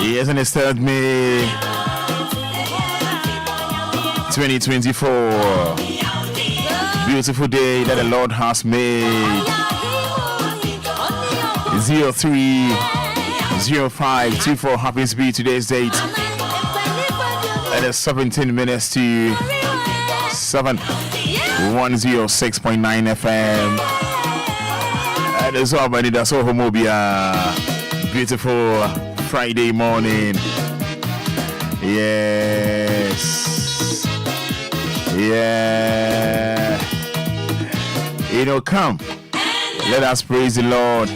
Yes, and it's 3rd May 2024. Beautiful day that the Lord has made. 030524 happens to be today's date. And it's 17 minutes to 7. 106.9 FM. And it's all by Anidaso Wɔhɔ. Beautiful Friday morning. Yes. Yeah. You know, come. Let us praise the Lord.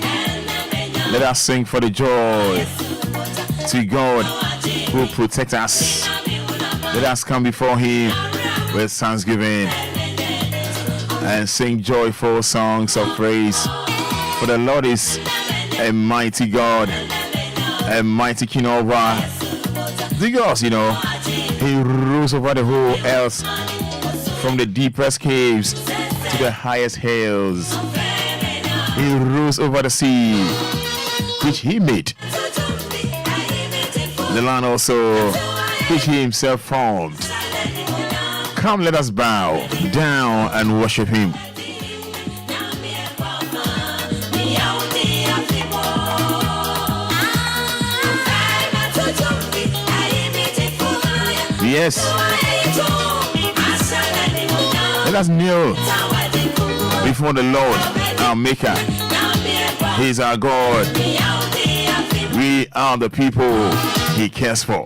Let us sing for the joy to God who protects us. Let us come before Him with thanksgiving and sing joyful songs of praise. For the Lord is a mighty God, a mighty King over the gods, you know. He rules over the whole earth, from the deepest caves to the highest hills. He rules over the sea, which He made. The land also, which He Himself formed. Come, let us bow down and worship Him. Yes. Let us kneel before the Lord, our Maker. He is our God. We are the people He cares for.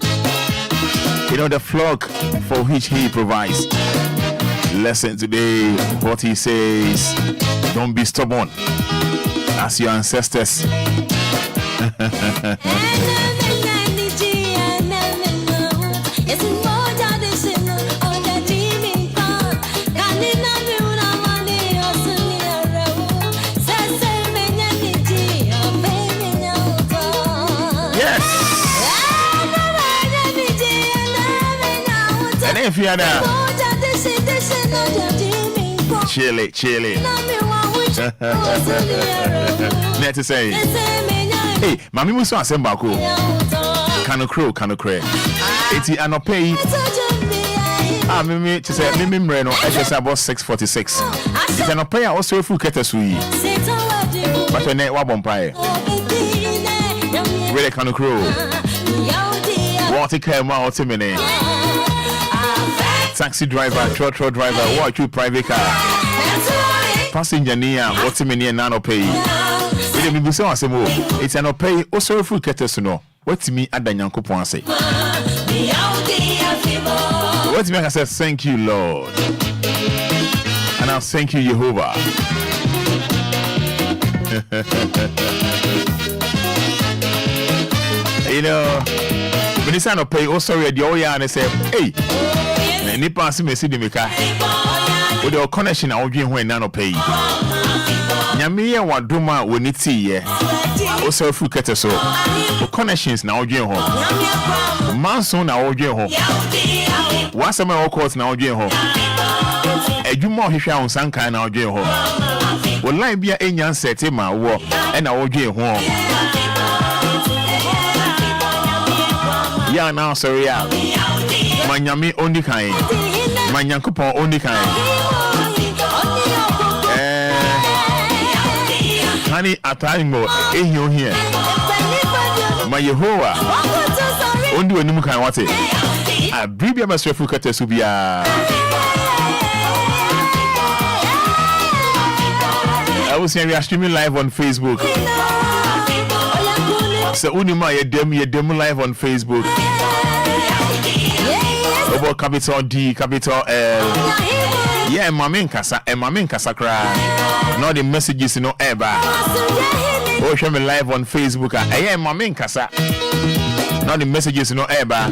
You know, the flock for which He provides. Listen today what He says. Don't be stubborn as your ancestors. If you are there, chilly. Net to say, hey, Mammy Musa Sembako, Cano Crow. It's an pay. Mimi to say, Mimi Moreno, I just about 646. It's an pay also full catasui. But a net wabon pie. Really Cano Crow. Water came out to me. Taxi driver, trotro driver, what you private car? Passenger near, what's a minute nano pay? It's an pay, also full catasuno. What's me at the Yanko Ponce? What's me? I said, thank you, Lord. And I'll thank you, Jehovah. You know, when it's an pay, oh, sorry, the old and I say, hey. Any pass me see the maker with your connection. I'll be when none pay. Yamia Waduma when it's here. Also, full so connections now, Jim home. Manson now, Jim home. What's a more course now, Jim home. A Juma Hisha on Sanka now, Jim home. Will I be a young set in my war and I'll Jim home. Yeah, now, sorry. Manyami only kind. Manyankupon only kind. Honey, at time more, here. My Yehovah. Only when you can watch it. I bring you my sweater to Subia. I was saying we are streaming live on Facebook. So, Unima, you demo live on Facebook. About capital D, capital L. Yeah, Mamin Casa, and Mamin Casacra. Not the messages, no ever. Oh, show me live on Facebook. Yeah, Mamin Casa. Not the messages, no ever.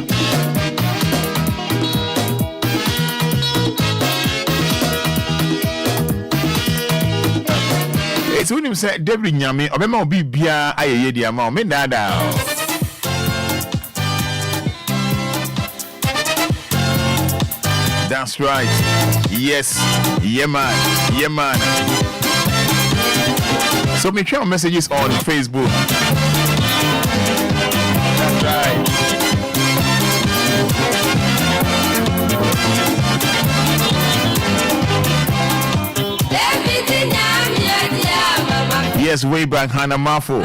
It's when him say, Debbie Yami, or Memo Bia, I hear the amount, me dada. That's right. Yes. Yeah, man. So make sure messages on Facebook. That's right. Yes, way back, Hannah Mafo.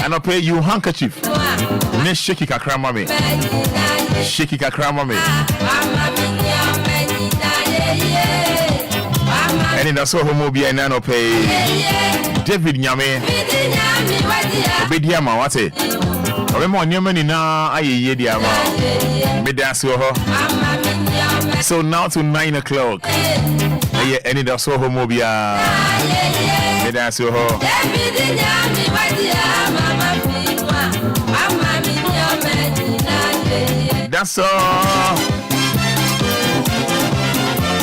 And I'll pay you handkerchief. Let's shake it, Kakramame. Shake it, Kakramame. And in a so homobia and I'll pay David Nyame. Obedia Mawate. Remember, Nyamani na aye diama. Anidaso Wɔhɔ. So now to 9 o'clock. Anidaso homobia. Anidaso Wɔhɔ. That's all.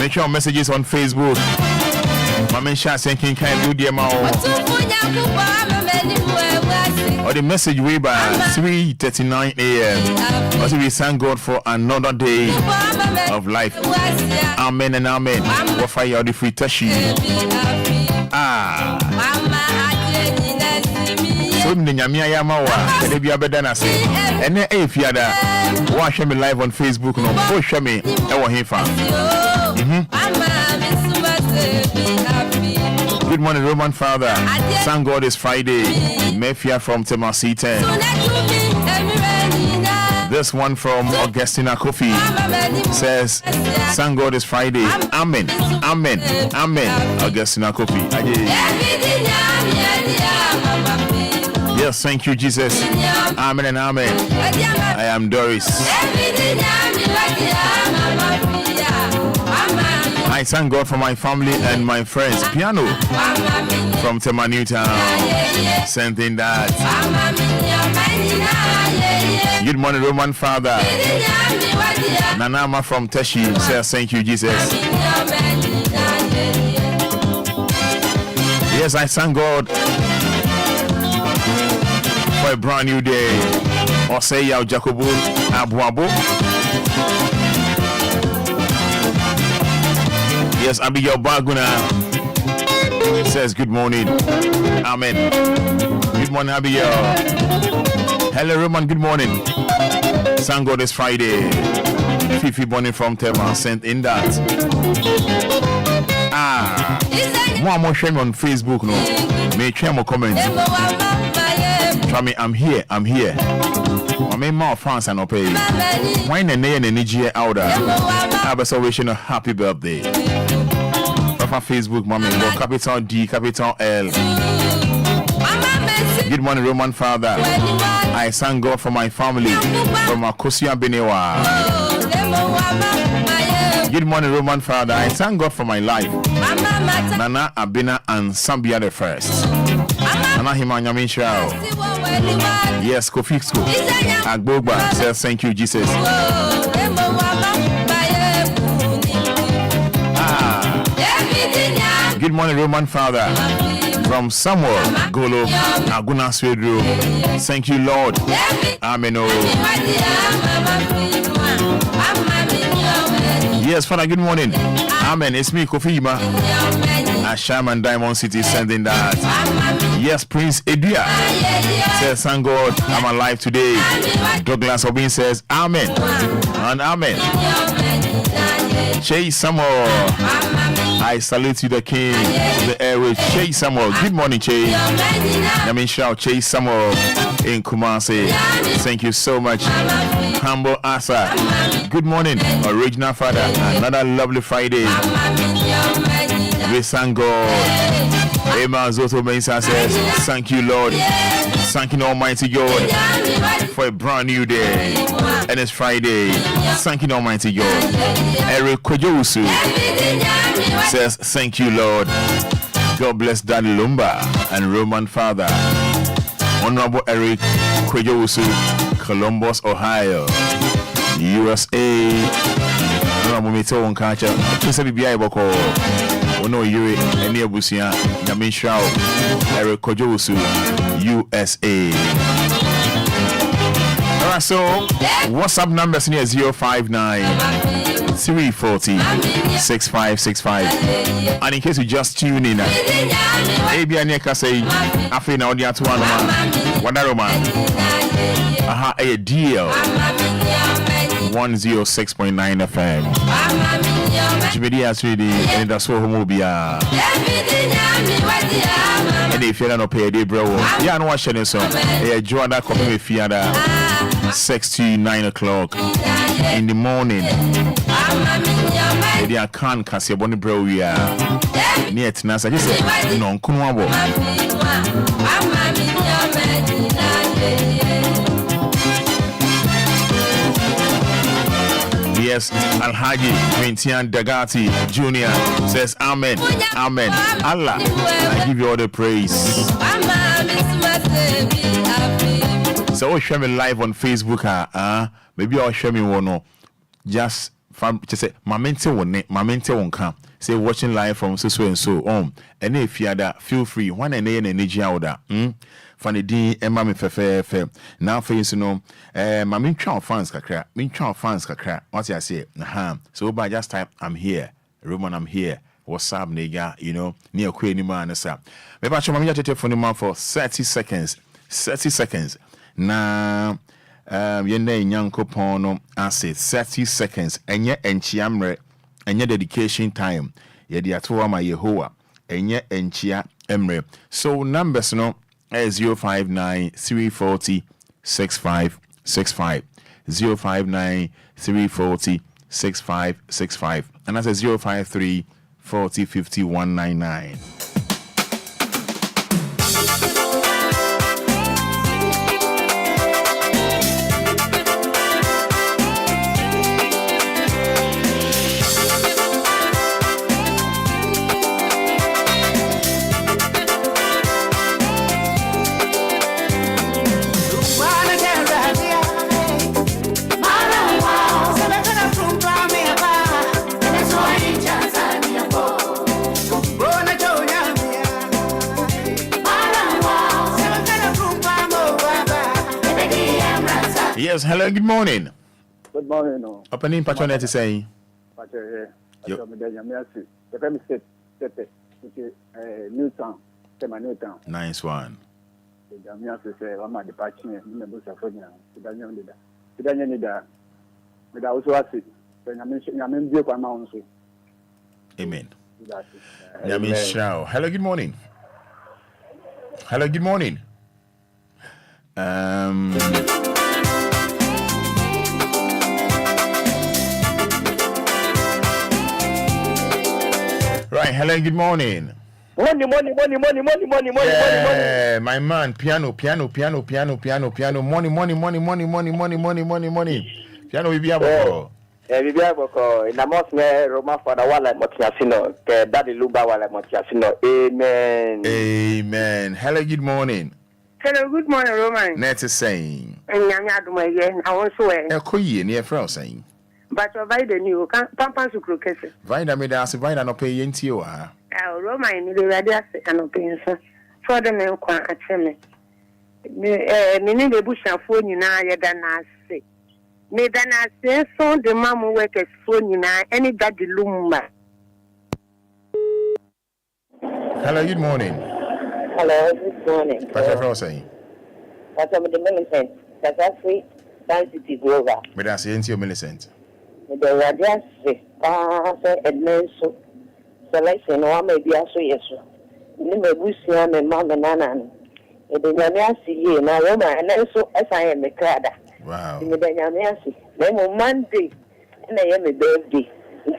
Make sure messages on Facebook. Mama Sha saying can do the amount. Or the message way by 3:39 a.m. Also we thank God for another day of life. Amen and amen. What fire the free tashi. So many nyamia yamawa. They be better than I say. And then if you ada, watch me live on Facebook. No, push me. I want him fan. Good morning, Roman Father. Thank God it's Friday. Mefia from Temasi 10. This one from Augustina Kofi says, thank God it's Friday. Amen. Amen. Amen. Augustina Kofi. Yes, thank you, Jesus. Amen and amen. I am Doris. I thank God for my family and my friends. Piano from Tema Newtown. Something that. Good morning, Roman Father. Nanama from Teshi says, thank you, Jesus. Yes, I thank God for a brand new day. Oseya Jacobo Abuabo. Yes, Abigail Baguna says good morning. Amen. Good morning, Abigail. Hello, Roman. Good morning. Thank God it's Friday. Fifi Bonnie from Tema sent in that. More shame on Facebook. No, make sure more comments. Try me. I'm here. I'm here. I mean, more fans and pay. Why the name and energy out there? Have a celebration of happy birthday. Papa Facebook, mommy, capital D, capital L. Good morning, Roman Father. I thank God for my family from Akosia Benewa. Good morning, Roman Father. I thank God for my life. Nana Abina and Sambia the first. Nana Himanya Shao. Yes, Kofixco. Agbogba says thank you, Jesus. Good morning, Roman Father. From Samuel Golo Aguna Swedro. Thank you, Lord. Amen. Yes, Father, good morning. Amen. It's me, Kofi Ima. Asham and Diamond City sending that. Yes, Prince Edia says, thank God I'm alive today. Douglas Obin says, Amen. And Amen. Chase Samuel. I salute you, the King of the airways, Chase Samuel. Good morning, Chase. Yamin shout, Chase Samuel in Kumasi. Thank you so much. Humble Asa. Good morning, original Fada. Another lovely Friday. We thank God. Emma Zoto Mensa says, thank you, Lord. Thank you, Almighty God, for a brand new day. And it's Friday. Thank you, Almighty God. Eric Kojousu says, thank you, Lord. God bless Daddy Lumba and Roman Father. Honorable Eric Kojousu, Columbus, Ohio, USA. Honorable Mito Wonkacha. Kisa BBI Boko. Ono Yuri, Eni Abusia, Yamin Shao, Eric Kojousu, USA. Alright, so WhatsApp number is near 059 340 6565. And in case you just tune in, maybe I can say, I feel now the other one, a deal. 106.9 FM. Jimmy Asridi, Anidaso Wɔhɔ Obia. And if you don't pay a day, bro, yeah, no watching this song. Yeah, join that copy with Fada 6 to 9 o'clock in the morning. They can't cast your bonny bro. We are near Tinas. I just said, no, Kunwabo. Yes, Alhaji Mintian Dagati Jr. says Amen. Amen. Allah, I give you all the praise. So I'll share me live on Facebook. Maybe I'll share me one. Just say Mamente won't come. Say watching live from so and so on. And if you are feel free. One and energy out. Funny D Emma me fefe now for you know my main fans kakra what I say so by just time I'm here Roman I'm here what's up nigga you know near Queen man sir me ba choma me tete phone man for 30 seconds na yende nyankopon no ase 30 seconds enye enchiamre enye dedication time ye de ato ma Yehowa enye enchia emre so numbers no 059 340 6565 059 340 6565 and that's a 053 40 50 199. Yes, hello, good morning. Good morning. No. Opening patronate is saying. Newtown. Nice one. Amen. Hello, good morning. Hello, good morning. Right, hello, good morning. Money. Yeah, my man, piano. Money. Piano, we be able to. In the most Roma Fada wala motiasino, ke Daddy Lumba wala motiasino. Amen. Amen. Hello, good morning. Hello, good morning, Roman. Net is saying. And Yanga, I want to wear. A koye near Frau saying. But provide the new Pampas to Crocus. Vida me das, Vida no pay into you. Roman, the radius and opinion for the name at Semi. Meaning the bush and phone you now, than I say. May then I say, so the mamma workers phone you now, any daddy Lumba. Hello, good morning. Hello, good morning. What's your Frau saying? What's up with the Millicent? That's a free City Grover. But I say into your Millicent. The radius, and so selection, or maybe I saw yes. Never wish you a mamma nana. It is a see now, and also as I am a crowd. Wow. Then Monday, and I am a birthday.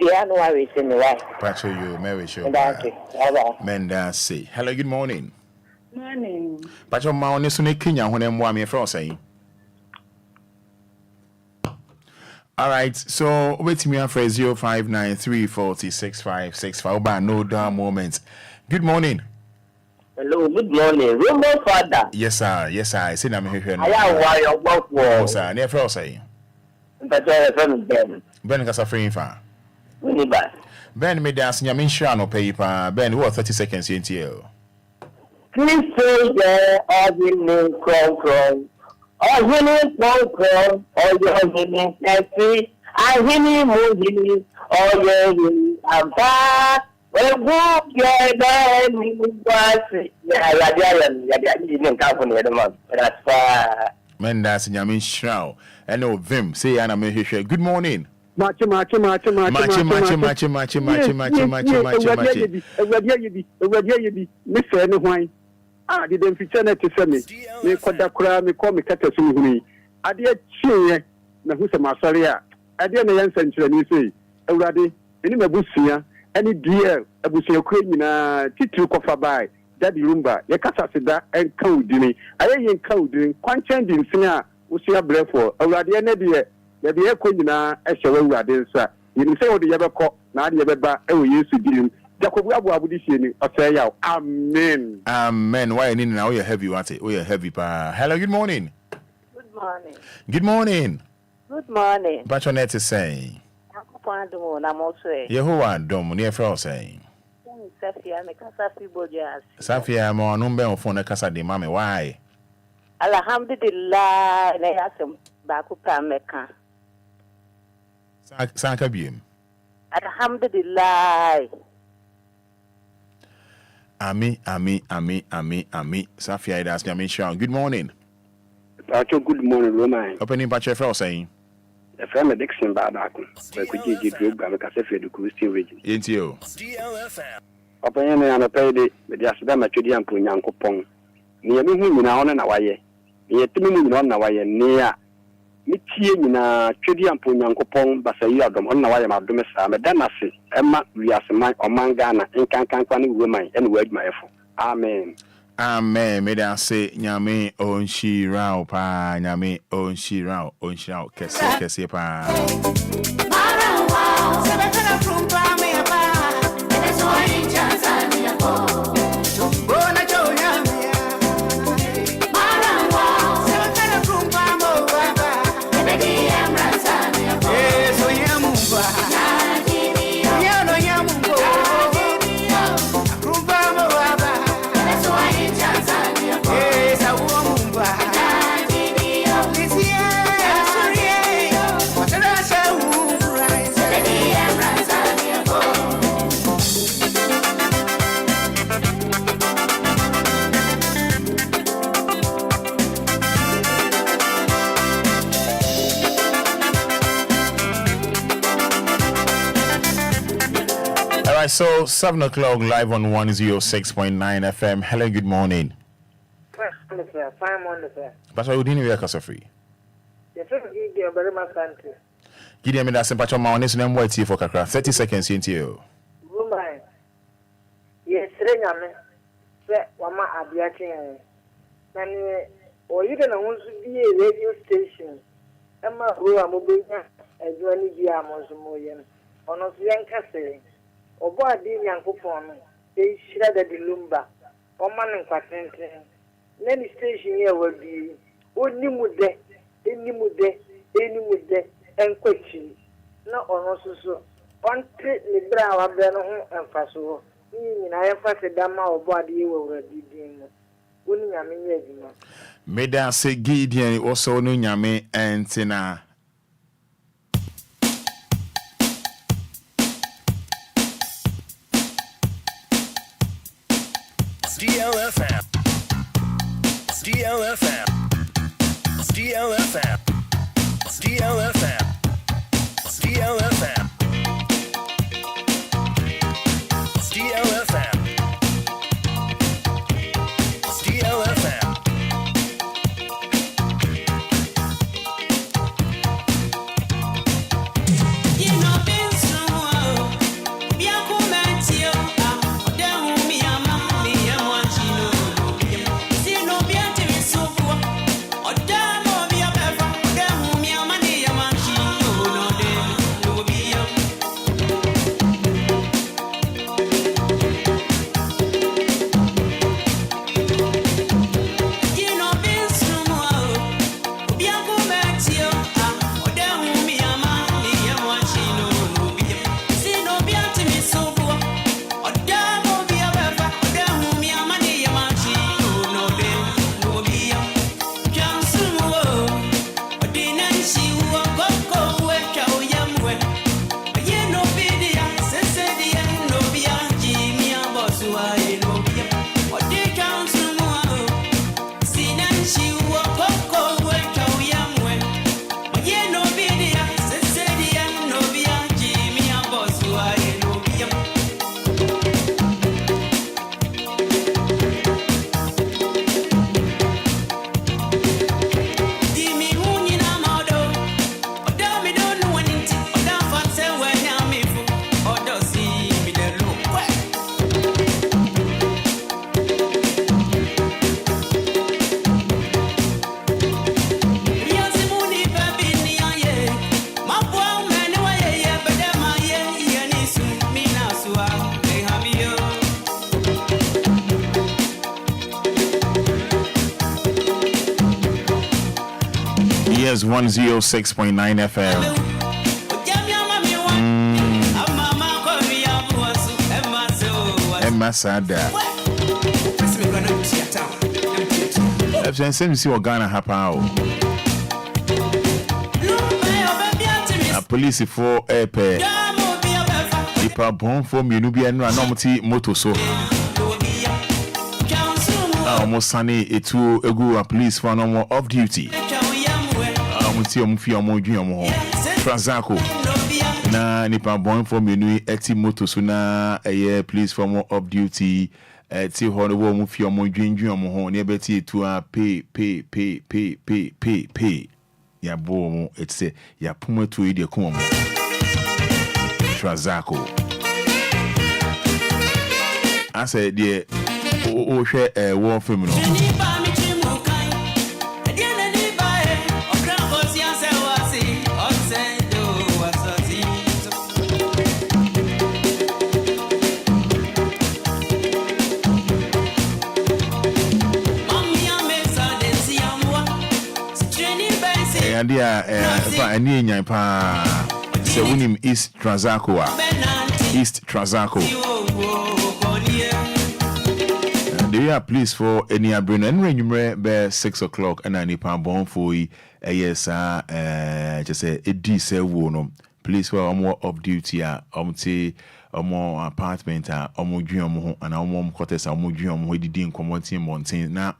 January, in the right. Pacho, you marry show. Menda say. Hello, good morning. Morning. Pacho, my own is Kenya when I'm warming for saying. All right, so wait me for 05934065655. But no damn moments. Good morning. Hello, good morning. Rumba Fada. Yes, sir. I see I'm here. I am why you work for. Oh, sir. Near for say. But I have Ben. Ben Casa free fa. Uniba. Ben me dance in your shall no paper. Ben, what 30 seconds in here? Please say there are the name Cron. Or winning Cron, or your winning Nessie. I winning movie, or your winning Amba. Well, walk your bed, we was. Yeah, I didn't come from the month. That's far. Mendas Yamin Shrow. And no Vim. Say Anna Mehisha. Good morning. Machi. Mister no wine. Ah, didn't feature net to send me. Me Kodakura, me call me Catasuni. I did cheer, na who's a Masaria. I didn't answer and you say, already, any Mabusia, any dear, a Busia Queen, Titu Kofa Daddy Lumba, Yakasa Seda, and Codini. I ain't coding, Quanchen in Sina, Usia Brefo, already an idea. Maybe a queen na a show radin, sir. You say what the ever caught, now the ever and we used to do. Jacob Abudishini, Australia. Amen. Amen. Why in now? You're heavy, what it? We are heavy, pa. Hello, good morning. Good morning. Good morning. Good morning. Patronette is saying, Yehovah Dom, near Fro saying, Safia, more number of phone a casa de mammy. Why? Alhamdulillah, they have some Bakupa Mecca. Sankabim. Alhamdulillah. Ami. Safia, that's Yamin Shaw. Good morning. Good morning, Roman. Opening Patcher Fro saying, A friend of Dixon Badakun, where could you give Gamacafe to Christian region? Ain't you? DLFM. Open and a payday, but just them a Judian Punyanko Pong. Near me, on an away. Near to me, on away, near. Miti na twedi amponyankopon basayi adom on na waye madom sa me dana se ema wiaseman omangana nkankan kwani woman ene wadwumayefo amen Me da say nyame onshira pa nyame onshira kese pa Marawa sebekala frumpa me pa eneso inja Tanzania ko bona chonya Marawa sebekala frumpa mo baba ebedi amra Tanzania ko eso yamumba So 7 o'clock live on 106.9 FM. Hello, good morning. Fine morning, sir. But I didn't hear us free. The first video very much country. Give me that simple my honest name wait for Kakra. 30 seconds into you. Woman. Yes, Rename. Say, Wama Abiakin. And or you don't want to be a radio station. Emma Rua Mobina, as well as the Amazon. On us young castle. Oba di Yankopon, they shredded the Lumba, or man and patent. Many station here will be only mude, Enquiries. No on also. On treat me brow, and Faso. I have a dama or body over the dinner. Only I mean, Meda say Gideon also no nyame entina. DLFM. DLFM. DLFM. DLFM. DLFM. DLFM. DLFM. Odamo bia befa, odamo mi amani yaman. is 106.9 FM. Emma Sada. I've seen see what Ghana happen. A police for a pair. People born for me, Nubia, and Nomati Moto so. Almost sunny, a two a go a police for no more off duty. Transako na nipa born for me no eti moto so na a police for more off duty ti ho no wo mu fi omo dwendwen omo ho na beti etu a pay ya bo mu etse ya puma tu ide ko omo Transako ase de o hwe wo film no and any nyan pa se winim East Transako East Transako they are please for any abrin and when you be 6 o'clock and any pa born for yes just say a d say no please for more of duty more apartment more dream and more quarters more dream we did in commodity mountain now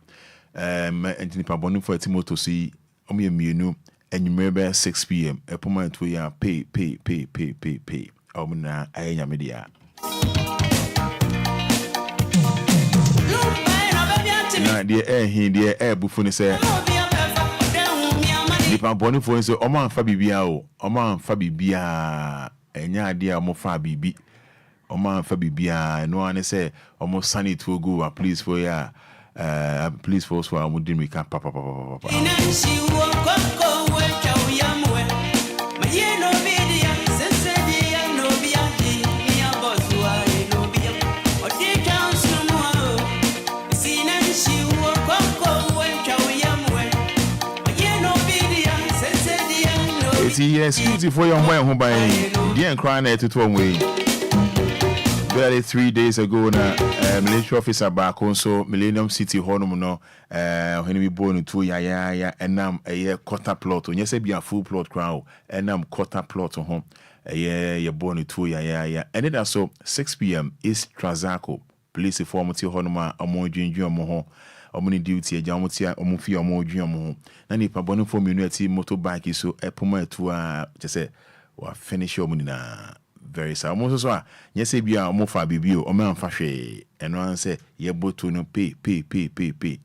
and pa born for Timoto see mienu and you remember 6 p.m. a moment we are pay. Omna ayanya media. Na the air bufuni say. Nipa boni for so oman fa bibia o. Oman fa bibia enya dia mo fa bibi. Oman fa bibia no one say omo sunny to go a please for ya. Please force for Amudin we can papa. Yes, beautiful young man who by the Enquires to 2 way. Barely 3 days ago na military officer back also Millennium City Honum no when we born to ya enam a quarter plot on yes be a full plot crown enam quarter plot on home ye born to ya and then also 6 p.m. is Transako police formative honuma amodwendwen omo ho omuni duty ejamutia omufi omodwen omo ho na nipa bonu for community motorbike so epoma etu a just wa finish omuni na very sad. Almost so yes be a mo fa bibio o man fa hwe eno an say ye boto no pay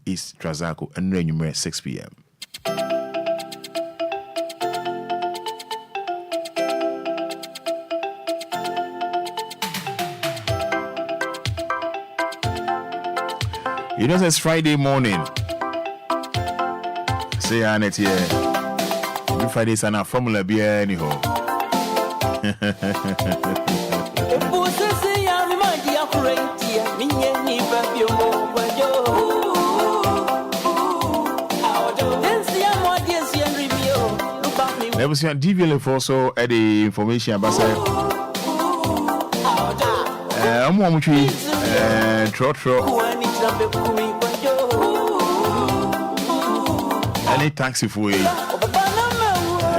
is Transako and renumere 6 p.m. You know it's Friday morning. Say Annette here. Every Friday is a formula be anyhow. Never see a DLFM also at the information about I'm one tree trot any taxi for you.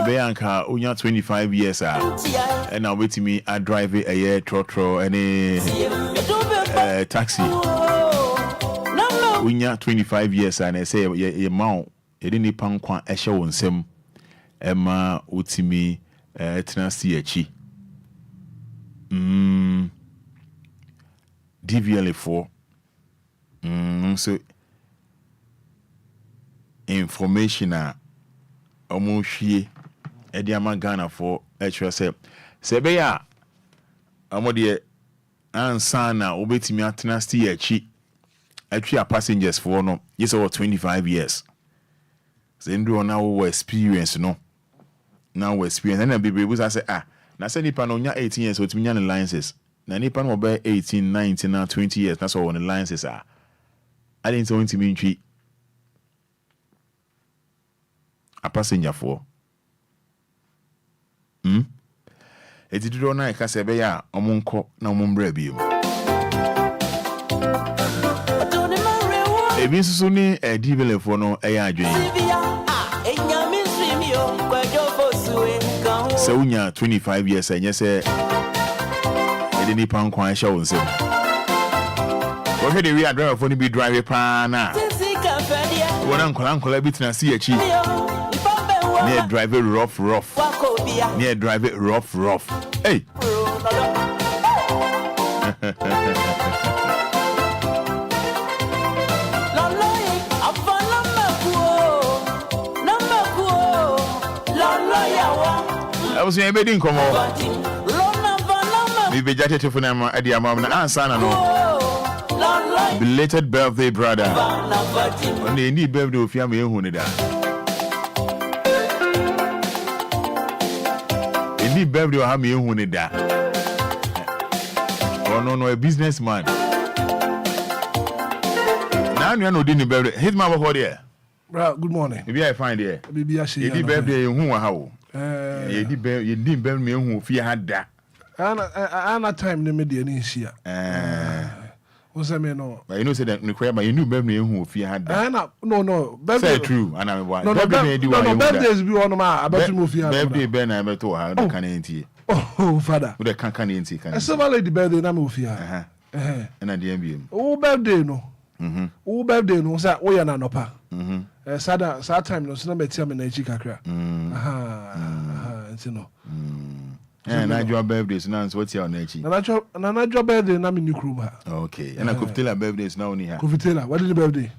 Bianca, unya 25 years and now wait me I drive a year trotro any taxi. Unya 25 years and I say ye mount ye didn't pan kwa a show on some Emma utimi tenancy achi. DVLA4 so information omohwie edi ama Ghana for actually say be ya amode ansa na obetimi atena sti achi atwa passengers for no yes over 25 years say ndo na wo experience no now experience na be we say na say nipa no nya 18 years otimi nya licenses na nipa no be 18 19 na 20 years that's all on the licenses I didn't want to mean a passenger for. It did not like us ever ya, omunko, no mumbrebium. A Miss Sunni, a DLFM, a yardry. So, 25 years, and yes, I didn't pound quite show. What did we are driving for to be driving pana? One uncle, I beat and see a cheap. Near drive it rough. Near drive it rough. Hey. I was in a bedding come over. We be jetted to Funama at the amount and son and all. Belated birthday, brother. Only need birthday of Yami Hunida. Indeed, birthday of Hami Hunida. Oh, no, a businessman. Now you know, didn't birthday. His mama hold here. Bro, good morning. Maybe I find here. Maybe I see you. Birthday, who are how? You didn't bury me who fear had that. I'm time the media in here. What's I mean? No, but you know, said that you knew Beverly who fear had that. No, say true. And I'm one. No, birthdays be one of my about to move here. Birthday, Ben, I bet to her. The Ghanaian. Oh, Fada. With a Ghanaian. I saw my lady birthday, I'm move here. And I DM. Oh, birthday, no. Oh, birthday, no, sir. Oh, you're not upper. Sad time, no, so not tell me Chikakra. It's no. And I draw birthdays now, what's your nature? And I draw birthday, and I'm in Nukruma. Okay, and I could tell her birthdays now only here. Kufitela, what is the birthday?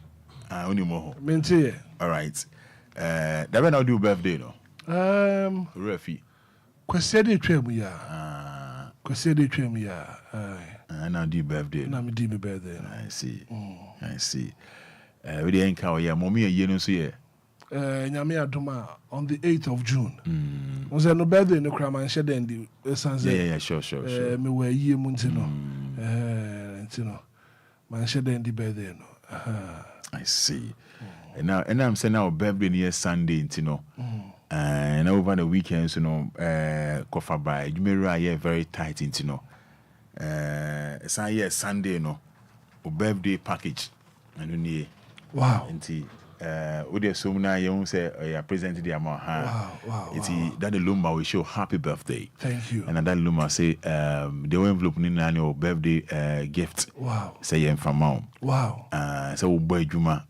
Only more. Mente. All right. That when I do birthday, no? Refi. Kwesedi twem ya. Kwesedi twem ya. And I do birthday. And I'm doing birthday. I see. We didn't call ya, mommy, you know, so yeah. Nyame adoma on the 8th of June. Was there no birthday no crama and shed in the Sun's yeah, sure. Me were ye muntino. Man shed in the birthday no. I see. And I'm saying now birthday near Sunday, you know. And over the weekends, you know, cover by you may very tight, you know. It's a Sunday, you know, birthday package. And you need wow. With the sumna, you say, I presented the amount. Wow. It's that the Lumba will show happy birthday. Thank you. And that Lumba say, the envelope in annual birthday gift. Wow. Say, from mom. Wow. So, Uboy Juma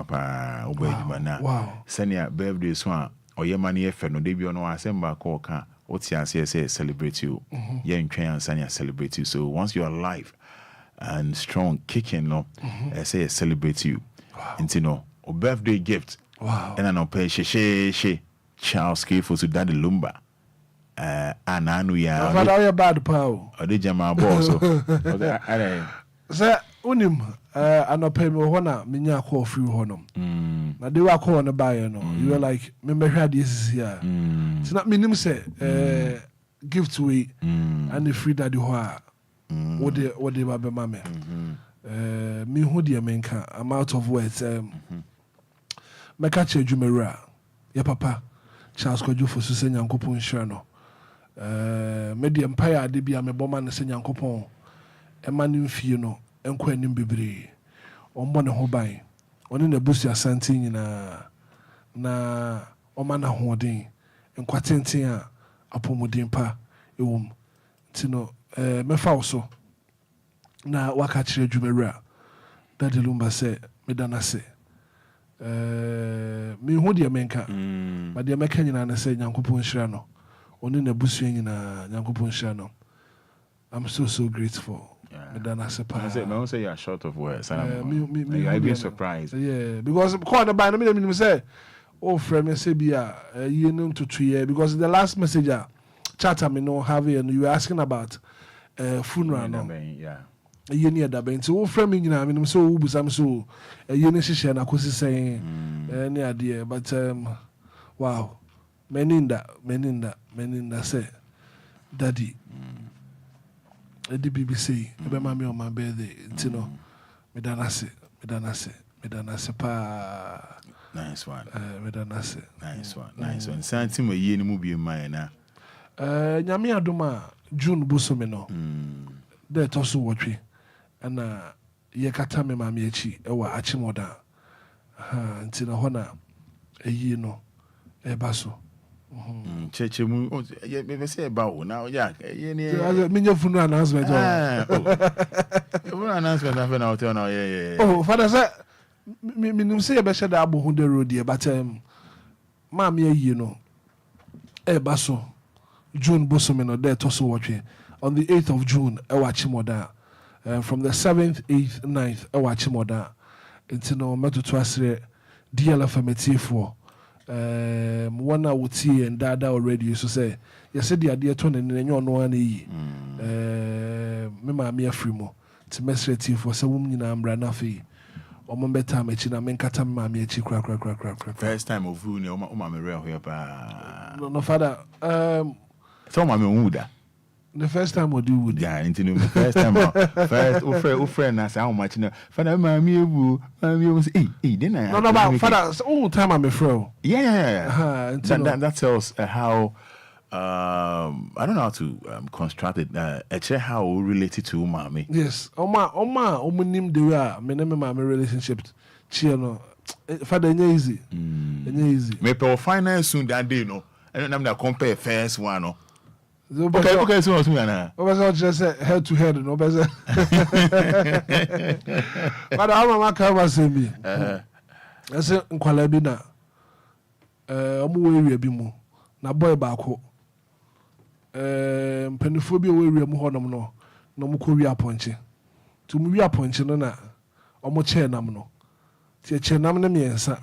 pa, Juma na. Wow. Send your birthday swan, or your money, if no, they be on our December call car. What's your say, celebrate you? Yeah, in Enquires and celebrate you. So, once you're alive and strong, kicking, no, say, celebrate you. Wow. And you know, a birthday gift. Wow. And I know pay she Charles Skillful to Daddy Lumba. And I know ya. But are you bad power? Or the Jama boss. Sir, unim, I know pay me honor, minya call free honor. Now they were calling a buyer, no. You were like, remember how this is here. It's not minimum say, gift away and the free daddy hoa. What they were be mammy. Me who dear menka, I'm out of words. Mekache Jumera, ya papa, Charles Koju for Susan Yankopon Sherno. Medi Empire, de be a me boman and Yankopon, a man in Fiano, and Quenin Bibri, on one hobai, on in the Busia Santin na Omana Hoarding, and Quatentia upon Modimpa, Tino, me fauso. Na wakachire Jumera Daddy Lumba say medana say me hu de menka but de meka nyina na say Nyankopon hira no oni na busu nyina Nyankopon hira no. I'm so grateful. Medana say pa. I say you are short of words. I'd be surprised. Yeah, because call the band me say oh friend me say bia you know to 2 years because the last message chat me no have and you were asking about funeral no. Yeah. You near that bench. So, framing, you know, I mean, I'm so busy, so you need to share. I could say, any idea, but wow, men in that say, Daddy, the BBC, about mommy on my birthday, you know, me dana say, pa. Nice one. Nice one. Santim a year movie in my na. Nyame adoma June bosome no. There toso watwe. And ye kata me mama echi ewa achimoda. Nti na hona eyi no eba so. Cheche mu me say about now yeah me funu announcement funu announcement after now tell now yeah oh Fada say me nim say be share da abo hu the road here but mama eyi no eba so June bosome no there toso watwe on the 8th of June ewa achimoda from the 7th 8th 9th ewa achimoda nti no metoto asre DLFM etiefo one would see and dada already so say you said the idea to and no one me me free mo to message for some woman na ambra na fe o mo beta me chi na me nkata ma me chi kra first time of who ne o ma me real here pa no Father so ma me wuda the first time we do would yeah into the first time first o friend na say how much na Father ma me ebu say then I no but Father all time I'm a fro yeah that tells how I don't know how to construct it actually how related to mommy yes oma nim the way me my relationship chi no Father easy me pe finance soon that day no and I'm not compare first one no okay, so what's na? Just head to head, no better. But I'm a cover say me. I say Nkwalabi na omo area bi mu na boy baako. Mpanifo bi area mu honom no mo ko wi aponche. Tu mu wi aponche no na omo che nam no. Ti che nam ne miensa.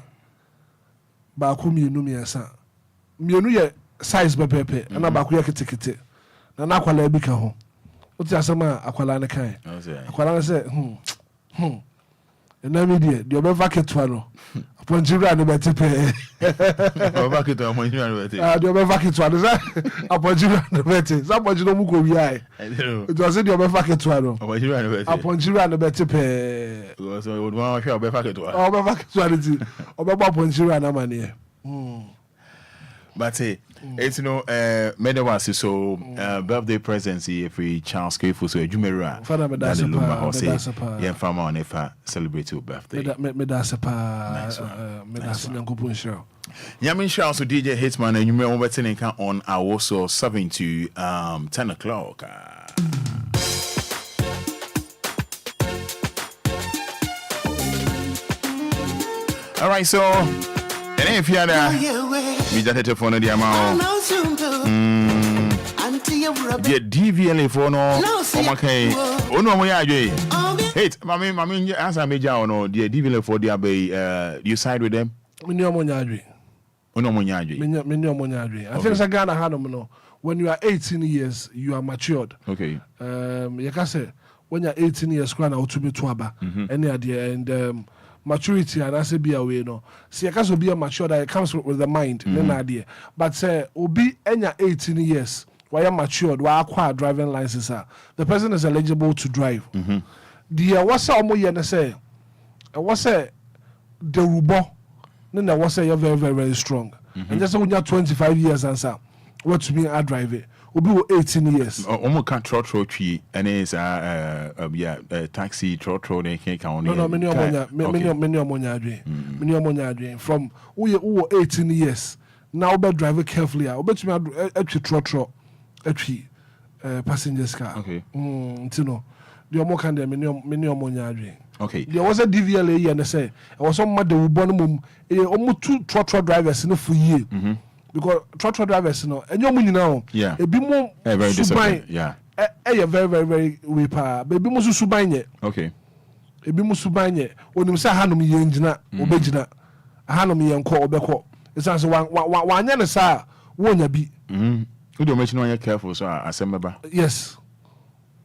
Baako mienu ye size bepepe na ba ko yeketekete na akwala bi ka ho uti asema akwala ne kan akwala se na mi de obefa ketwa no aponjira ne betepe obefa ketwa aponjira ne betepe de obefa ketwa no aponjira ne betepe sa aponjira mu ko wi ai it was the obefa ketwa no aponjira ne betepe so we want to obefa ketwa ne obefa aponjira na mane but it's many was so birthday presents here for Charles Kefo so Jumera Fada me da Lumba say yeah farmer on if celebrate your birthday me da sepa me da nyankopon show Yamin shout so DJ Hitman and you may overturning on our so 7 to 10 o'clock all right so and if you are we just had phone the amount. The DVLA for no. Okay. Oh no, we are doing. Hey, mommy, answer me, John. No, the DVLA for the abbey. You side with them? Me no monyadri. Oh no, monyadri. Me no monyadri. I think Ghana had no. When you are 18 years, you are matured. Okay. You can say when you are 18 years, you are to be tuaba. Any idea and maturity and as be away no see I can be a mature that it comes with the mind no idea but say obi enya 18 years why matured why acquire driving license the person is eligible to drive the what's omo ye na say what's say the rubo na what's say you're very very very strong and just when you're 25 years answer what to me I drive it obi 18 years omo kan trotro twi and is taxi trotro they can count no many omonya adwen from who 18 years now be drive carefully obet me atwi trotro atwi passengers car okay ntino the omo kan de many omonya adwen okay there was a DVLA here and say I was some mother who born mum omo two trotro drivers in for year because trotro drivers no enyo mu nyina yeah ebi mo very disciplined yeah very very very we pa baby mo suban ye okay ebi mo suban ye onim say hanom ye ngina obegina hanom ye nko obekọ isan so wanya ne sa wonya bi we do make no one careful so asembeba yes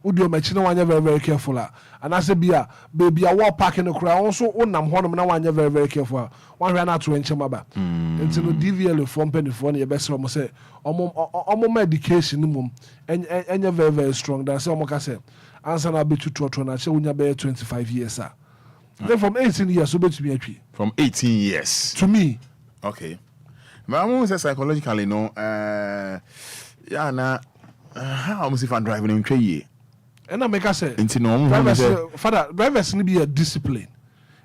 Udio machine wanya very very careful and I say bia baby a walk parking the crowd also unam honom na wanya very very careful one run out to enchema ba until no DVL from penny for your best from say omo medication mum enya very very strong that say omo ka say answer na be to trotro na say unya be 25 years Then from 18 years, so to me, from 18 years. To me. Okay. But I'm almost psychologically, no. Yeah, now, how almost if I'm driving in Kenya. And I make us say, drivers need be a discipline.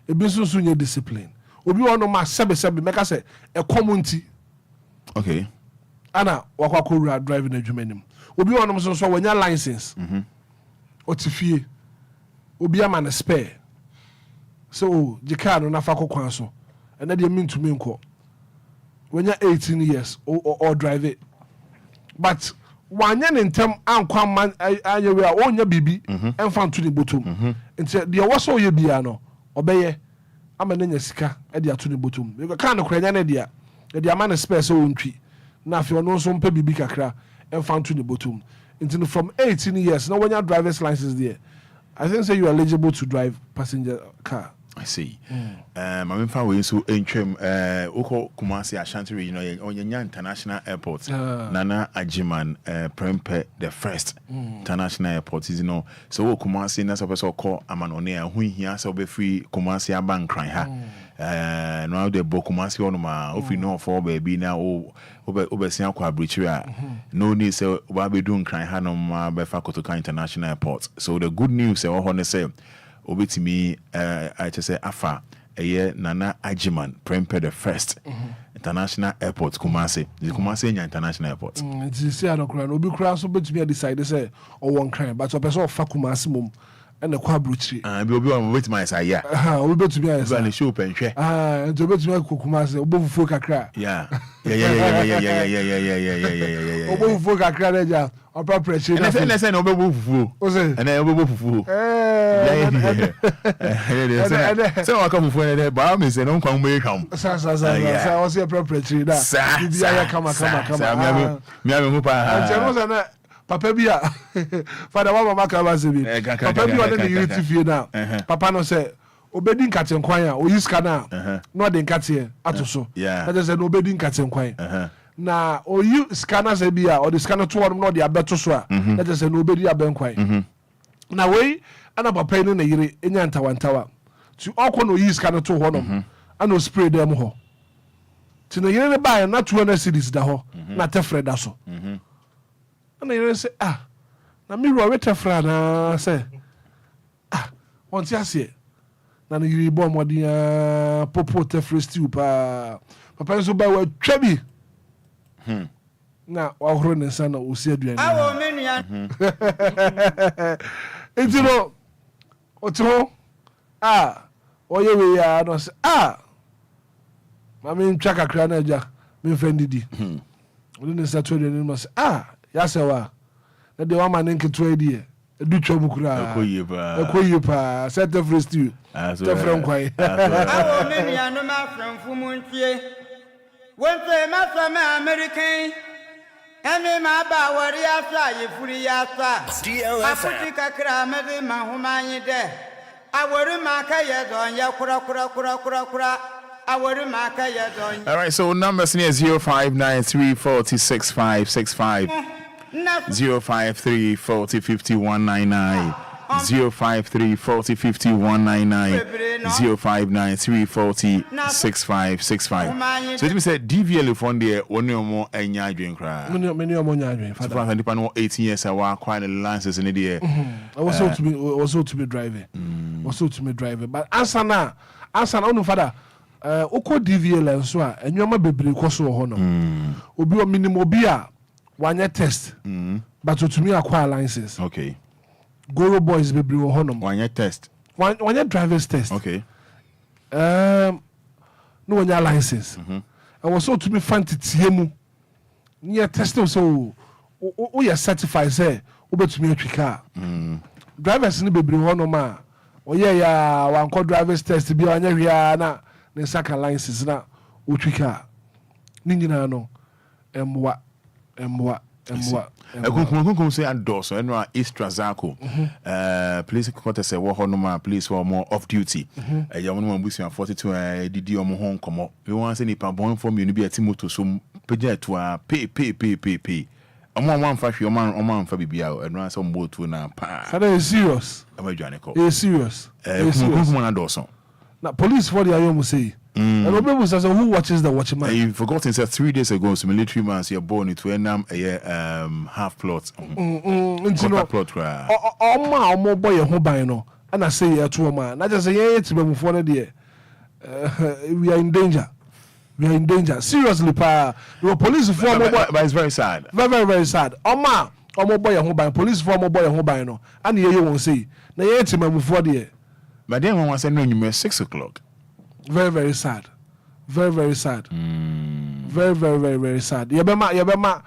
A business soon discipline. Obi one of my sebi make us say a community. Okay. Anna wakwa driving a jumenim. Obi one of so when your license. Otifie. Obi a man a spare. So the car no nafako kwanso. And then you mean to me nko. When you're 18 years or drive it. But one year in term ankwa man ayewe a onya bibi emfa to the bottom. Nti the waso ye bia no obeye amane sika e de ato ne bottom. You can no kranya na dia. The amane spare so wontwi. Na afi ono so mpa bibi kakra emfa to the bottom. Nti from 18 years now when your driver's license there, I think say you are eligible to drive passenger car. I see. My main family so entrim Oko Kumasi Ashanti, you know, on your international airport. Nana Ajiman Prempe the first international airport is you know. So Kumasi na so call Amanone who here so be free Kumasi bank cry ha. Now the bo Kumasi onuma if you know for baby now obesia kwa brichira. No need say we be doing cry ha no ma be fa Kotoka international airport. So the good news say what say obetimi I just say afa eye Nana Ajiman Prempe the first international airport Kumasi. The Kumasi international airport. It's say I don't cry. Obi cry so betimi decide say or one cry but so person fa Kumasi mum and the kwa bruchi. Be obi one wait my say yeah. Obi betimi say. Ba le show penhwe. And to betimi Kumasi obo fufu kakra. Yeah. Obo fufu kakra deja. Opa pressure. And say no obo fufu. O say. And obo fufu. So I come for there ba me say no kwan mo ekam. Sa o say pressure da. Bibia ya kama. Me hu pa. Papa bia Fada wa mama ka ba se bi papa bia na unity fie na papa no say obedi nkate nkwan a oyi ska na no de nkate ato so na je say no obedi nkate nkwan na oyi ska na say bia o de ska no to won no de abeto so a na je say no obedi abenkwan na wei ana papa ni na yire enya ntawantawa ti okọ no oyi ska no to ho no ana spray dem ho ti na yire ne ba na 200 cedis da ho na tefre da so and you say na me ro weta fra na say won ti ase na no yiri bo modin popo te free stew pa papa so ba wa twa bi na wa horo ne sa na osi aduan awo me nua etiro otro oye we ya no say ma me ntwa kakra na aja me friend oni ne sa to de no say yasewa na de wa man nketo adi edu twam kura ekoye pa set the first you the friend kwai awo me nua no ma franfu mu ntie wonte ma fa me American emi ma ba wori afa ye furi ya fa afuti kakra me de ma humanyi de awori ma ka ye don ya kura all right, so numbers near 0593406565 053405199 053405199 05934066565 so it means that DVL fund there one more enya adwen kra many more nya adwen Fada so nipa no 18 years awa quite the licenses in the I was so to be driving but answer na onu Fada oko DVL enso a enwoma bebre koso ho no obi o minimum obi a wanye test but to me acquire license okay Goro boys bebre ho no wanye test wanye driver's test okay no wanye license and was so to me fanti mu near test so o you certified say obetumi atwika drivers ni bebre ho no ma oye ya wanko driver's test bi wanye hwia na ne saka license na otwika ni nyina no emwa kunkum say adorso eno extra zako police quarter say wo ho no ma police for more off duty ya won ma busu 42 didi omo ho nkomo we wan say nipa bon form you no be atimoto so peja to a pay omo man fa hwe omo man fa bibia eno say mbo to na pa Fada is serious amadwane ko is serious kunkum na adorso Now police for the ayom say. And Obia says who watches the watchman. You forgot it 3 days ago. So military man, you're born into a half plot. Plot. Oma boy a home no. And I say yeah to a man. I just say yeah to be for the we are in danger. We are in danger. Seriously, pa. The police for but it's very sad. Very, very sad. Oma boy a home police for boy a home no. And you won't say. Na yeah to be for the. But then when I said no, 6 o'clock. Very, very sad. Very, very sad. Very, very, very, very sad. Yabema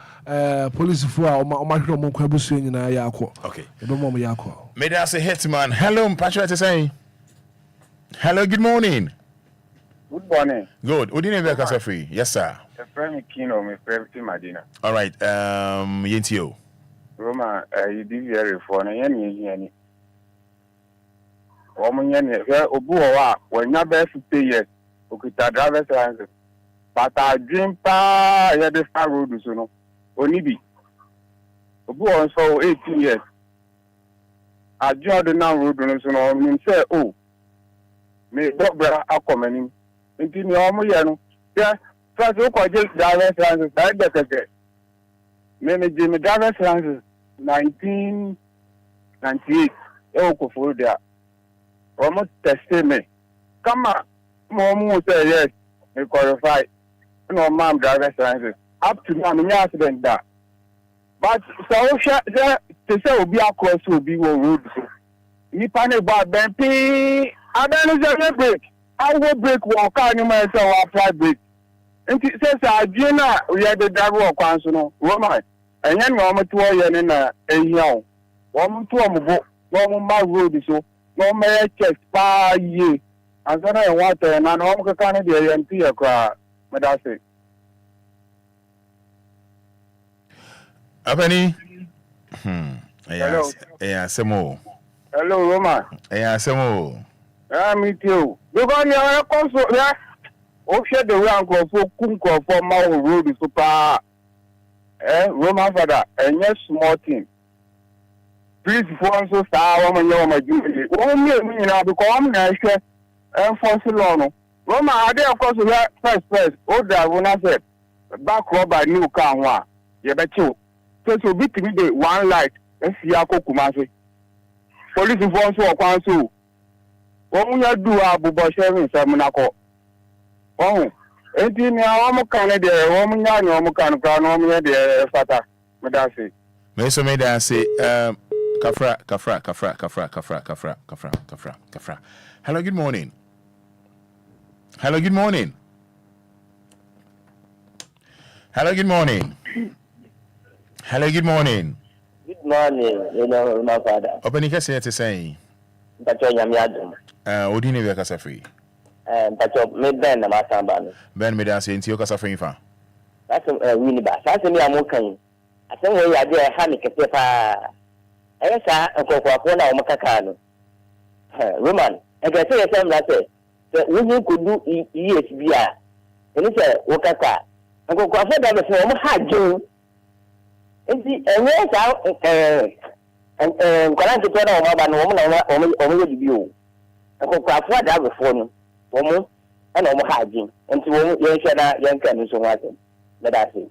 police for Omacro Monquabusi in Ayako. Okay. Yabema Yako. May I say Hetman. Hello, Patrick to say. Hello, good morning. Good morning. Good. Would you name that free? Yes, sir. A friend Kino, my favorite Madina. All right. Yentio. Roma, you did very for any. Woman, Obua, when your best 50 years, Okuta driver's license. But I dream pa, I had the far road, you know. Onibi. Obua, so 18 years. I joined the now road, you know, and say, oh, me, brother, I'll come in. Into me, almost, yeah, first, look, I just driver's license, I get Many Jimmy driver's license, 1998, oh, for there. Almost tested me. Come on, Mom say yes, we qualify. No, mom, driver's license. Up to now, no accident that. But so to say Obia cross will be one road. You panic about Ben P. I don't know break. I will break walk out, you might say, apply break. And it says, I do not, we had the driver of council, Roman. And then woman to a young woman to a book, my road so. No may check pa ye. And so I want and I know Canada and Tia cry. But that's it. Apani? Hello. Yeah, some more. Hello, Roma. Yeah, some more. I meet you. Because you are also there. Oh, shut the rank of Kunko for my road super. Roma Fada, and yes, small thing. Please, for so star woman, you my duty. Only me now because I'm not sure. And for so long. Roma, I dare, of course, first. Oh, that when I said, back rob by new car. Yeah, but you. So, be to me the one light. And see Yako Kumasi. Police informs for council. What we do, Abu Basharin, Samunako. Oh, 18 hours, Canada, woman, no can crown on me, the Fada. Madasi. Meso made I say, Kafra. Hello, good morning. Hello, good morning. Hello, good morning. Hello, good morning. Good morning, you know, my father. Open your case to say, But you're Yamiadum. Odini Vecasa free. But you're made Ben, the Master. Ben made us into your casa free. That's a winnie bass. That's a mere monkey. I think we are there, Hamik, a paper. Yes, sir, and go for a corner of Macacano. Roman, I can say something like that. We could do ESBR. And it's a Wakaka. And go for the form of hard June. And yes, and Karan to tell our woman only you. And go for what I was for woman and over hygiene. And to young can so much. Let us see.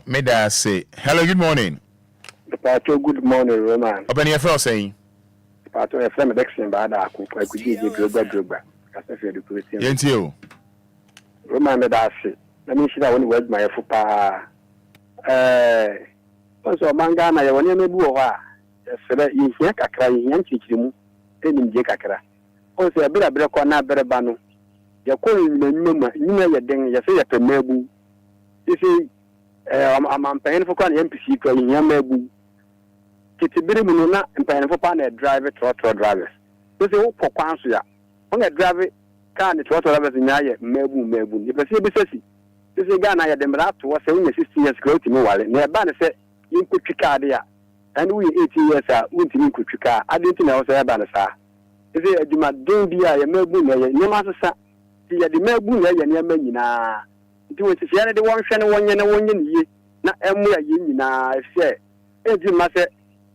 May I say, hello, good morning. Pato, good morning, Roman. Open your first saying. Pato, a friend of Exxon Bada, I could give you Droga. As I said, Yentio. Roman, that's it. Let me see that when you work my fupa. Also, Mangana, I want to know so that you hear Kakra, you teach him, then you Kakra. Also, a bit of Bracona, Berabano. You're calling the number, you know, you're doing, you say, a mebu. You see, I'm paying for an MPC to a Yamebu. Kitibiri Mununa and paying for a driver, trotro drivers. This is for Quansia. On a driver, can't trotro drivers in Yaya, Mebu. If I see the this is Ghana, I am up to us 16 years growth in Wally. Near Banner said, you could Chicadia. And we 18 years are winning Kuchika. I didn't know I Banner. Is it a Dumadia, a Melbourne, Yamasa? See, the Melbourne, Yamina. It was the one channel 1 year, 1 year, not Emma Yina, I say. As you must say,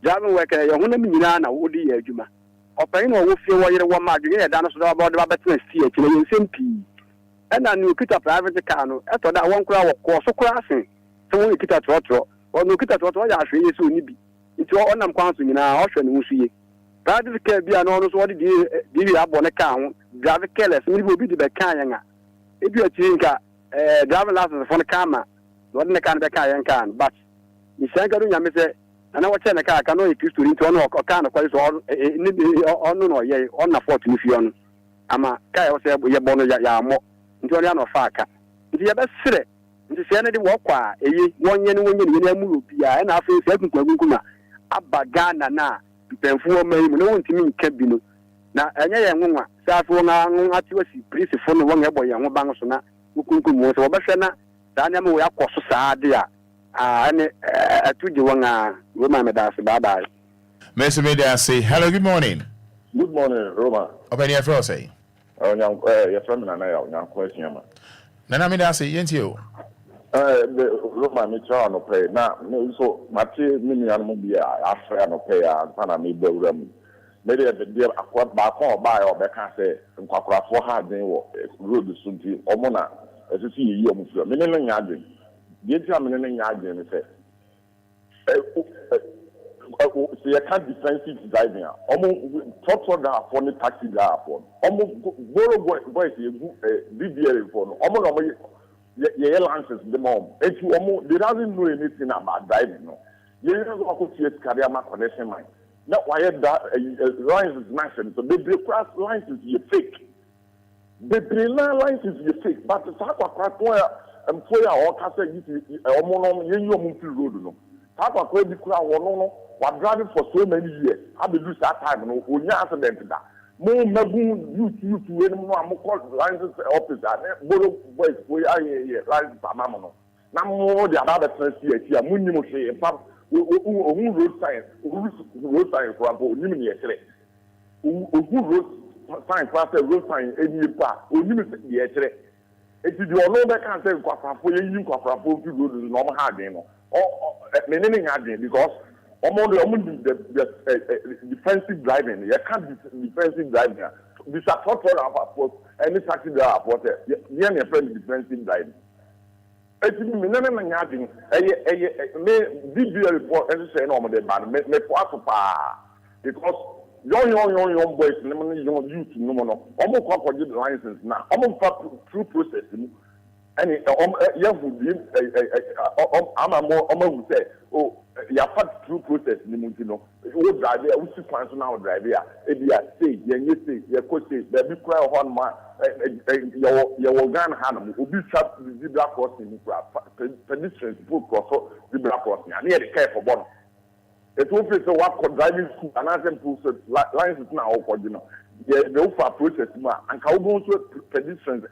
driving worker, your woman, would be a Juma. ɔpɛyin na ɔwɔ fie wɔyere wɔ ma adwene yɛ da no so da wɔde babɛtena fie akyire yɛ nsɛm pii ɛna ne okita private car no ɛtɔ da wɔn kora wɔ so kora asen sɛ wɔn okita trɔtrɔ ɔno okita trɔtrɔ yɛ ahwɛ yɛ sɛ oni bi nti ɔnam kwan so nyinaa ɔhwɛ ne ho so yie private car bi a no ɔno so wɔde di abɔ ne car ho drive careless ne bi obi de bɛka yɛn a ebi akyire nka driving license fɔ ne car ma na ɔde ne car no bɛka yɛn car no but nhyɛn ka do nyame sɛ ana wɔkyɛ ne car ka no yɛ kristo nti ɔno ɔka no kwari so ɔno na ɔyɛ ɔna fort ne fie ɔno ama car yɛ sɛ yɛbɔ no yɛ amɔ nti ɔne ana ɔfa aka nti yɛbɛserɛ nti sɛ ne de wɔkɔ a ɛyi wɔnyɛ ne yɛne amu obi a ɛna afei sɛ akunkum a aba Ghana na mpɛmfo ɔma yi mu ne wɔntumi nka bi no na ɛnyɛ yɛn nwanwa sɛ afei wɔn ate wasi prisifo no wɔn ɛbɔ yɛn ho ban so na wɔkunkum wɔn sɛ wɔbɛhwɛ na saa nneɛma wɔ akɔ so saa de a ɛne ɛto gye wɔn a Roma medase bye. Mr. Media say hello, good morning. Good morning, Roma. Open your phone say. Your friend and I are question. Nana Media say yentio. Roma me try no pay. Now so Mati mini animal be after no pay and pana me be ram. Maybe the deal akwa ba kon buy or be can say nkwakra for hard den wo road sunti omona as you see you omufu. Me ne nya adwen. The time me ne nya adwen say so you can't defensive driving. Top that for the taxi driver for. Borrow boys you DBA for. Your license the mom. If you they doesn't know anything about driving. No, you know how to see career my connection mind. Now why that license mentioned. So they class license you fake. They license you fake. But the fact that employer or castle you road no. Fact that we cry no. We're driving for so many years. I will lose that time. No, we accident that. More mabu you to any more. I'm called license officer. Borrow boys, we are here. License amamo. Now more the other friends here. Munimo say, in fact, who road science for about Nimini yesterday. Who road science class road science any part. Who Nimini yesterday. It is your know that can't say for you for road is normal hard game. Or meaning hard because. The defensive driving. You can't defensive driving. The support for any taxi driver. You are friend defensive driving. It's me. DBA report. As you say, no, me because young boys, young youth, no, almost got the license now. Almost through process. And I'm say, oh, you have had through process. You drive there, we see plans now drive here. If you say, you could say, the cry on my your organ hand, will be trapped with the black crossing, pedestrians, full cross the black crossing. I need to care for one. It will be so what driving school and as process license now for the offer process and how go to pedestrians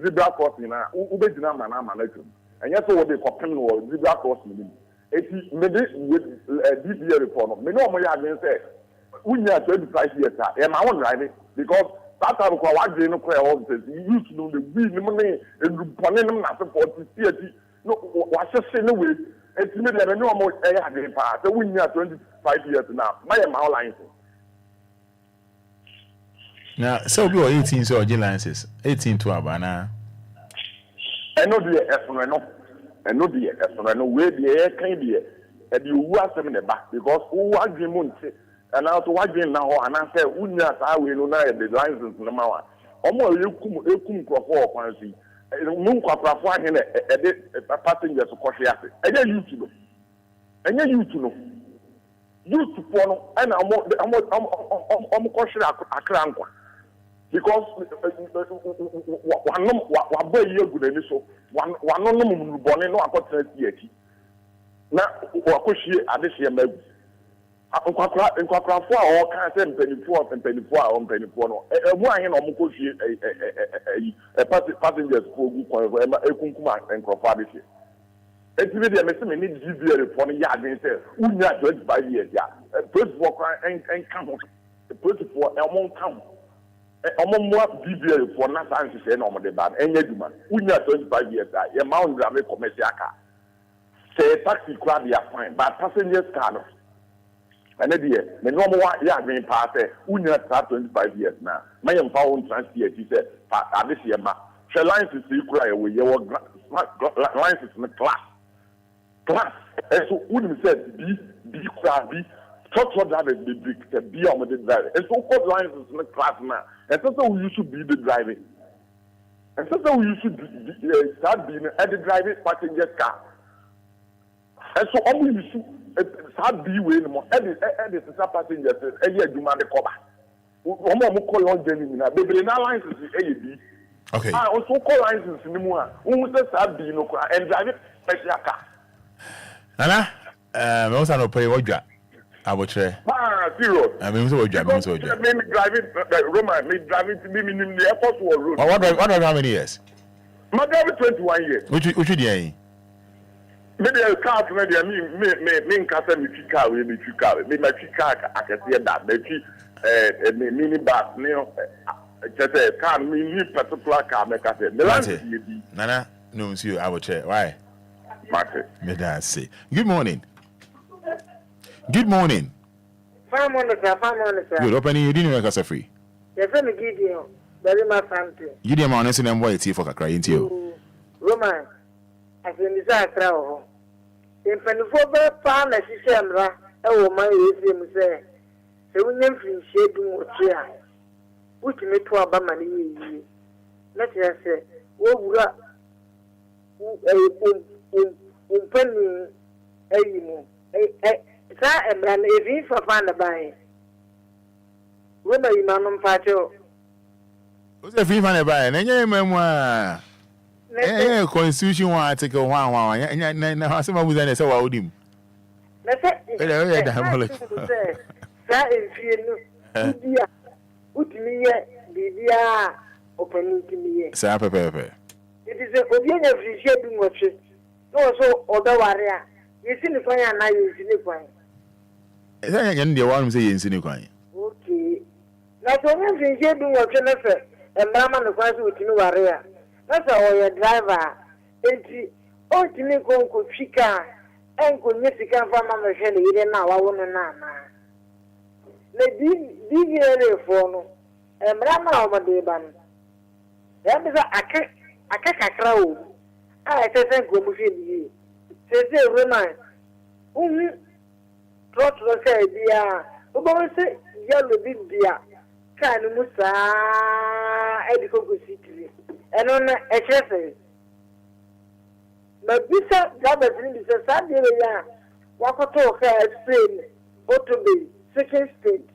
zebra crossing na ubedina mana and yes what they call criminal zebra crossing it maybe with DBA report me no mo ya again say unya 25 years e ma won driving because that time ko wa dey no cry officers you used to know the we no money and pone no na 40 years no wa say no way it me dey no mo e ya dey pa say unya 25 years now my ma line. Now, so we are 18 so licenses, 18 to Abana. I know the Esreno, I know the Esreno, where the air can be, and you was in the back because who was the moon, and out to watch now, and I said, Unya, I will know the license in the Mawa. Almost you come for fancy. Moon Quaffra in a passenger to Koshiasi. And then you to know. And then you to know. You to follow, and I'm cautious a crank. Because one boy you good and so one no born no opportunity yet. Now wakoshi adesi emagu. Nkwa for all can say penny4 no. Ebu ahin no mukoshi passengers for ekunkuma enkrofa adesi. Etibi dey me say me need DBA report ya adwen say unya 25 years ya. First for and come. First for among come. More DBA for not answering on the band. And yet, we are 25 years. Your mount grab a commercial car. Say taxi crowd, you are fine, but passengers cannot. And then the normal one, yeah, green pass, who near 25 years now. My own power transfer, he said, this year, ma. The lines is equal with your lines is in the class. Class. And so, wouldn't say B, crabby, structure drivers, be on the driver. And so, called lines is in the class now. And so, we used to be the driving. And so, we used to start being at the driving passenger car. And so, all we used to start be way more. And the passengers, and yet, you man the cover. One more call on Jenny. Baby, now lines is A. Okay. I also call license in the morning. Who says I'll be no and drive it special car? Nana, I also know pay what you I will share. Zero. I mean, so you drive it, Roman, me drive it to me in the airport road. What how many years? My driver 21 years. Which you Maybe a car to me, Casa, me car, me car, me my car, I can see that, maybe mini bus, just a car, me particular car, make us say, Nana, no, monsieur, I will check. Why? Market. May I say, good morning. Good morning. Good opening, you didn't make us a free. Yes, I'm Gideon, very much fancy. Gideon, I'm honest and white tea for crying to you. Roman, I can desire travel. In Penfold, Pan, as she said, oh, my, you say, so we never shading or chair. Which may to a bamani. Let us say, what would a penny a man if for fun by. When are you, Mamma Pato? What's a free man by an any memoir? Constitution article 1 and some of them so old him. Let's say, that is you. Utimiye bibia opening to me. Sa pepe. It is a Obia free shaping watch. No so other warrior. You see the fire now you see the fire. Is that again the one say in Siniquai? Okay. Now so when free shaping watch and Mamma the class with no warrior. That's all your driver. And oh to me go chica and could miss the camp from Mamma Shelly now. I want to know. The DLFM phone and Rama over the ban. That is a cacao. I said, go with you. Says the Roman. Trot was a dear. About say, yellow big dear. Can Musa Edico City. And on a chassis. But Bissa Gabbard is a Sunday. Walk a talk, Spain, Autobay. Second state.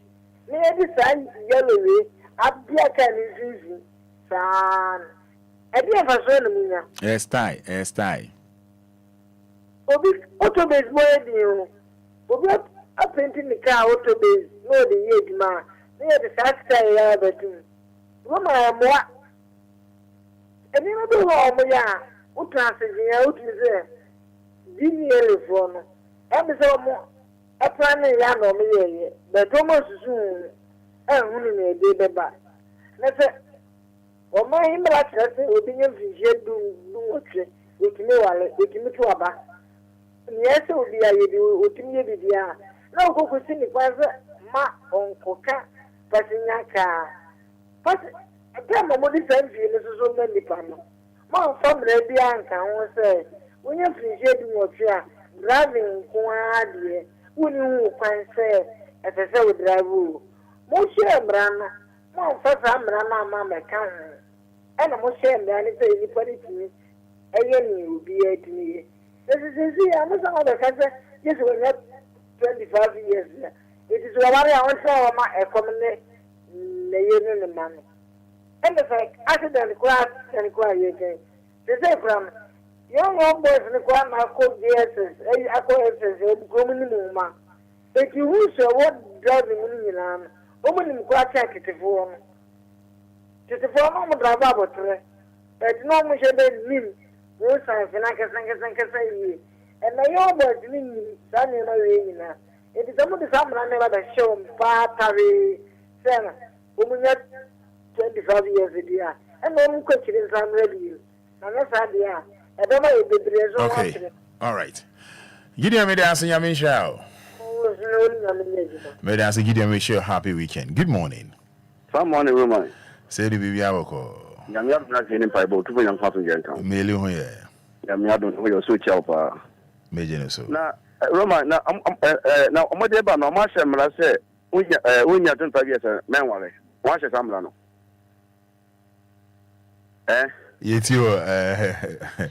Near the sign yellow, up the can is easy. Son, I didn't have a son. Yes, tie. Obi, autobase more than you. Obi, up painting the car, autobase, no, the age man. Near the Saturday, but Roma, what? And you know, what transit out is there? DLFM. I'm so more. A plan yan or me, but almost soon, and winning a day back. Let's say, or my impact opinion is yet do with me to a back. Yes, it will be a do, no go to see the ma on coca, passing a car. But a time of what is so many panel. Ma from Rebian can say, when you appreciate what you are driving, quad. When you can say, as I say, with drive, Monsieur Brana, more for some Brana, Mamma can. And I'm ashamed that if anybody to me, a will be 8 to me. This is easy. I'm not on the cancer. Yes, we're not 25 years. It is what I want to say, my common the man. And the fact, accident class and inquiry again. The same from young boys in the crime are called the SS, Gominuma. If you wish what driving in an woman in quite check it for. Just a form of driver, but no much about him. No signs and I can say, and my own boys mean Sunny Marina. It is almost the summer I never show Patari, Senna, woman yet 25 years a year, and no question is I'm ready. And that's idea. Okay, all right. Gideon Anidaso Wɔhɔ. May I say, Gideon, wish you a happy weekend. Good morning. Some morning, Roman. Say the baby, I will call. Yamia not getting Bible to young passenger. Mele ho ye. Yamia don't know your switch up. Meje so. Now, Roman, now, Omodeba, no, Masha, say, when you're 25 years, man, watch a samlano. Yetio,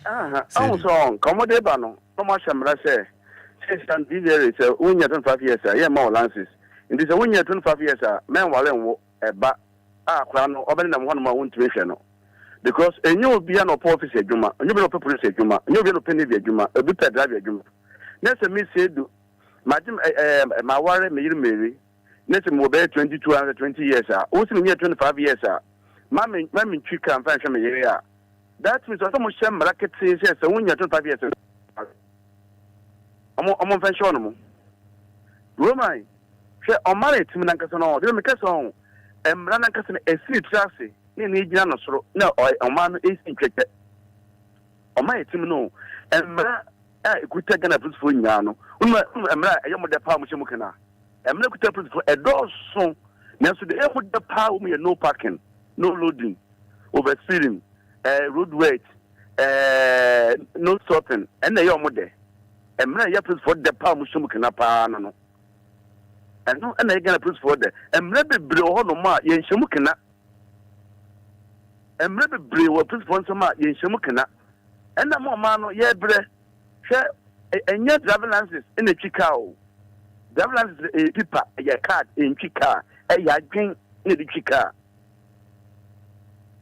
I'm so Comodeba, no, Masha, say, and this is when you're 25 years, yeah, more lances. In this, when you're 25 years, man, while but crown or one more intuition. Because a new piano office, a juma, a new people say juma, a new penny, a juma, a bit of drive, a juma. Next, me said, Madam, my worry, Mary, next, mobile 22 and 20 years, also near 25 years, Mammy, chicken and fashion area. That means almost some racket says, yes, when you're 25 years. I'm on fashion. Roman, she on married to Mancason, don't make a song, and Ranacas a street chassis. Ni jana soro na o man is intricate o ma etim no emra ekuta gana principal nya no emra ayemo de pa mo chemu kana emra ekuta principal edoso na so de emu de pa mo no parking no loading overspeeding road weight no stopping and na yomo de emra ya principal de pa mo chemu kana pa no eno na gana principal de emra bebre ho no ma ye chemu kana emre bebre wo principal nsoma ye nhemu kana ena mo ma no ye bre hwe enya driving license ina twika o driving license pipa ye card in twika ya dwen ina di twika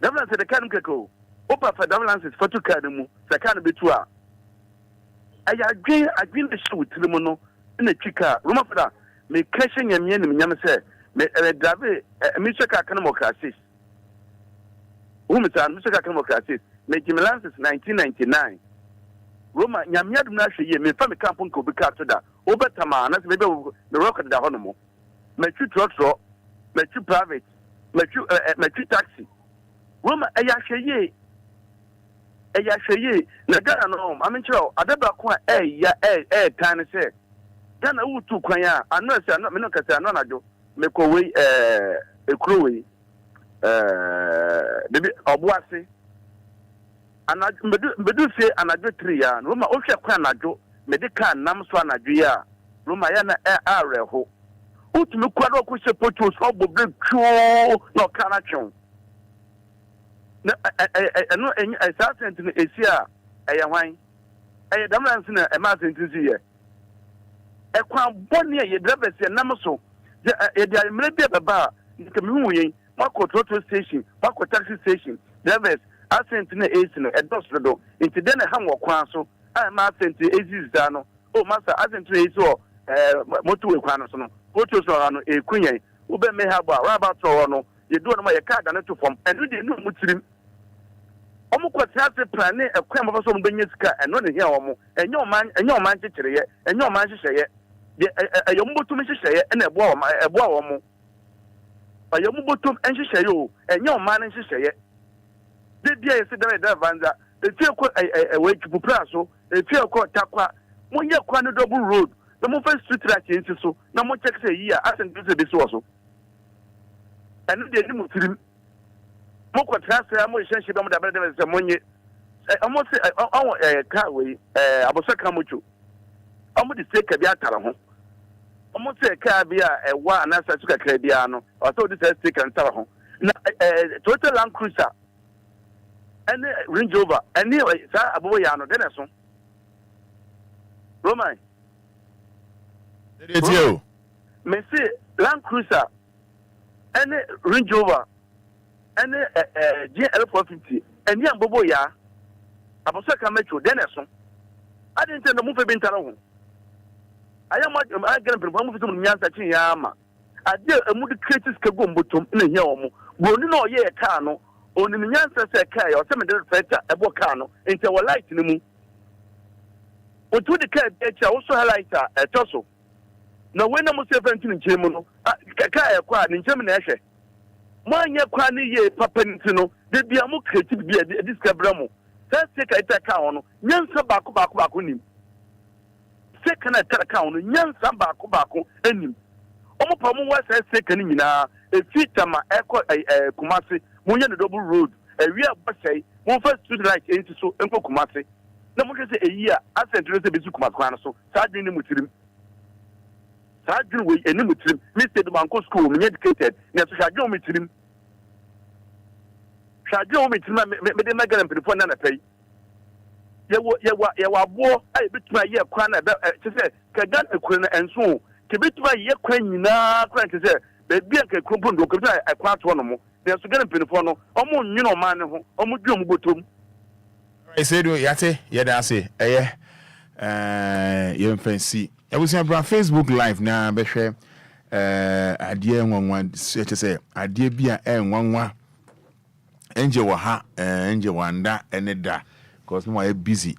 driving license de kan keko opa fa driving license photo card mu se kan betu a ya dwen de show tiri no ina twika roma fada me question yamye nim nyam se me drive me cheka kan mo crisis Mr. Democracy, making lances 1999. Roma, Yamia do not see me from the camping could be captured. Over Taman, as maybe the rock at the Honomo. My two trucks, my two private, my two taxi. Roma, a yashaye, Nagana, no, I'm in trouble. I never quite tiny say. Then I would to Quaya, I know, I'm not Minocas, I'm not do, make away a crew. Baby Obuasi and I do say an adjo 3 years. Roma Osha Quanajo, Medica Namswa Nadia, Roma Yana Areho. Who to look quite a support to Sobo Big Show, no Canachon. I know a certain Asia, a wine, a Damanson, a Martin to see. A crown bonnier, ye drivers, and Namaso. There may be a bar, the community. Mako total station, Mako taxi station, drivers, I sent in the AC, a dostro, into then a hammer quanso, I am sent to Aziz Dano, oh, master, I sent to Azo, Motu Quanasono, Potos a queen, Ube may have a rabbit or you don't know your card and to form, and we didn't know Muslim. Almost has a plan, a crime of some Benyeska, and not here, and your man to say, and your man to say, a young to Mrs. and a war. By your mubutum and she say you, and your man and she say it. Did you say that Vanda, the feel a way to Pupraso, the feel called Takwa, when you're quite a double road, the more first street like into so, no more checks a year, I think this is this also. And they didn't move to him. Moko transfer, I'm going to say, I'm going to say, money. I must say, I want a carway, I was a camucho. I'm going to take a biatara. Almost a cabia, a one answer to a Caribbeano, or so this has taken Tarahon. Total Land Cruiser and Range Rover, and anyway, Sir Aboyano, Denison. Roman, it's you. May say Land Cruiser and Range Rover and GL450 and young Boboya, Abosaka Metro, Denison. I didn't tell the movie being Tarahon. I am going to perform with some Yansa Yama. I did a moody critics Kabumbutum in a Yomo. Will you know ye a cano, only Yansa Sakai or some other fetter, a bocano, into a light in the moon. But to the cat, also highlight a torso. No, when I was 17 in Germano, Kakai acquired in German Ashe. 1 year quani ye papentino, did be a more creative be a discabramo. First take a tacano, Yansa Bakubakunim. second account nyansa baako enim omo pa mo wa say second nyina e feature ma eko Kumasi mo nya the double road wi abosai mo first street light enti so enko Kumasi na mo kese eyi a asent no se bezu Kumasi kwan so sa adwin ni mutirim sa adwin we eni mutirim me say do banko school me educated na so adwin mutirim adwin mutirim me de magana mpirifo na pay yewa abo ai bituma ye kwan na te se ka gan ekure na enso ke bituma ye kwan nyina kwan te se be bia ka krompo ndo ko ta kwan to no mo na so gan mpirifo no omo nwino ma ne ho omo dwom botom I said yate yeda ase eye ye mfansi ebusia bra Facebook live na be hwe adie nwanwa te se adie bia enwanwa enje wo ha enje wanda eneda because no I busy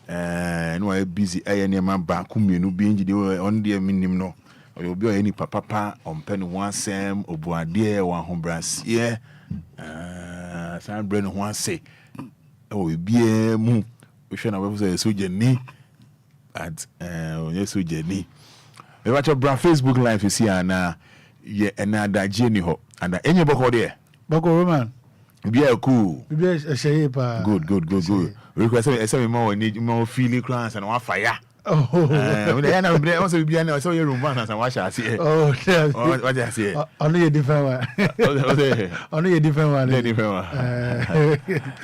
no I busy niam ba kumienu bi enje de on de minim no obi o any papa on pen one sem obuade wa hobrasie san brain one say oh bie mu hwe na we say so jeni at so jeni we watch your Facebook live you see na ye enada jeni ho and enye boko there boko woman bia cool bia shey pa good request say me need more feeling class and one fire oh we na we also bia na so your romance and what shall see oh what you say only a different one only a different one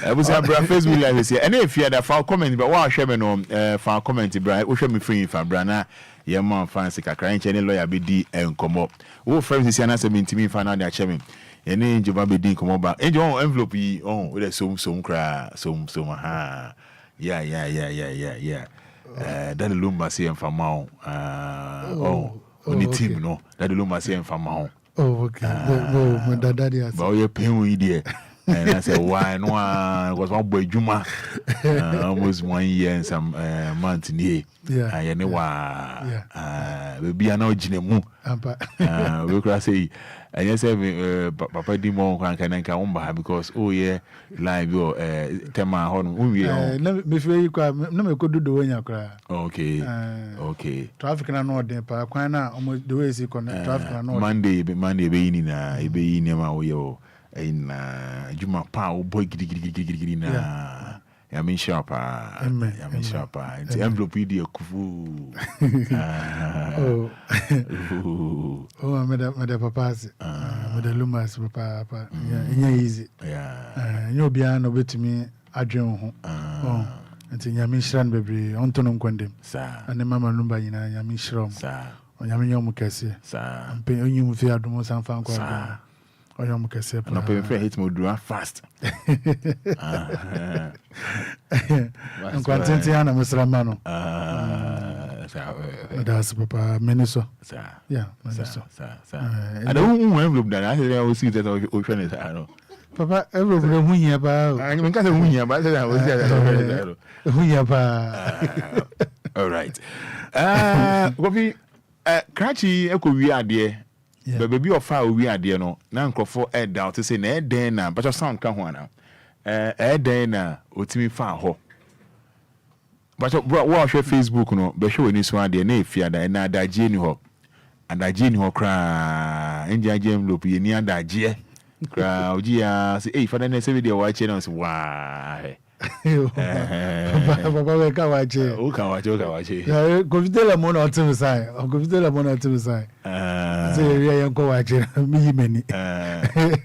I was on Facebook live here and if you had a foul comment but what share me no foul comment bra we share me free for bra na ye man fancy kakra enche ne lawyer be di enkomo wo friends is na 70 fa na dey share me ene njoba be di enkomo ba enjo envelope yi we dey so kra so ha yeah that Lumba say en fama oni team no that Lumba say en fama oh okay my daddy has ba we pen we there and I said why no was one boy juma almost 1 year and some month ni and you we be an original we could say and you say papa di mo kan umba because oh yeah live your tema hon we me feel you no me could do the way okay traffic na no dey pa kwan na almost the way is connect traffic na no Monday be yini na e be yini ma wo in juma pa o boy gidi na ya min sharpa it's envelope di akufu oh me da papa me da Lumba papa nya easy nya Obia no betimi adwen ho nti nya min shran bebre onto no kwandem ane mama Lumba nyina nya min shram nya min yom kase mpe onyum fi adom san fan kwa oyom kase no pe fe hit mo do fast Enquanto ana mesra mano that's papa meniso yeah meniso I don't envelope that I will see that o shine no papa envelope hunya ba I mean ka hunya ba say I will see that hunya ba all right Kofi Krachi ekowi ade baby ofa owi ade no na nkrofo doubt say na den na but sound ka ho ana den na otimi fa ho but what share Facebook no be show ni so ade na efiada na adaje ni ho kra enja jem lopu ye ni adaje kra oji ya say Fada na say video watch na say wa papa we ka watch o ka watch go videla la mona otim sai say we yan ko watch mi yimeni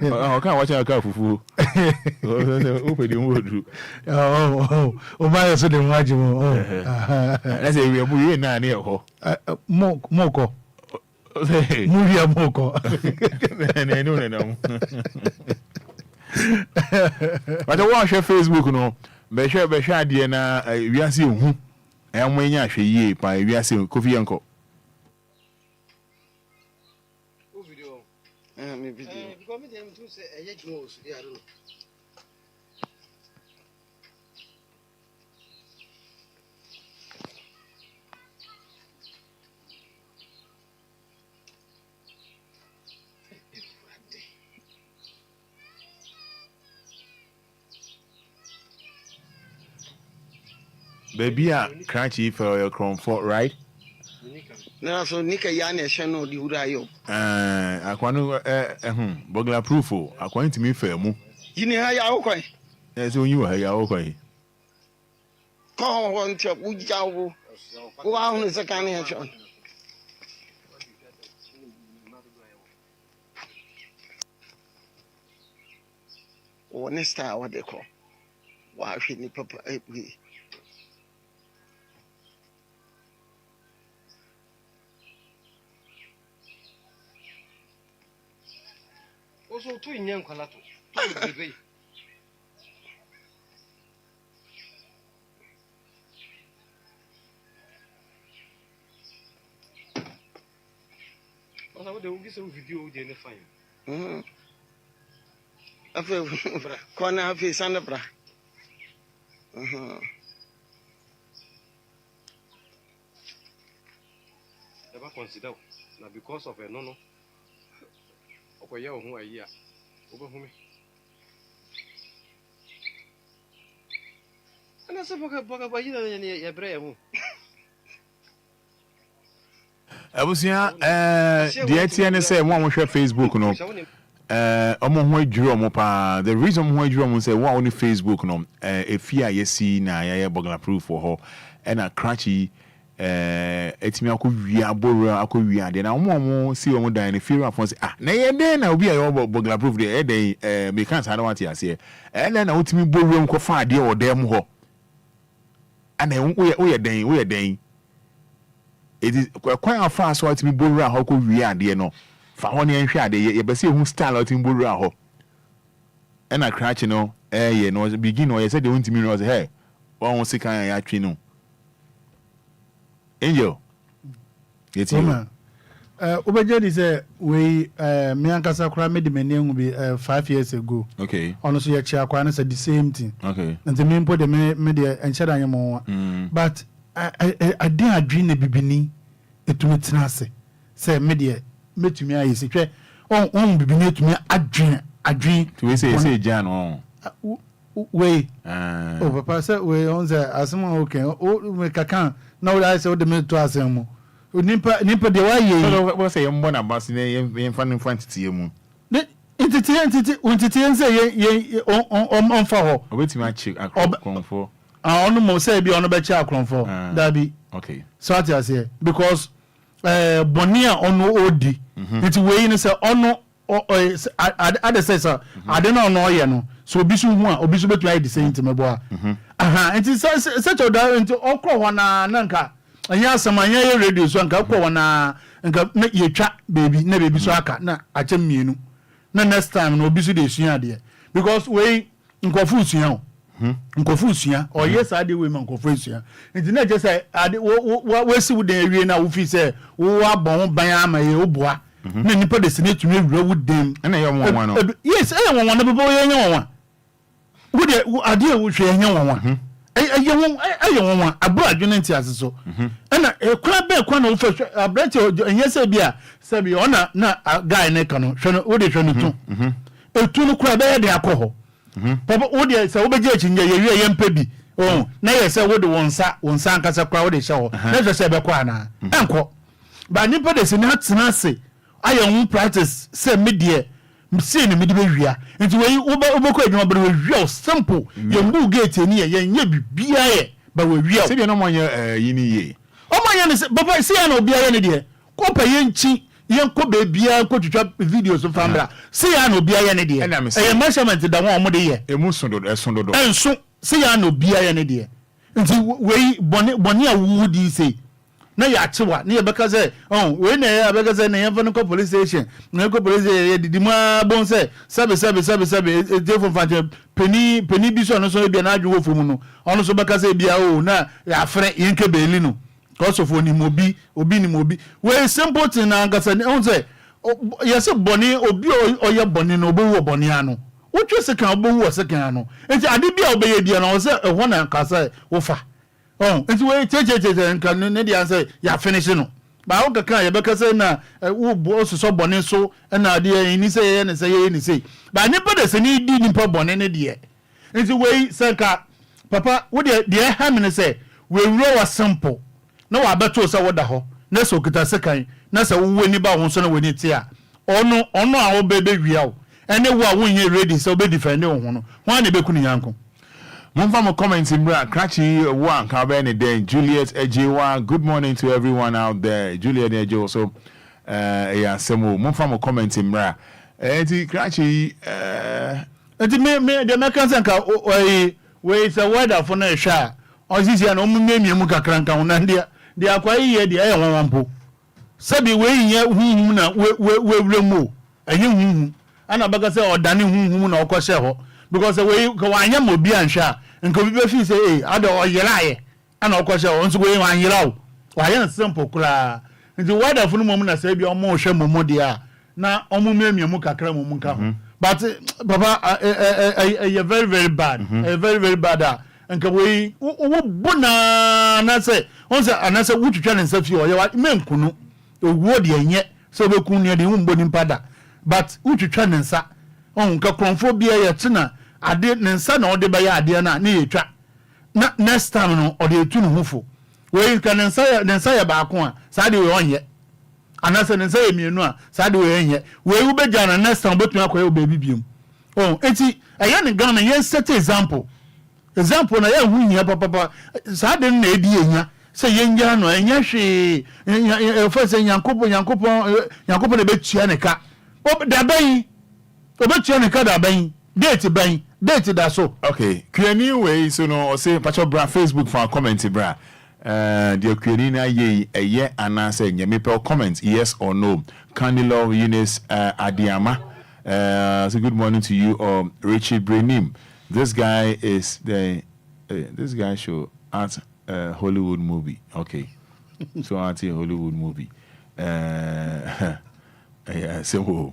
o ka watch ka fufu o pe di wodu o ma so de watch mo na say we bu ye na na ho moko muri amoko no but I share Facebook no be share ade na wiase hu enwenya ahwe yie pa wiase Kofi yanko video me video because me dem to say eye jnos I don't know baby a crunchy for your comfort right na so nika ya na ehwe no di wura yo akwano bogla proof o akwan timi fa mu yini ha ya wo kwan so onyi wa ha ya wo kwan ko won che bu jawo wo wa hu se kan ya chon one star what they call wa hwe ni papa we oso tu nyen kwala to bebe osa wo de ugi se video de ne fine afi kona afi sanda bra never consider na because of a no okoye ohun ayi a obehu me ana se boka bayi na ye bre mu abusia de tie ne say mo hwe Facebook no omo ho adwuro mo pa the reason mo adwuro mo say wo on Facebook no efia yesi na ya bogla proof for ho na cratchy etimi akowia borua akowia de na omo si omo dan ne fear afon say na ye den na obi ayo bogla proof de den me kan sa na want ase na otimi borua mko fa de o dem ho ana wo ye den it is kwan afa so otimi borua ho kowia de no fa ho ne nhwe ade ye be say hu style otimi borua ho na cratchy no ye no begin no ye say de ontimi no say hey won sikan ya twi no Angel. Yes, you. Obejadi say we me ankasa kra me de menengu bi 5 years ago. Okay. Ono so ye chia kwa na say the same thing. Okay. And the me de me de enchada nyemo. But I dey adwin na bibini etumi tena ase. Say me de metumi ayi se hwe on bibini etumi adwin. To we say Jan on. We oh papa say we on say asema okay o me kakan na wo say o de me to asem nipa de wa ye so we say yembo na bas ne yem fan titi mu entity say ye on fa ho obetimi achi akronfo ono mo say bi ono be chi akronfo da bi okay so ati ase because bonia ono odi nti we ni say ono ade say so ade na ono ye no so obisu hu a obisu betu ai the same thing mebo a nti such a da nti okro ho na nka anya asama anya ye radio so nka okro ho na nka ye twa baby na baby so aka na ache mienu na next time no obisu de sua de because we nkofu sua nkofu sua o yes ade we man nkofu sua nti na je say ade we si wo de awie na wo fi say wo abon ban ama ye oboa na nipa de sene tumi wura wo dem na ye won no yes won na bebo ye nya won wo de ade wo hwe nya won aye won abro adwene nti ase so na ekura be kwa na wo fa abrate enye se bia se bi ona na guy ne ka no hwe no wo de hwe no tu etu no kura be de akọ papa wo de se wo beje achinya ye wie ye mpa bi na ye se wo de wonsa ankasa kura wo de hye ho na se be kwa na enko ba nipa de sene atena se aye won practice se medie mse ni mede be wia nti we oboko adwuma bre we wia simple ye mbu gate ni ye nya bibia ye ba we wia se bi no mo nya yini ye o mo nya ni papa se ya na obia ye ne de ko pa ye nchi ye ko be bia ko twitwa videos so famra se ya na obia ye ne de e measurement da won mo de ye emu sondodo enso se ya na obia ye ne de nti we boni awudi se na ya chewa na ye beka say we na ya beka say na ye fa no police station na ko police ye didi ma bon say sabe e fo fante peni bi so no so bia na adwo fo mu no ono so beka say bia na ya frɛ ye nke beli no cause of oni mobi ni mobi we simple thing na ngasa on say yes boni obi oye boni no obo wo boni ano wo twe second obo wo second ano enti ade bia obeye bia na o say e ho na nkasa wo fa nti we cheche nka ne dia say ya finish no ba o kaka ya beka say na wo bo so bone so na ade ni say ye ne say ye ni say ba ni pa de se ni di ni pa bone ne de nti we say ka papa wo de ha me ne say we wuro wa simple na wa beto say wo da ho na so kita sekan na se wo ni ba wo so na woni tie a ono a wo be wia wo ene wo a wo nye ready so be defend wo ho no ho na be ku ni yanko Mumfa mo comment in bra Krachi one Kabene then Juliet Ejewa. Good morning to everyone out there. Juliet Ejewa so yeah semo mumfa mo comment in bra. Enti Krachi enti me the mekanse nka we is a weather for na sha. Osisi na omume mu kakra nka na dia akwai ye dia ye wampo. Sabi we yin huhum na we wremu. Ayi huhum. Ana baga se odane huhum na okose ho. Because we ko anya mo bi ansha nko bi be fi say ada oyelaye ana okose ho nso we anyela wo. Wa yan simple kula. Nti weather funu mom na say bi omo hwe momo dia na omume mu kakra mom nka ho. But Papa, very, very bad. Very, very bad. And we bona na say, once and I said, which channel and self you or your men kunu, the word yet, so we couldn't hear the woman pada. But which channel, sir, on Caconphobia yatina, I didn't son or the Baya Diana near trap. Not next time or the tune hooful. Where you can say about one, side on yet. And I said, say me no, side way in yet. Where you be Ghana next time, but you baby beam. Oh, it's a young Ghana, yes, set example. Example, na young win papa. Sudden idea, say young Jano, and yashi, first and Yankopo, the bet Chianica. Oh, the bay, the bet Chianica, the bay, date that so. Okay, anyway, so no, say, Pacho Bra, Facebook for a comment, bra. The Quirina ye a year and answer Yamipel comments yes or no. Candy Love Eunice Adiama. So good morning to you, Richard Brenim. This guy is this guy show at Hollywood movie. Okay, so at a Hollywood movie. Yeah, so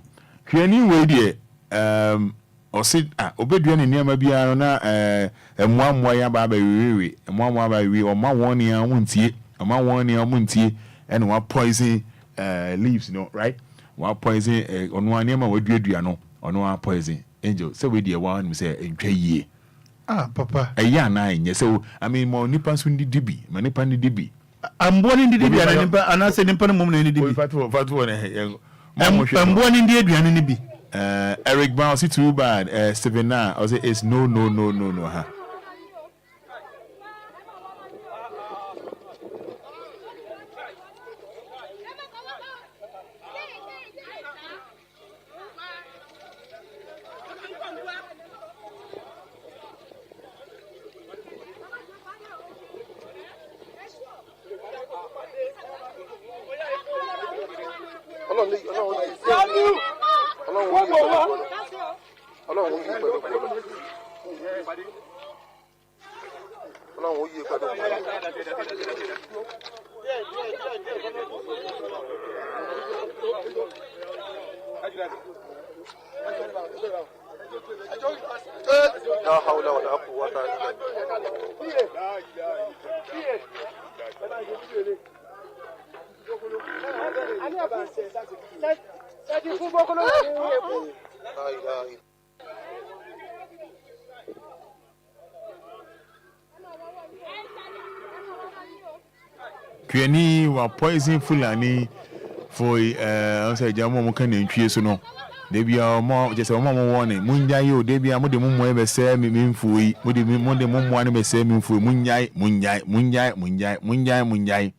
anyway, or sit obedient near maybe I don't know and one way about and one way we or my 1 year won't ye or my 1 year won't ye and one poison leaves, you know, right? One poison on 1 year would you know or no poison angel. So we dear one say enjoy ye. Papa, a year 9 years. So I mean more nippers when the DB, Manipani DB. I'm born in the DB and I said in Panama in the DB. I'm born in the Adrian in the B. Eric Brown, see too bad. Stephen Na, I say it's no, huh? Kueni wa poison fulani for say jamo mo kan entwie so no de bia mo je se mo woni munja yo de bia mo de mo mo be se mi mfuyi mo de mo ne be se mi mfuyi munjai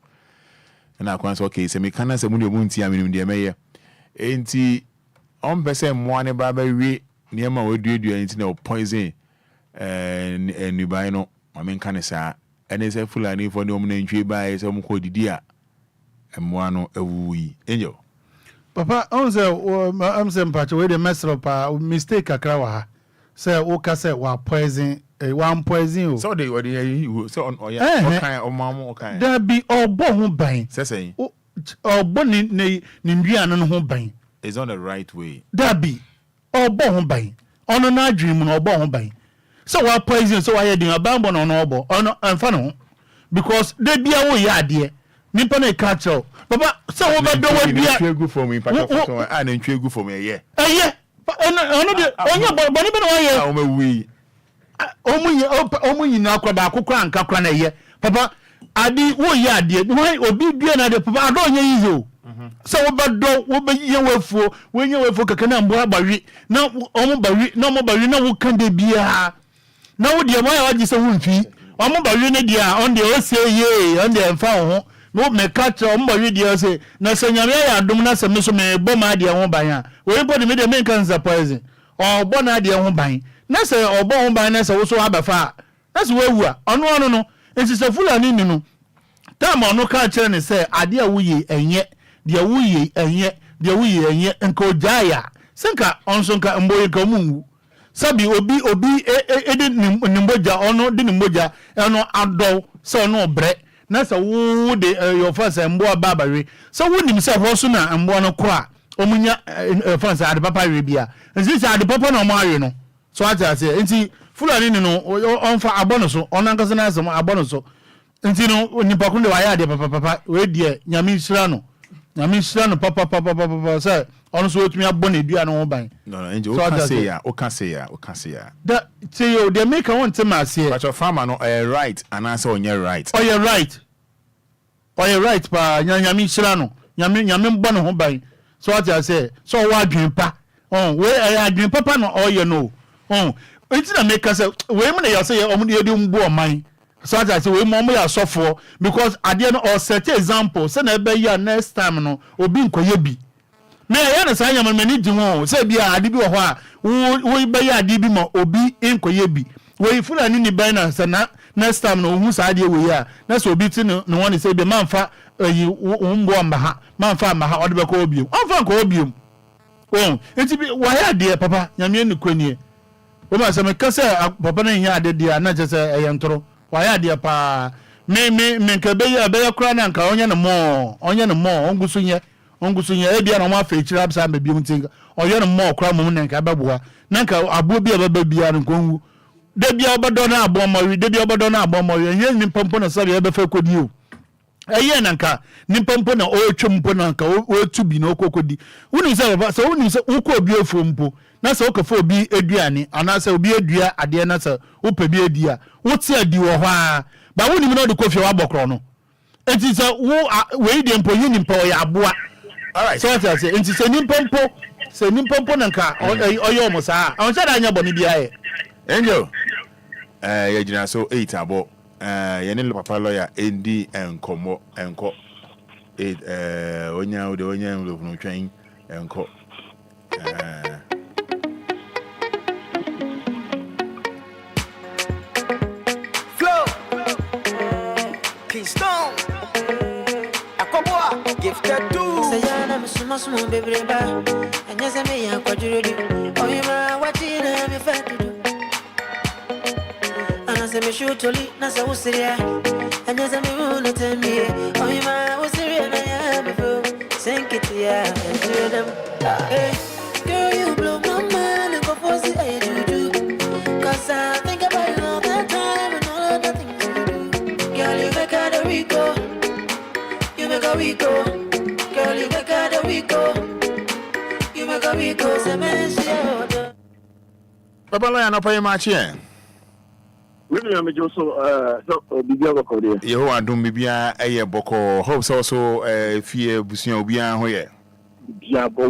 na kwan so okay se me kana se mo de mo ntia mi de meye enti on be se mo ne ba ba wi ne ma waduadua enti na poison nubai no ma men kan sa ene se fulani for no mo ntwe bae se mo ko didi a emwa no awuyi angel Papa on say am say mpacho we dey mess up mistake akra wa ha say o ka say wa poison one poison o so they so on oya kan o mamo kan da bi obo ho ban say obo ni ndua no ho ban is on the right way da bi obo ho ban ono na adwin mu no obo ho ban so wa poison so wa ye din abambo no no obo ono anfa no because they bia wo ya ade nipa na catch up Papa so wo be do we bia ntwe for me papa photo na ntwe for me ono de onye boni be no ye o ma wi omu nyina akwada akokra anka kra na ye papa adi wo ya ade why obi dua na de papa ado nya yizo so wo bedo wo be yewafuo wo nyewafuo kaka na mbo abawi na omo bawi na omo bawi na wo kan de bia na wo de moya waji se wo mfi omo bawi ne dia on de o say ye on de mfa ho no me catch omo bawi dia say na senyame ya adom na se me so me bo ma de ho ban a wo bo de me de me kan surprise o bo na de ho ban na se o bo ho ban na se wo so abafa na se wo awu a ono no ensise fulani ni no tam ono ka kire ne se ade a wuye enye de wuye enye enko jaya senka onso nka mboye ka mungu sabi obi edi nimboja ono di nimboja eno ado se no bre na se wo de your first mbo ababawe so wonim se ho so na mbo no kra omunya first ade papa we bia nsi se ade papa na mo awe no so ata se nti fulani ni no onfa abono so onankasa na asem abono so nti no nipa kunde wa ya ade papa we die nyame nsira no papa say ono so otumi abone dua no ban no enje o can say ya that say you they make one thing ma say but your farmer no right and answer on your right pa nyame nsira no nyame mbo no ho ban so what I say so wa adwen pa we adwen papa no oye no enti na make say we me na you say omo de mbo o man so that say we mo ya sofo because at the end or set example say na be ya next time no obi nkoye bi me ya na say nyama mani di ho say bia ade bi wo ho a wo be ya ade bi mo obi nkoye bi we fulani ni ban na say na next time no hu sa ade we ya na so obi ti no won say be manfa yi mbo mba ha manfa mba ha ode be ko obi onfa ko obi enti bi wa ya de papa nyame ni kwani o ma say me ka say papa na nya ade dia na je say eyentro waya dia pa me nke be ya kura na nka onye no mo ongusu nye e bia na ma fa chira absa be bi mtinga oye no mo kura mo na nka beboa na nka abo bia baba bia no konwu de bia obodo na abo mo wi enye ni pompo na sabe e be fa kodi o eye na nka ni pompo na o twempo na nka o tubi na okokodi woni se baba so woni se uko obi ofompo na se okofo obi eduane ana se obi edua ade na se upe bi edia woti adi wo ho a ba woni mi no de kofie wa bokro no enti se wo we de mpo yini mpo ya aboa alright so I say enti se ni pompo na nka oyo mo sa on sha da nya boni bia ye angel ya jina so 8 abo ye ne papa lawyer endi enko onya lo no twen enko Stone Akoboa gifted too Sayana msumo baby ba Anyasa me ya kwa jurudi Oyima wachina me fatudu Anasa me shutoli nasa usiria Anyasa me muna tembi Oyima usiria na ya me fo Senkitia and do them Hey girl you blow my mind and go for see I do Cause I think about you all the time and all of the things you do Girl you make out a Rico You make a Rico Girl you make out a Rico You make a Rico Se me shioda Papa lawyer no pay much here Maybe I'm just so bibia boko de Yeho adum bibia eye boko hope so fie busuan obia ho ye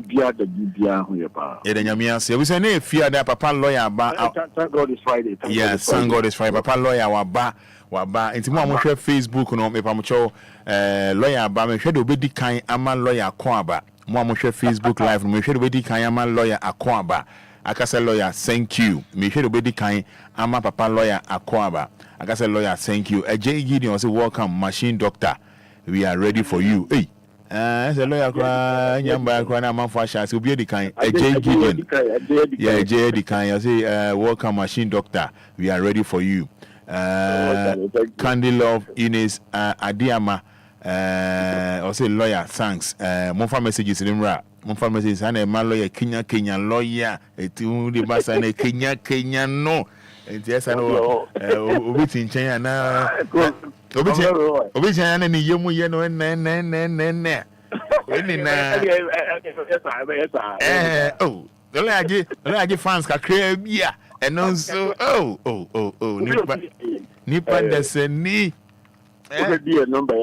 bia da bibia ho ye pa e da nyamia se we say na fie da papa lawyer ba thank God is Friday thank God is Friday papa lawyer wa ba enti mo amhwe Facebook no me pamcho lawyer ba me hwe de obedi kan ama lawyer ko aba mo amhwe Facebook live no me hwe de obedi kan ama lawyer akon aba akase lawyer thank you me hwe de obedi kan ama papa lawyer akon aba akase lawyer thank you eje Gideon say welcome machine doctor we are ready for you hey say lawyer kwa nyamba kwa na manfo asha say obi edi kan eje Gideon yeah eje edi kan you say welcome machine doctor we are ready for you Candy Love Ines Adiama or say lawyer thanks monfa messages rimra monfa messages ana ma lawyer Kenya lawyer etu de basa na Kenya no enti esa no obi nchen na obi nchen na ni yemu ye no ne eni na oh lawyer fans ka kre bia and also nipa deseni Okay, be a number.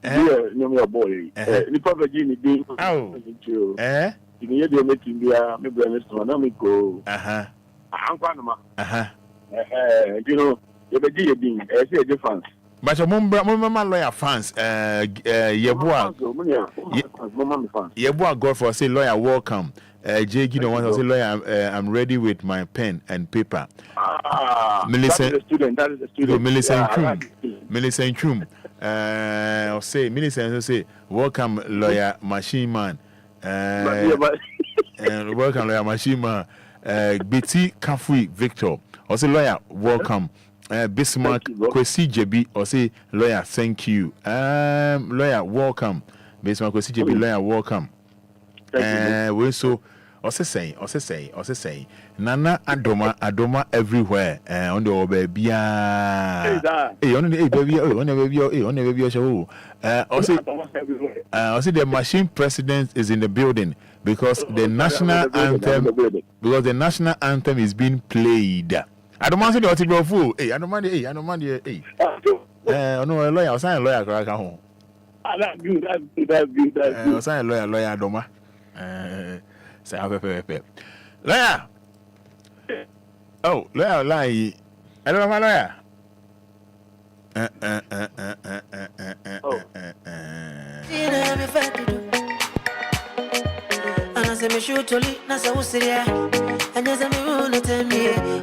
Be number boy. Nipa Virginia being. Oh. You need to make India, maybe an astronomical. I'm Panama. You know, you're a being a difference. But your mama lawyer fans, Yeboah God for say lawyer welcome. Jay Gideon wants to say lawyer, I'm ready with my pen and paper. Millicent, that is a student. Millicent Chum. Say Millicent will say welcome lawyer machine man. And welcome lawyer machine man. Betty Kafui Victor. Or say lawyer welcome. Bismarck Kwesi JB or say lawyer thank you. Lawyer welcome. Bismarck Kwesi JB lawyer welcome. We so also say Nana Adoma everywhere on the baby. Hey on the baby on the baby show. Also the machine president is in the building because the national anthem is being played. I don't mind the article fool. Hey, I don't mind. Hey. No, a lawyer. I sign a lawyer. That's good. That's good. I sign a lawyer. Doma. Say, lawyer. Oh, lawyer. I don't know my lawyer. Me shoot to lead, na so serious. And as I'm on the time,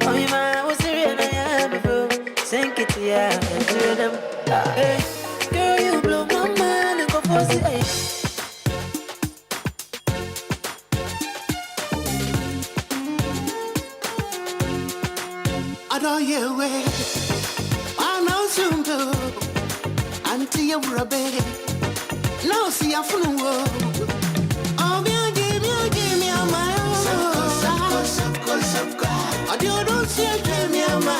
oh, my was serious. I am before. Sink it, yeah. Hey, girl, you blow my mind and go for it. I don't hear way. I know soon too. Until you were a baby. Now see a fool. Oh, give me a mile. I don't see a give me a mile.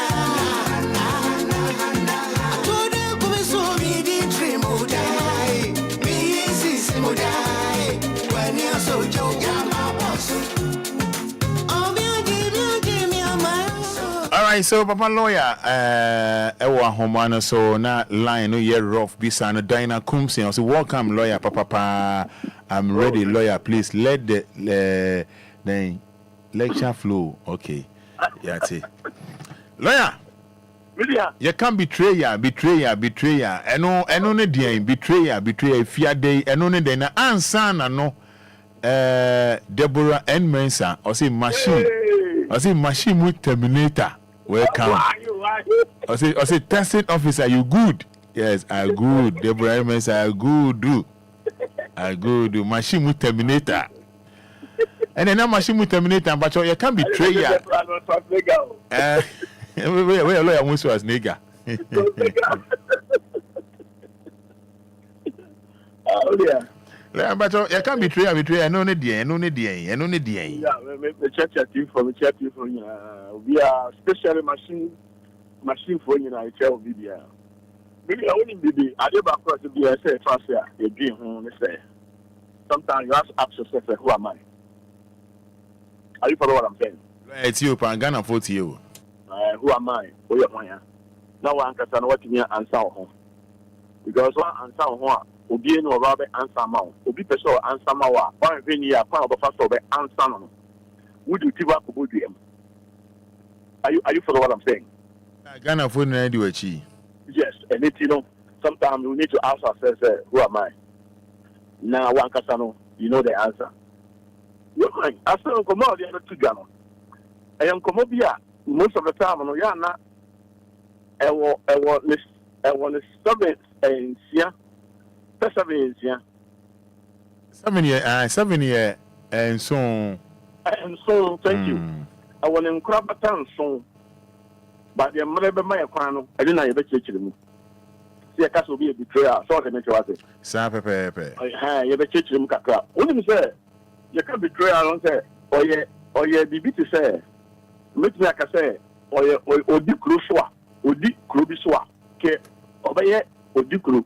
I told you, come and saw me the dream would die. Me is would die. When you're so young, I'm a boss. Oh, give me a mile. All right, so Papa lawyer, Ewa Homano, so na line no year rough, bisa no Dina Kumsi. So welcome lawyer, Papa. I'm ready, lawyer. Please let the lecture flow. Okay, yeah, see, lawyer. You can't betray ya. Eno ne dia betray. Fear day. Eno ne day na answer na no. Deborah N Mensa. I say machine with terminator. Welcome. I say testing officer. You good? Yes, I good. Deborah N Mensa. I good. I good. Machine with terminator. And then machine with terminator. But you can't betray ya. Where lawyer wants to as nigga. Oh yeah. But you can't betray. I know the Yeah, me check you from. We are special machine for you. I tell Obia. Maybe I wouldn't be. I never cross to be a say fast here. You dream home. Say. Sometimes you have to ask yourself, who am I? Are you follow what I'm saying? It's you, Pangana 40 you. Who am I? Who am I? Now one can what you answer home. Because one answer home, Obia no rather answer mouth. Obi person answer mouth. One venue, part of the first of the answer. Would you give up a good game? Are you follow what I'm saying? Ghana food and do a chi. Yes, and it sometimes you need to ask ourselves, who am I? Now one can you know the answer. I still come out the other two Ghana. I am Comobia most of the time. No, Yana. I want the 7 and 7 years. 7 years, and so. Thank you. I want to crab a town song, but the mother by my crown. I didn't ever teach them. See, a castle be a betrayer. So I can make you say, Sapa Pepe. I ever teach them. Kaka. What do you say? You can't betray. I don't say, or ye be to say. Make me like I say, or di crusoa, or di crubiswa, ke, obey, or di cru.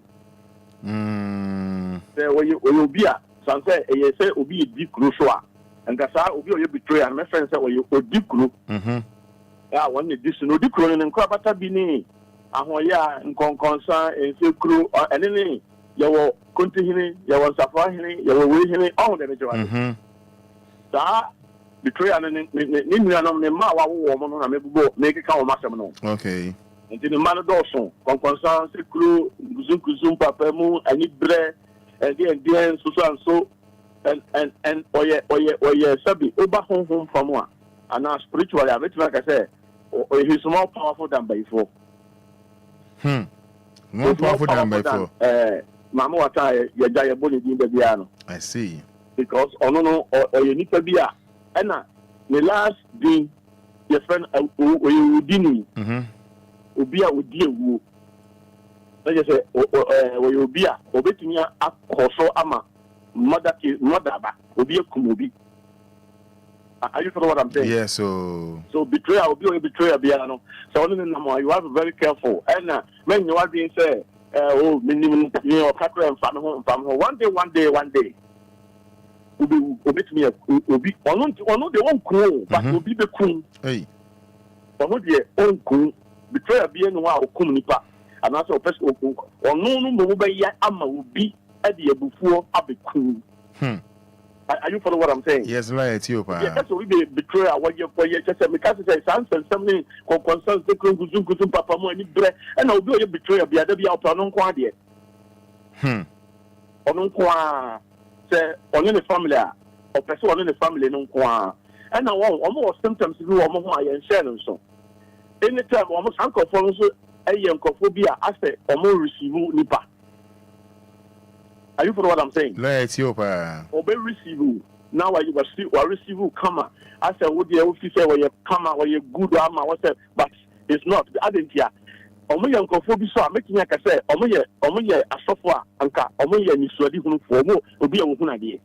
There will be a sunset, a say, will be di crusoa, and Gassa will be your betrayer, and my friends say, or di cru. I wanted this no di cru and crabata bini. ahoya nkonkonsa ensekuru enene yawo kontihini yawo safahini yawo wehini all the mejo da betrayal ne nuanom ne ma wa wo mo no na mebubo make ka wo masem no okay nti ne ma no dɔɔso konkonsa sekuru kuzum papa mu ani bre and so and oye sabi oba home from one and now spiritually I bet like I say he's more powerful than before. More powerful than before. Mama wata ya jaya boni di bebiano. I see. Because ono oye nipa bia na the last day your friend Udini Obia odi ewu. Let just say Obia obetumi akoso ama mother ba Obia kumobi. Are you follow what I'm saying? Yes, so betrayal will be a betrayal, Biano. So you have to be very careful. And when you are being said, oh, minimum, you know, and from one day, will be me will be on the own cool, but will be the cool. Hey, or not the own cool, betrayal being wow, comunipa, and also person or no, yet, Amma will be at the before I'll be cool. Are you follow what I'm saying? Yes, right, you. Yeah, that's what we be betrayal. What you just said because it's something concerns the kuzum papa mo any bre and I'll do a betrayal. Be there be out on quadie. On qua say on the family or person on the family no qua. And now almost symptoms you almost and share and so. Anytime almost uncle follows a young phobia. I say almost receive nipa. Are you for what I'm saying? Let's you obey receive. Now you receive come. I said, would you officer where you come or you good armor? But it's not. I didn't hear. Omo yanko phobia so making like I say, omo a software anka, omo ni swadi hunu for mo, obi a huna die.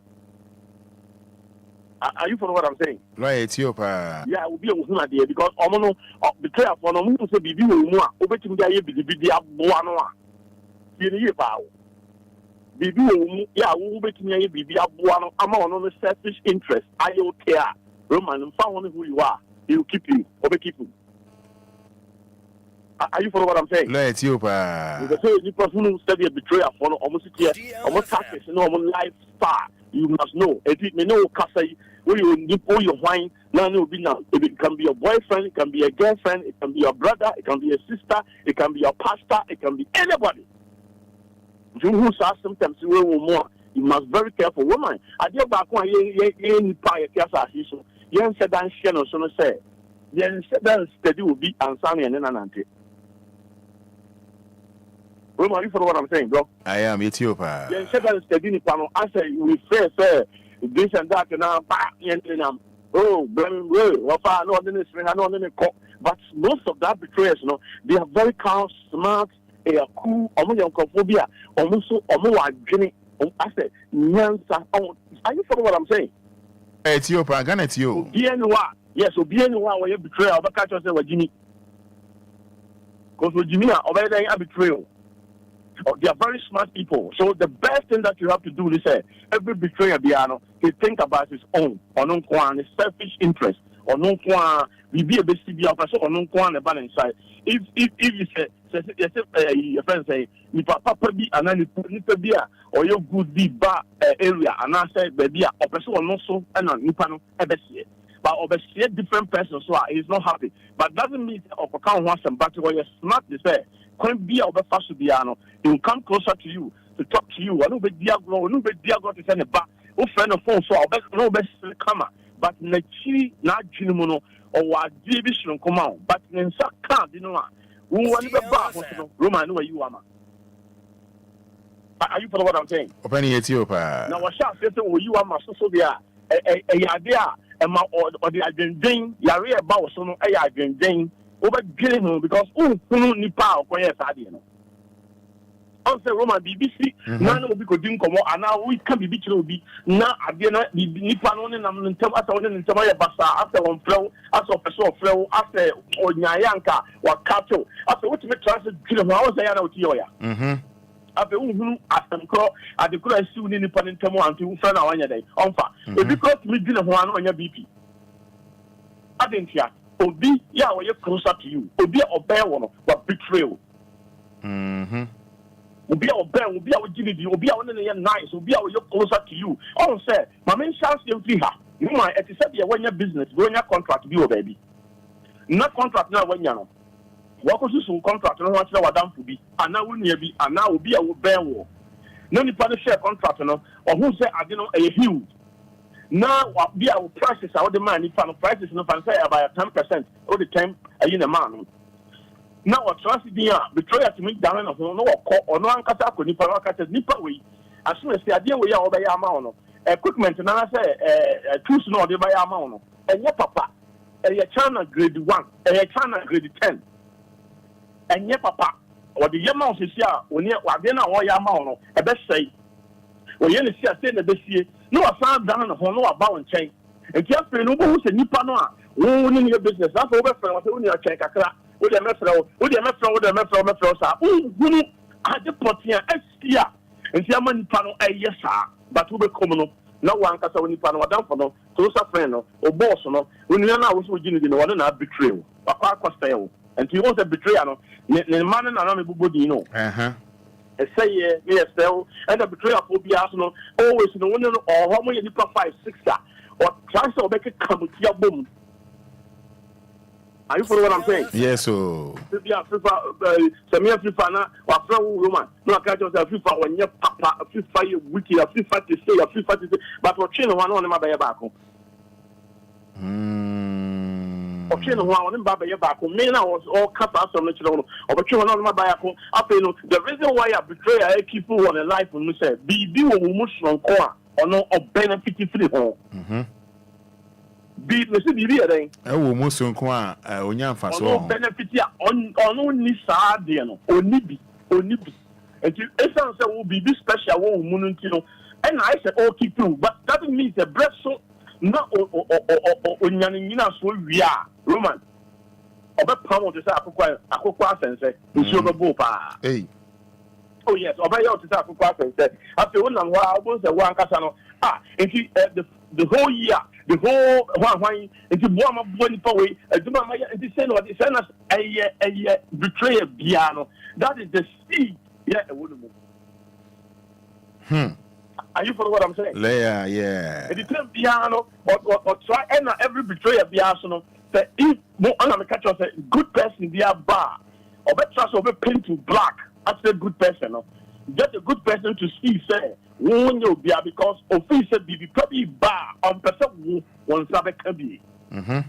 Are you for what I'm saying? Right, you yeah, obi a huna die because omo no betrayal for no mo say bibi wo mu a, obetim dia ye bibi aboa no a. Ye pa o. Bibi yeah, we between a bibi abuano, amount on the selfish interest. I don't care. Roman, found who you are. He'll keep you, or keep you. Are you follow what I'm saying? Let's you because you person who study a betrayal for almost here, almost taxes, no lifestyle. You must know. It may know Casa, where you nip all your wine, none will be now. It can be your boyfriend, it can be a girlfriend, it can be your brother, it can be a sister, it can be your pastor, it can be anybody. Who saw symptoms more, you must be very careful. Woman, I dear back one ye pie casa issue. Yen said that she no so say. Yen said that steady will be answering and anante. Woman, you follow what I'm saying, bro? I am Ethiopia. Yen said that steady ni pano. I say we fair this and that and now oh, blame what I know in this I know in the but most of that betrayers, you know, they are very calm, smart. A cool, almost phobia, almost adrenaline. I said, Nyansa. Are you following what I'm saying? Ethiopia, I got it. You. Yes, so be anyone where you betray or catch yourself with Jimmy. Because with Jimmy, obey a betrayal. They are very smart people. So the best thing that you have to do is every betrayer, Biano, he think about his own, or no his selfish interest, or no we be a best to be a person, or no the balance side. If you say, your friend say, if papa be an nipa beer or your good be bar area, and I say, baby, or person or no so, and on Nipano, ebesi. But obviously, different persons, so he's not happy. But doesn't mean of account once and back to where you're smart, they say, can be over fast to be ano. He will come closer to you to talk to you. I know be diagro, no be diagro to send a back. Oh, friend of phone, so I'll bet no best come. But Nachi, not Jimono, or what division come out. But in such can't, you know. Who want to be Roman, know where you are. Are you for what I'm saying? Open Ethiopia. Now, what shall say to you are my social there? A idea, or the agenda, Yari about so no agenda, over getting because who nipa or yes, I didn't know. Also, Roman BBC, none will be good in Como, and now we can be beaten will be now. I did not be Nippon and tell us on Tamaya Basa after one flow, after a person flow, after or Nyanka or Kato. After what you make transit, I was there out here. After whom I am called at the good soon in Nippon and Tamo until friend on your day. On far. If you got me dinner one on your BP, I didn't hear. Obi, yeah, or you're closer to you. Obi or bear one, but betrayal. Obia Jimmy, Obia nice, Obia you closer to you. All say, my main chance you free her. You might at the when your business, when your contract be your baby. Not contract now when you know. What was this contract? No one what done to be, and now will be, and now will be a bear war. No need to share contract, or who say I didn't a huge. Now be our prices, our demand, if prices no fan say about 10% all the time in a man. Now what trust the betrayal to me down of no or no ankasa ko nipa way. As soon as the idea we are obey amount equipment na say tools no dey buy amount and your papa your China grade 1 your China grade 10 and your papa or the amount is here when you are na o ya amount e be say when you see say na be see no asan down no ho no about nchen and you pay no bo say nipa no a wo ni your business that over friend what you check kakra with the metro, sir. Who had the potia STIA and the man panel a yes, sir, but who be common. No one can say when you panel down for no, close a friend or boss no, when you know what's in the one and a betrayal, a park was fail, and you want a betrayal, the man and another body, you know. Say, yes, and a betrayal will be arsenal, always in the window or how many 5, 6 or try to make it come with your boom. Are you following what I'm saying? Yes, so. FIFA, na wafra woman. No, I can't just FIFA when you papa, FIFA you wiki, FIFA to say, but what chain one on my bay back home. Or chain one on my bay back home. Me now was all cut out some natural, or chain on my bay home. The reason why I betray I keep you on a life when you say, be emotional core or no or benefit free home. Be then. Oh, most on qua, Onyan Faso. No benefit on only Sardiano, only. And you essence will be special woman, and I said, oh, keep you, but that means the breast so not Onyanina, so we are Roman. Or power to say, I and say, Monsieur Bopa. Hey. Oh, yes, or by your to say, and said, after one and while I was a one casano. And the whole year. The whole one into warm up one away, and the same what the sentence a betrayer piano. That is the seed. Yeah, a woman. Are you following what I'm saying? Yeah. And the term piano or try and every betrayer piano that if no one catch us a good person be a bar or better trust over paint to black. That's a good person. Just a good person to see say. Won you be because officer be probably bar on person one sabe can be. And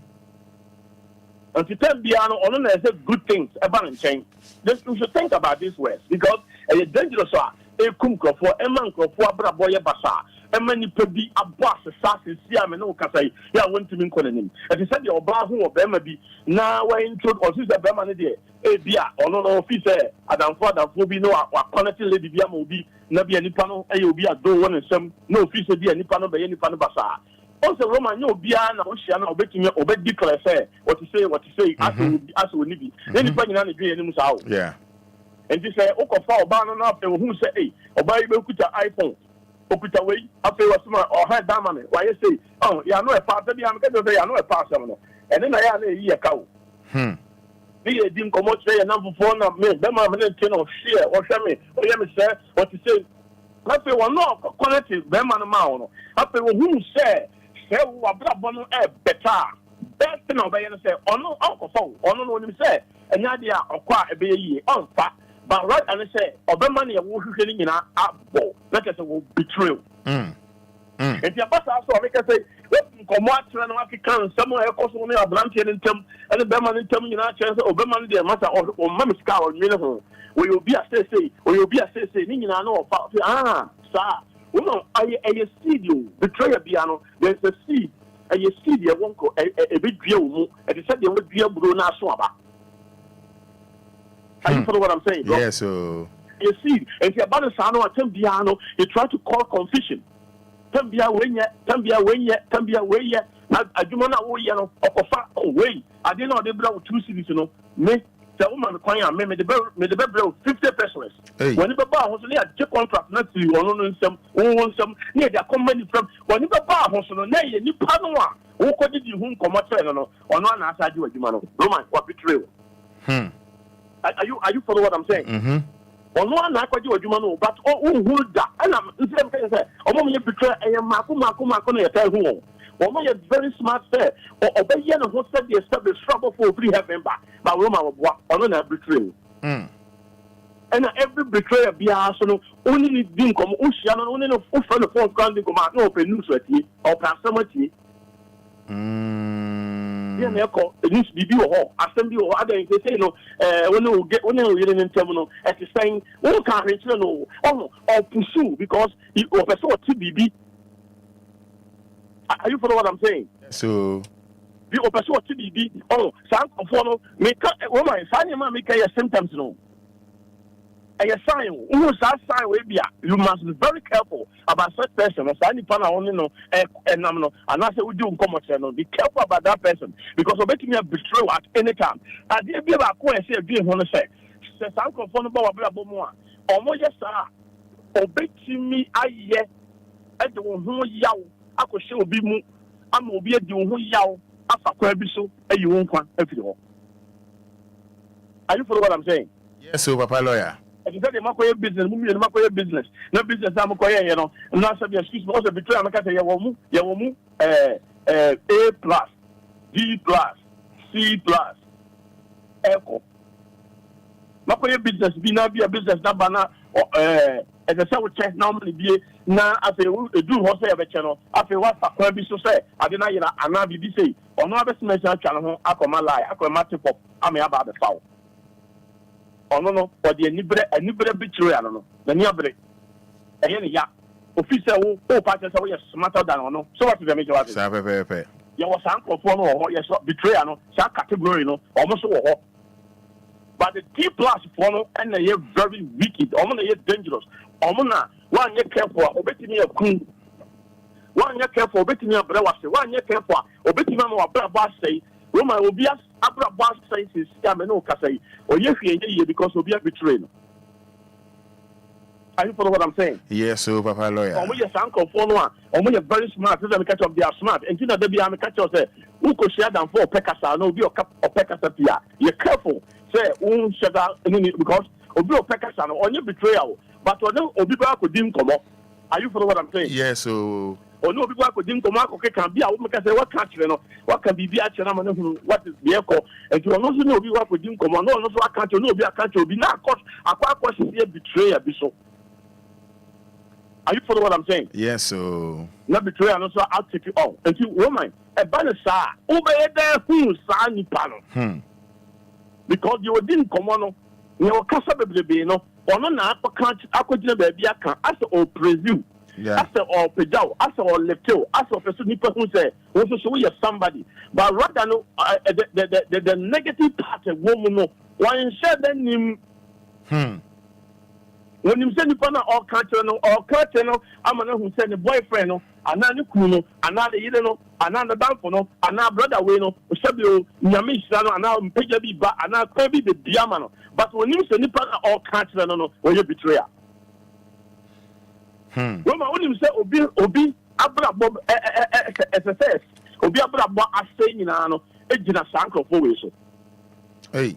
to tell Biano on say good things about change. Just you should think about this words because a dangerous a kumko for a man for abra boy basa. A many be a boss assassin siam and no casay. Yeah, went to me calling him. And he said your bar who of them be now I intro or sister Berman there. A beer or no officer Adam Fada will be no connected lady Biamobi. Nabi any panel, a be a do one and some no officer be any panel by any panel basa. Also, Roman, no Biana, Oceana, or betting your obey declare say what to say, as we need. Anybody on the green animals out. Yeah. And this say, Okafa, Banana, and who say, hey, or buy iPhone. Okuta way, after was or had damage. Why you say, oh, you are not a part of the American, I know a part of it. And then I had a year cow. Me didn't come out say a number 4 of me, them are going to share or share me, or let me say, what you say. After one no quality, them on the mount. After who say, what Bono better. Best thing of the say, oh no, alcohol, or no one say, and idea of quite a be on fat. But right and say, or money a wolf in our apple, let us will betray. If your boss also make us say, come watch and I can somewhere else only a blanket in term and the Berman in term in our chance or Berman the matter or Mammy Scout or uniform. Will you be a say, will you be a say, meaning I know about sir. Well, I seed you, betray a piano, there's a seed, a seed, a won't go a big deal, and he said they would be a Bruna Swaba. Are you follow what I'm saying? Yes, so you see, if you're about to sound or piano, you try to call confusion. Tambia way yet. I do not know way. I didn't know they brought 2 cities, Me, the woman crying, me the better 50 pesos. When the bar was near a contract, not to you, or some near their company from when the bar was on a nay, and you panel. Who could you whom come up or not outside you, Roman, what betrayal? Are you follow what I'm saying? Mm-hmm. Ono ana akwaji adwuma no but who da and I'm saying say omo me betray mako na yeta hu omo ye very smart say obeye no ho say dey establish trouble for free heaven ba Roma wo ono na betray. And every betrayer be so only need din come uhia no only no ufra no phone kan din come no open news ati or prasamati. Yeah, me call news bibi wo assembly wo other they say no when you get when you in terminal as saying we can reach no or pursue because you person what bibi. Are you follow what I'm saying? So the person what bibi some follow make woman sign man make your symptoms no. A sign, sign you must be very careful about such person. As any partner only know and I say we do come channel. Be careful about that person because of making me a betrayal at any time. I did be about going say be one say. Says I'm comfortable about more. Almost yes, sir. Obey me, I ye at the one who yaw. I could show be mu. I'm obey the one who yaw. After Quabiso, and you won't want everyone. Are you follow what I'm saying? Yes, so Papa Lawyer. If you say the Makoye business, the Makoye business, no business, I'm Makoye, you know, and now say, excuse me, also betray, I'm going to say, Yawomu, A plus, D plus, C plus, Echo. Makoye business, be now be a business, now, as I say, we check normally be now, I say, do what say a channel, I say, what's a quabi so say, I didn't know, I'm not be say, or no other semester channel, I come lie, I come at tip up, I'm about the foul. Oh no, or the Nibra betrayal, no, the Niabre. And ya, officer who passes away smarter than no. So what's the major? You was uncle for no, or yes, betrayal, no, some category, no, almost all. But the T plus for no, and they are very wicked, almost dangerous. Omona, 1 year careful, obey me a queen. 1 year careful, obey me a brother, 1 year careful, obey me a brother say. Roma Obia Abra Boss says is Yameno Casay, or yes, because Obia betrayed. Are you follow what I'm saying? Yes, so Papa Lawyer. Or we uncle for no one, or we are very smart, let me catch up, they are smart, and you know, they be a catcher say, who could share them for Pecasa, no, be a cup of Pecasa. You're careful, say, shut out because Obio Pecasa on your betrayal, but Obia could didn't come up. Are you follow what I'm saying? Yes, so. Or no people could didn't come out, okay, can be a woman can say, what country, what can be at what is vehicle, and you also know we work with him come on, no, I can't know be a country, be not cost, a question here betray a bishop. Are you follow what I'm saying? Yes, so. Not betray, and also I'll take you out. And you, woman, a banner, sir, over there, who sign panel. Because you didn't come on, you know, Casa no, or no, I could never be a can, as or presume. Yeah. As or pedal, as or lecture, as or person who say, also show you somebody. But rather, no, the negative part of woman, no, one share the name. When you send the or culture, no, I'm going who send a boyfriend, another kuno, another no, another bank, another brother, we know, Sabio, Yamishano, and now Pejabi, and now Kirby the Diamano. But when you send the partner or culture, no, when you betray. When you say Obi Abra Bob SSS, Obi Abra Bob as saying, Ejina Sanko for so. Hey.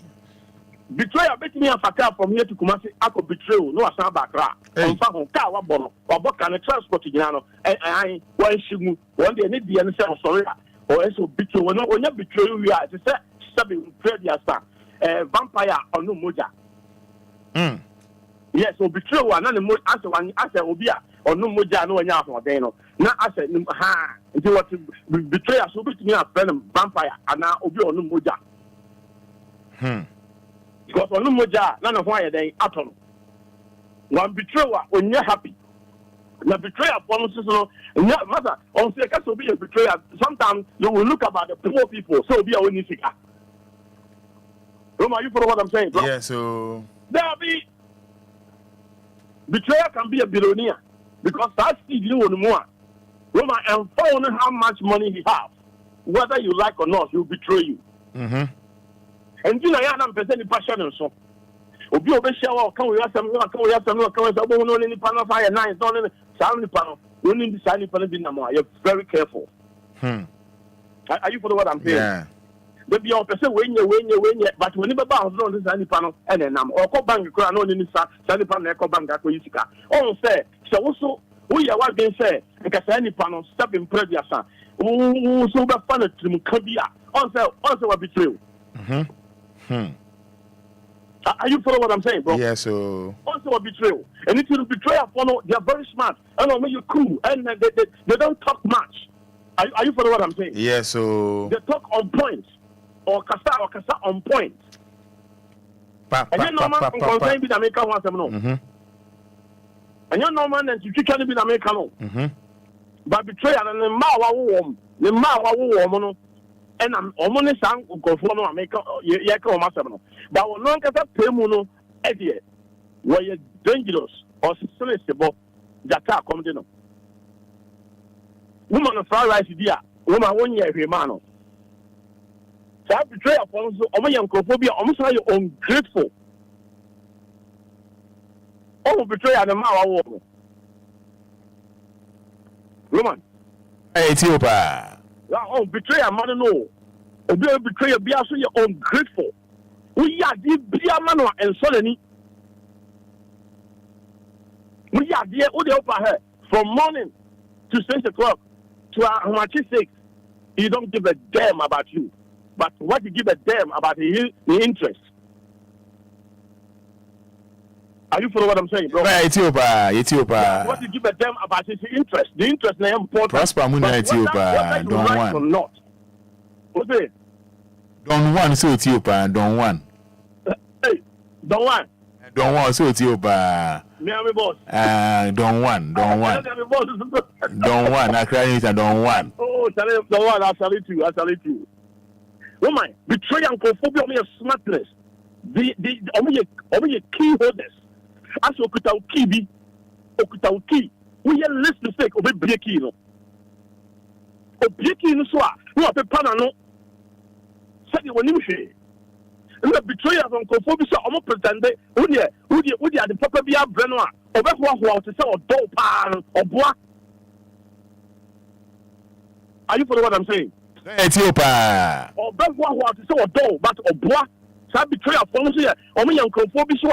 Betray a bit me a faka from here to Kumasi, I could betray no Asabakra. On Fahon Kawa Bono, or Bokan transport Ginano, and I, one Shimu, one day need the answer of sorry, or else betray when you betray you are to say, Sabi, Predia Star, vampire or no moja. Yes, so betray one and the answer one answer Obia or no moja no one for Dano. Now I said, ha, if you want to betray us, so between me a friend vampire and now Obia or no moja. Because on no moja, none of why they atom. One betrayer when you're happy. The betrayer promises no matter on say can be a betrayer. Sometimes you will look about the poor people, so be a winning figure. Roma, you follow what I'm saying, bro? Yeah, so there be betrayer can be a billionaire because that's you no more. Roma and phone how much money he have. Whether you like or not, he'll betray you. And you know, I am presenting passion and so. Obi shower, come with us, come with us, come with us, no any panel fire, 9, don't sound panel. You need the signing panel. You're very careful. Are you for what I'm saying? Yeah. Baby, I'll say when you, but when you buy house, no, this any panel, and then or call bank, no, in Sunny Pan, Echo Bank, Aquisca. Oh, say, so also, we are what being said, because any panel step in previous son. Oh, so the fun to Kabia. Also, what be true. Are you follow what I'm saying, bro? Yes, so also a betrayal. And if you betray a follow, they are very smart. And I know you're cool, and they don't talk much. Are you follow what I'm saying? yes, so They talk on point, or kasa on point. And you know, man, concern with America once no. And you know, man, and you can be America no. But betrayal and the mawa woman. And I'm almost saying, go for no America, yeah, come on, but we're not going to pay mono, idea. Where you're dangerous or sensible, that are coming in. Woman of fried rice, dear, woman 1 year, Romano. So I betray upon so, or young cophobia, almost like your own grateful. Oh, betray at the Mawa woman. Woman. Hey, Ethiopia. Oh, betray a man, no. Obia betray a beer, so you're ungrateful. We are the beer man and Solani. We are there, her from morning to 6 o'clock to our 6. You don't give a damn about you, but what you give a damn about the interest. Are you following what I'm saying, bro? Ethiopia. What you give a damn about his interest? The interest is important. Prosper Muna Ethiopia. Don't want. Or not. What's it? Don't want so Ethiopia. Don't want. Hey, don't want. Don't want so Ethiopia. Me and my boss. Don't want. Don't want. I cry it. I don't want. Oh, don't want. I salute you. Woman, betray and conformity of your smartness. The only key holders. As okuta key. We are less mistake of a breaking. Breaking so no a pepana no. Say when you say. And the betrayers on conformity so almost pretend who are the papa be a brenoa. Or who to say or dope pan or bois. Are you following what I'm saying? Ethiopia. Or who to say or dope but or bois. So betray a phone here. Or me and conformity so.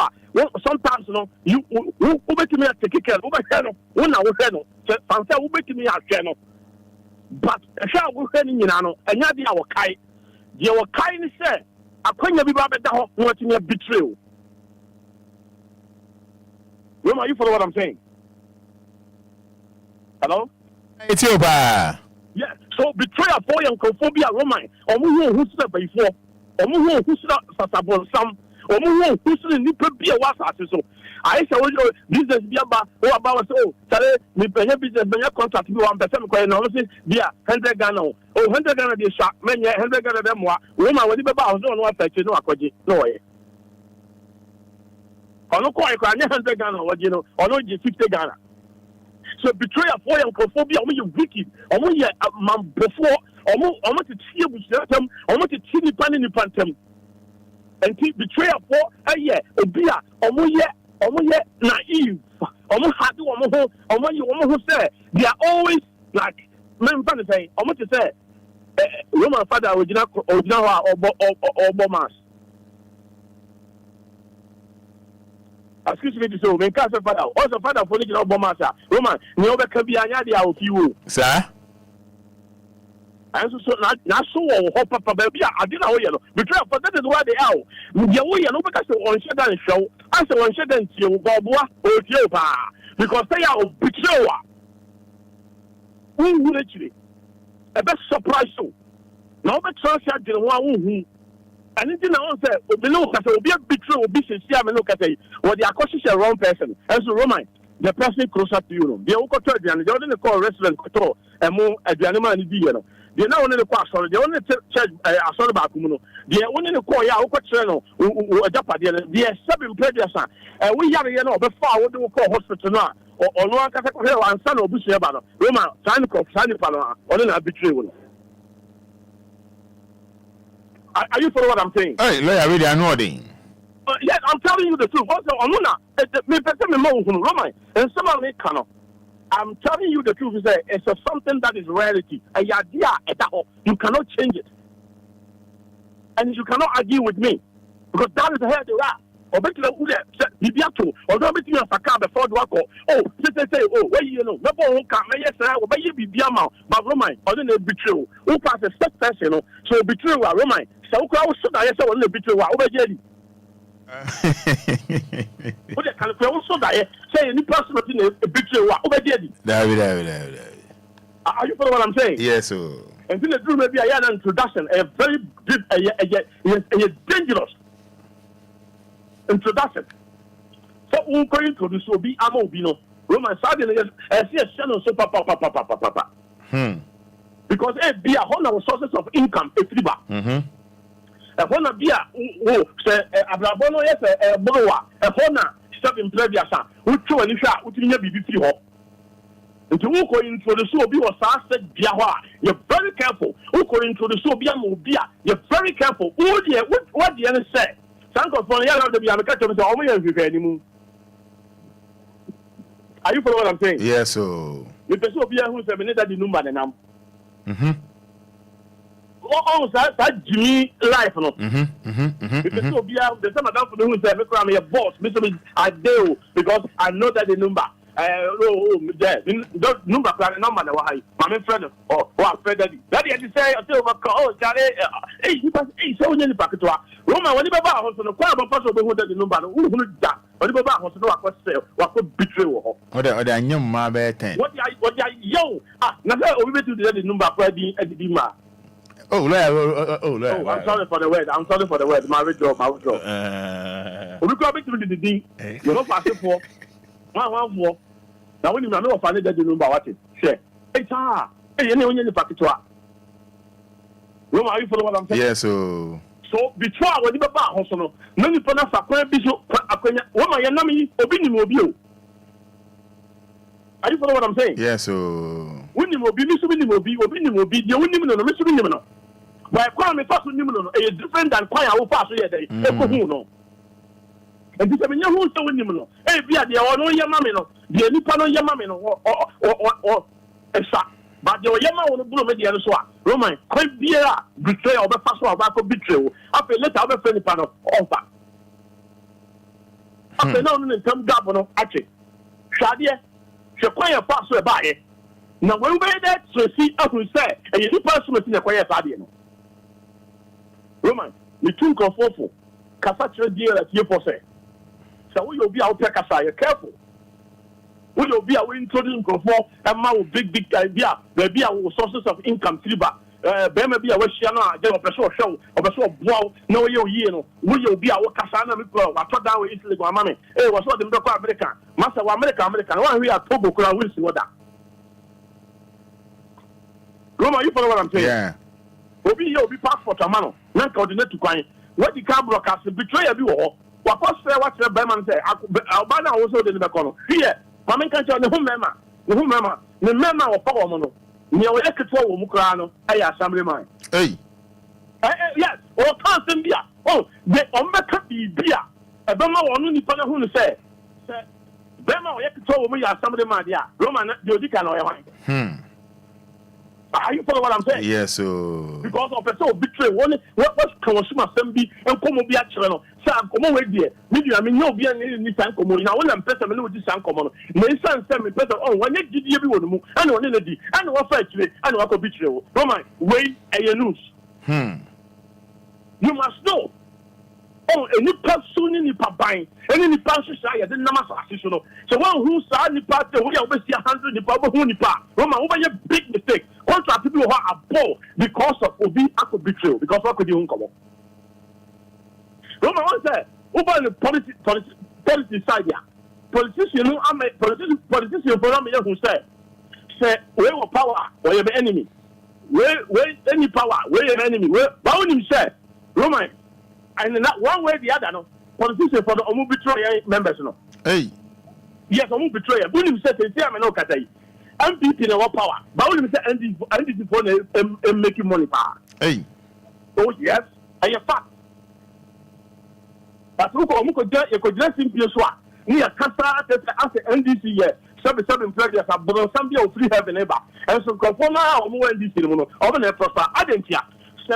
Sometimes you know you who make me a take care over here when I was there no fancy who make me a channel but a shall we sending you know and ya dia wakai dia wakai ni say akwanya bi ba beda ho what me betrayal. Roma, you follow what I'm saying? Hello? Ethiopia. Yeah, so betrayal for your conphobia Roman or who step before or who step some who nipa be a was so I say business be about tell me business be contract be 1% no say be 100 Ghana 100 Ghana dey sharp men 100 Ghana dem wa woman we be ba no affect no akwaje no ye ono ko ikwa 100 Ghana waje no ono 50 Ghana so betrayal for your conphobia you wicked you man before to tie busiatam to tie nipa ni pantem. And keep betrayal for a year, Obia, naive. Who say they are always like men say, to say Roman Fada original or bombers. Excuse me to say, when Casa Fada, also Fada for original bombers, Roman, Nioba Kabianya, they are few. Sir? And so now so Papa baby, I didn't know you. Because that is why they are. The way you know because on Shedan show, I say on Shedan you Boboa or Ethiopia. Because they are betrayal. Who will actually a best surprise so. Now the transfer the one who anything I want to say, below because will be a betrayal, will be sincere, and look at it. Well, they are cautious a wrong person. And so Roman, the person closer to you. They all got to the other call restaurant control and more at the animal in the they now only the pastor, they only church a son about Kumuno. They only the call ya channel or Japan, they are 7 previous son. And we have before what do we call hospital now or no one can and son of Bushaba, Roma, Sandy Pala, or an arbitrary. Are you following what I'm saying? Hey, I really are nodding. Yes, I'm telling you the truth. Also, Roma, and some of me cannot. I'm telling you the truth. It's something that is reality. You cannot change it. and you cannot argue with me because that is the head they are. Or better than Bibiato, or don't be a car before the walk. Oh, say, oh, where you know, no one can, yes, I will buy you Bibiama, but Roman, or then they betray. Who pass a step person, so betray Roman. So I was so that I saw a betray over Jelly. What the kind of also that say any person in a betray over Jelly. Are you following what I'm saying? Yes, sir. And then the dream maybe I had an introduction, a very deep, a dangerous introduction. So we go introduce Obi Amo Bino. Roman Sardin I see a channel so papa. Because be a whole sources of income a triba. A hona be a say Abrabono yes a Broa, a hona step in Previasa, who two and isha, which never be free hop. And to go introduce Obi was said Biawa, you're very careful. Who go introduce Obia Mobia, you're very careful. What the end say? Thank God for the be a catch of the anymore. Are you following what I'm saying? Yes, so. The person of who's a minute at the Lumba and I'm. Oh, that Jimmy life, no. The person of the summer down for the who's a boss, Mr. I do because I know that the number. Number plan number why my friend or Fada daddy had to say oh Charlie he so in the packet Roma when you baba was no kwa baba so be hold the number who da when you baba was no akwa say what could betray wo o da anyam ma be 10 what ya yo na say obi betu the number for the ma I'm sorry for the word my job obi ko betu the thing you no pass for one now when you know of any number what it share any packet Roma, are you follow what I'm saying? Yes, so before when you baba hosono no ni pona fa kwa biso akwanya Roma ya nami obi ni obi. Are you follow what I'm saying? Yes, so when you obi miso ni obi de woni no miso ni no why kwa me fa so ni no e different than kwa ya wo fa so ye dey e ko hu no. And this is who so win him. Eh, be the no yamamino, the nipa no yamamino or a shot. But the yama on the blue media so Roman, quite beer, betray or the first one about betrayal. After let our friend panel offer. After no one come governor, actually. Shadia, she quite pass by it. Now, when we that so see as we say, and you person in a quiet audience. Roman, the two conform Cassatra deal at you for say. So we will be out there, Cassaya, careful. We will be our introducing conform and my big idea. There be our sources of income, Triba. Bema be our Shiana, there of a show, of a sort of wow, no, you know, we will be our Cassana, I thought down with Italy, my money. Eh, was what the American, Master American, one we are Togo, will see what that. Roma, you follow what I'm saying? Yeah. Obi, you'll be passport a man, non coordinate to crime. What the car broadcast, betray a view. What the Berman say? Albana also didn't become here. Mamma can't tell the home member, the member of Power Mono. Near a control Mukrano, I assembly mine. Hey, yes, or can't be. Oh, the Omeka be beer. A Bema or Nuni Pana who say, Bema or control me assembly mine, yeah, Roman, the Odican or wine. Are you follow what I'm saying? Yes, so because of a so betray one what's consumer assembly and come be actual sam come away there media I mean no be any time come now when I'm person me with sam come no san say me person on when you did you be one mu and one na di and what fight today and what betray no man wait a news you must know oh any person in the pabine any person say the number association so one who say the party we are be 100 the power who ni pa Roma over a big mistake contract people who are poor because of Obi Ako betrayal because what could you come on Roma one say over the policy side here politician no am politician for me who say we will power or your enemy we any power we your enemy we but him say Roma and not one way the other no politician for the omu betray members no hey yes omu betray when him say say am no katai MPP in our power but when him say NDC for making money power hey oh yes and your fact but look omu ko just simply so ni akasa as NDC here 7 players abro Zambia free heaven eba and so conform na omu NDC no no omu na prosper adentia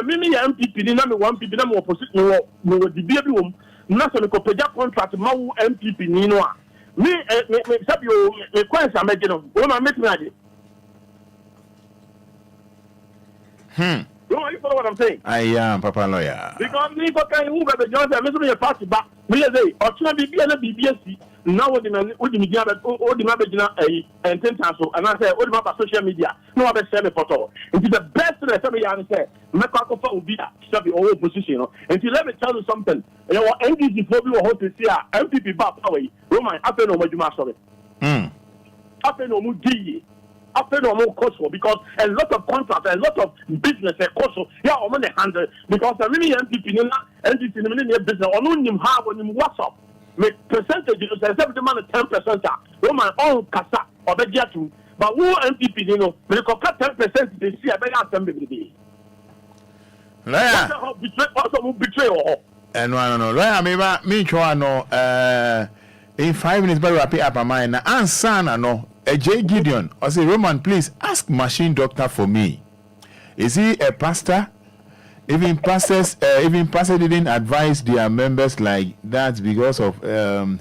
Mimi MPP, ni na me one MPP na me opposition me wo dibia bi wom. Na so me ko peja contract ma wo MPP ni no a. Me sabi o me kwansa meje no. O ma metimi ade. You follow what I'm saying? I am Papa Lawyer. Because me for kan who be Johnson, me so me party back. Me say, o tuna bibia na bibia si. Now what the media o the mabegina and 10,000 and I say o the social media. No be say me photo. It is the best thing that me yarn say. Me kwa ko fa Obia sabi o opposition no. And let me tell you something. You know NDC for we ho to see MPP ba power. Roman ape no majuma sorry. Ape no mu di. After no more cost because a lot of contracts, a lot of business cost. Yeah, I'm on the handle because the many MPP NDC in the business on him have on him WhatsApp. Make percentage is 10%. Roman all kasa or begia too. But who MPP you know, we can cut 10% they see a better assembly. Betray or no. Right, me try no in 5 minutes but wrap it up my mind. Now answer no. J. Gideon, I say, Roman, please ask machine doctor for me. Is he a pastor? Even pastors didn't advise their members like that because of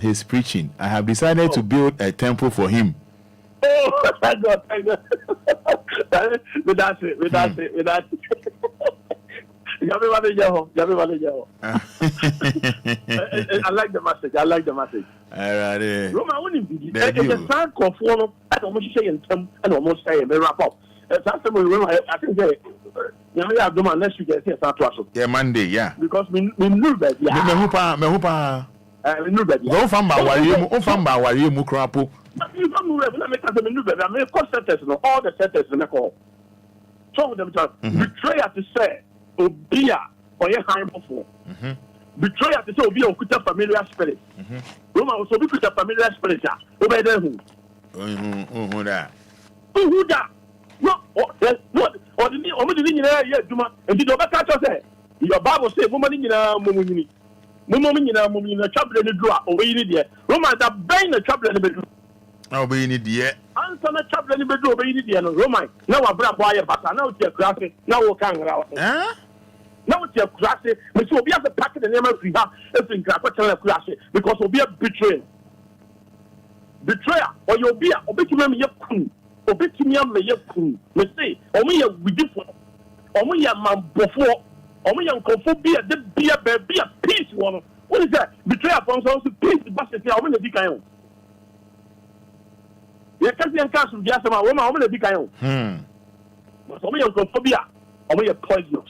his preaching. I have decided to build a temple for him. Oh, thank God. That's it. I like the message. Alright. Roman, it's a sound of one. I almost say in term and almost say a wrap up. That's the I think you have done unless you get here. Yeah, Monday, yeah. Because we knew that. Yeah. Me hopa. We knew that. Go from Bawari, Mukrapo. You don't move. Let me tell you, I mean, all the setters in the call. Some of them betrayal to say. Obia or your hand before. Betrayal to say Obia could have familiar spirit. Roma also be a familiar spirit. Obey them. Who that? No, or the only yet, Duma, and did not catch us there. Your Bible says, woman in a mummy, in a trouble in the drawer, or in the Roma that bang the trouble in the bedroom. I'll be in it yet. Answer the trouble in the bedroom, obey the Roman. Now I brought by a batter, now it's your graphic, now we'll come out. Now it's your classic, which will be at the packet the name of we have, everything classic, because we'll be a betrayal. Betrayer, or you'll be a bit of your coon, or bit to me, your coon. Let's say, or me a ridiculous, or me a man before, or me a conphobia, the beer, be a peace one. What is that? Betrayer from also peace, but I want to be kind. You can't see a castle, just a woman, I want to be kind. But only a conphobia, or me a poisonous.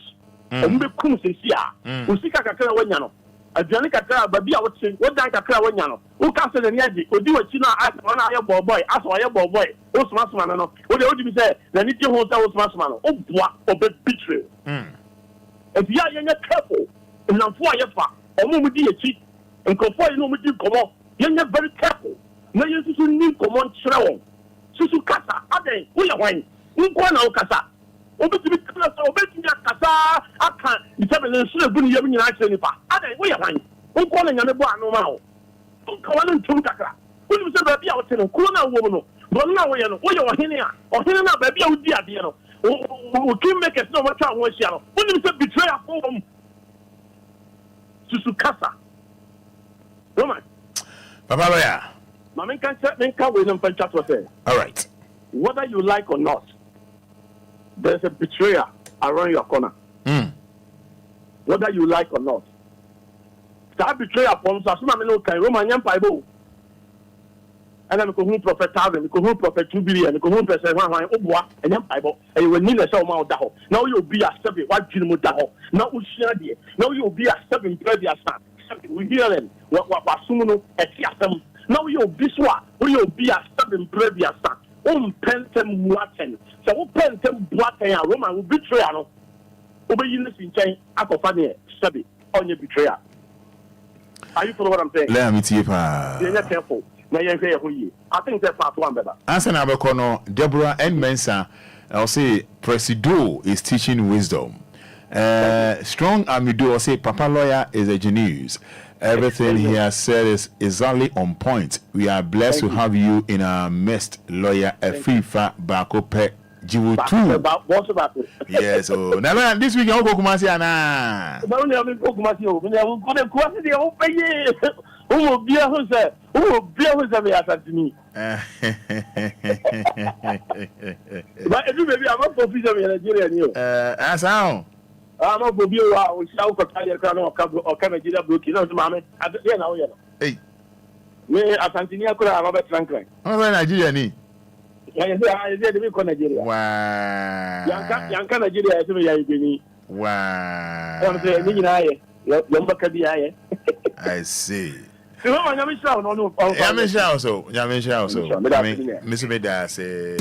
Ombe kum sesia usika kakra wanyano aduane kakra babi a wote wodan kakra wanyano wo ka se ne ade odi wachi na na aye boy aso aye boy wo soma no wo de odi bi se na ni ti ho sa wo soma no wo boa obe betray if you are yenye careful namfo aye fa omo mu di echi nkofo yi no mu di komo yenye very careful na yesu ni komo nkyere won susu kasa aden wo ye hwan nko na wo kasa obetumi kasa aka itebele nso ebu ni yam nyina akere nipa ada wo ye hwan nko na nyame bo anu ma wo nko wale ntum kakra woni se ba bia wo te no kuro na wo no bo na wo ye no wo ye ohene na ba bia wo di ade no wo kim make it no what try wo hia no woni se betray afo wo susu kasa Roman Papa Lawyer ma men kan we no pan chat wo say all right whether you like or not there's a betrayer around your corner. Whether you like or not. That betrayer from Sasuna Meno Kai Roman Empire. And then we go Prophet Taven, we go Prophet 2 billion, we go home Prophet Obua, and Empire, and you will need a show mount daho. Now you'll be a 7 white Jimo daho. Now we share the now you'll be a 7 previous son. We hear them what Sumuno at Yasam. Now you'll be swa, you'll be a 7 previous son. Pentem Watten. So who pentem Watten Roman will betray no. Obey you in chain Akofane Sabi on your betrayer. Are you follow what I'm saying? Let me see if you're not careful. I think that's part one better. Answer Nabakono, Deborah and Mensa, I'll say Presido is teaching wisdom. Strong Amido, I'll say Papa Lawyer is a genius. Everything he has said is exactly on point. We are blessed to have you in our midst, Lawyer Efifa Bakope Jiwu 2. Yes, so now this week I'll go Kumasi ana. But only I'm go Kumasi. Me I will go to Kumasi. I will pay. Who will be a who say? Who will be a who say me asat me? But if you maybe I'm not for visa in Nigeria new. As how? I'm not for you. I will shout for Kaya Kano or Nigeria broken. No, mama. Yeah, now yeah. Hey. Me Asantinia could have Robert Franklin. Oh, Nigeria ni. Yeah, I said we call Nigeria. Wow. Yanka Nigeria to me ya ibini. Wow. I'm saying ni na ye. Lumba kabi ye. I see. So what you shout no. Yeah, me shout so. Yeah, me shout so. Mr. Meda say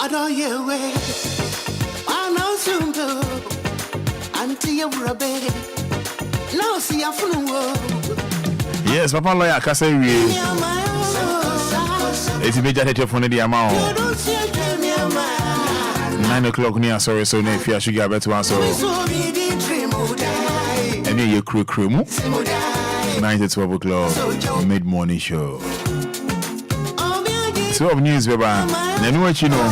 I know you way. I know soon go. Until you're a baby. No, see a fool. Yes, Papa Lawyer can say we. It's a major hit for the amount. 9 o'clock near sorry, so if you should get better answer. And you crew 9 to 12 o'clock mid morning show. 12 news, baby. Then what you know.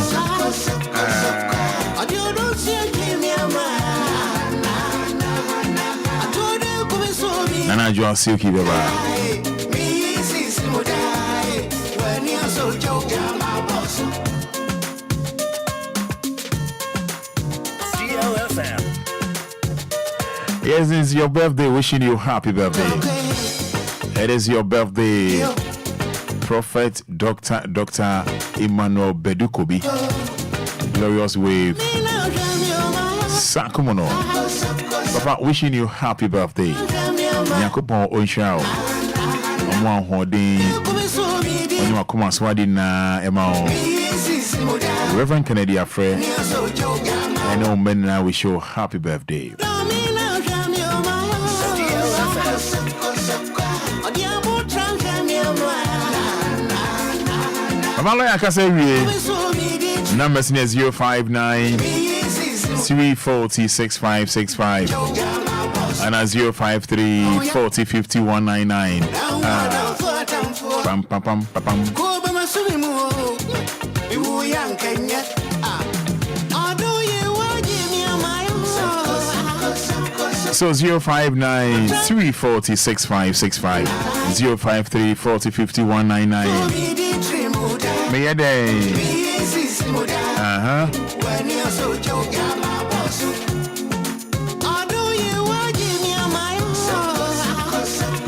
Nana Joa Silky Baba. DLFM. Yes, it's your birthday. Wishing you happy birthday. It is your birthday. Prophet Dr. Emmanuel Bedukobi. Glorious Wave. Sakumono. Papa, wishing you happy birthday. Nyakopon Onshao. Omwa Hodin. Onwa Kuma Swadi na Emao. Reverend Kennedy Afre. And all men now wish you happy birthday. Papa, I can say numbers near 059 340 6565 and a 053 40 50 199. Pam pam pam pam. So 059 340 6565 053 40 50 199. May a day.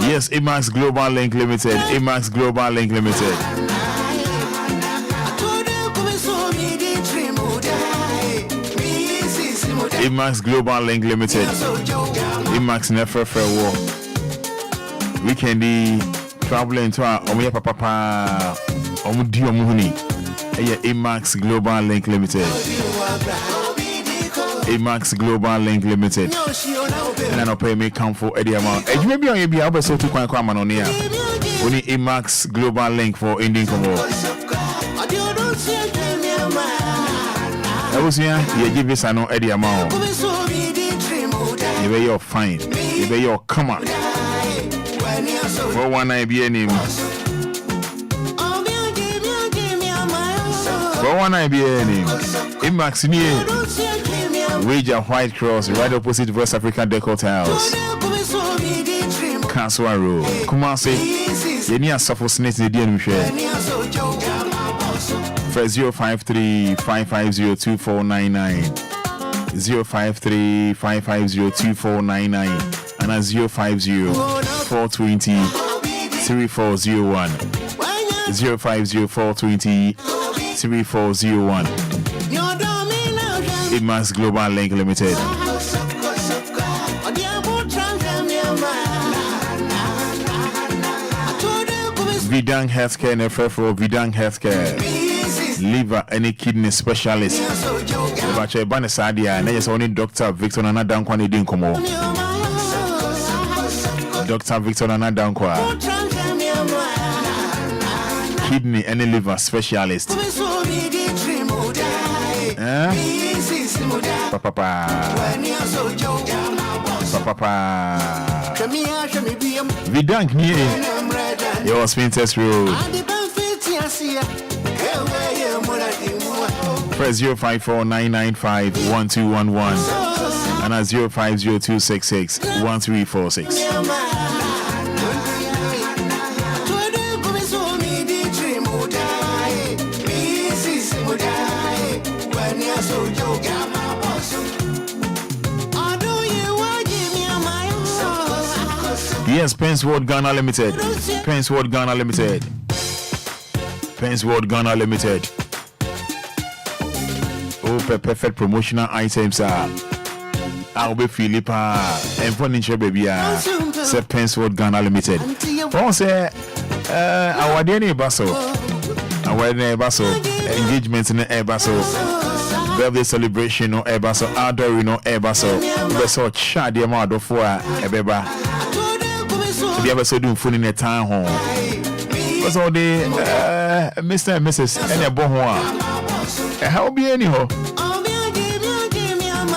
Yes, Emax Global Link Limited. Emax Global Link Limited. Emax Global Link Limited. Emax Nefer War. Weekendy traveling to our Omuya Papa Omudi Omuhuni. Emax Global Link Limited. Emax Global Link Limited. And I don't pay me come for Eddie amount. You may be on your behalf, so to quite come on here. Only Emax Global Link for Indian Congo. I was here, you give us an Eddie amount. You be your fine, you be your come on. For one I be a name. For one I be a name. Emax near. Wager White Cross, right opposite West African Decor Tiles. Kanswa Road. Kumasi. Yeni asafo snake the DM share. For 053 550 2499. 053 550 2499 and a 050 420 3401. 050 420 3401. Emax Global Link Limited. Vidang Healthcare NFF for Vidang Healthcare. Liver any kidney specialist. But your banner Sadia and there's only Dr. Victor Nana Dankwa Nidin Komo. Dr. Victor Nana Dankwa. Kidney any liver specialist. Papa. Bidank near your Spinters Road. Press 054-995-1211 and at 050-266-1346. Yes, Pencewood Ghana Limited. Pencewood Ghana Limited. Pencewood Ghana Limited. Oh, perfect promotional items are. I'll be Philippa and furniture baby. Say Pencewood Ghana Limited. For say, our DNA basso. Our DNA basso. Engagement in the air basso. Birthday celebration no air basso. Outdoor no air basso. We saw chat the amount of for a beba. The ever so doing phone in a town home. What's all the Mr. and Mrs. and a bon how be anyhow?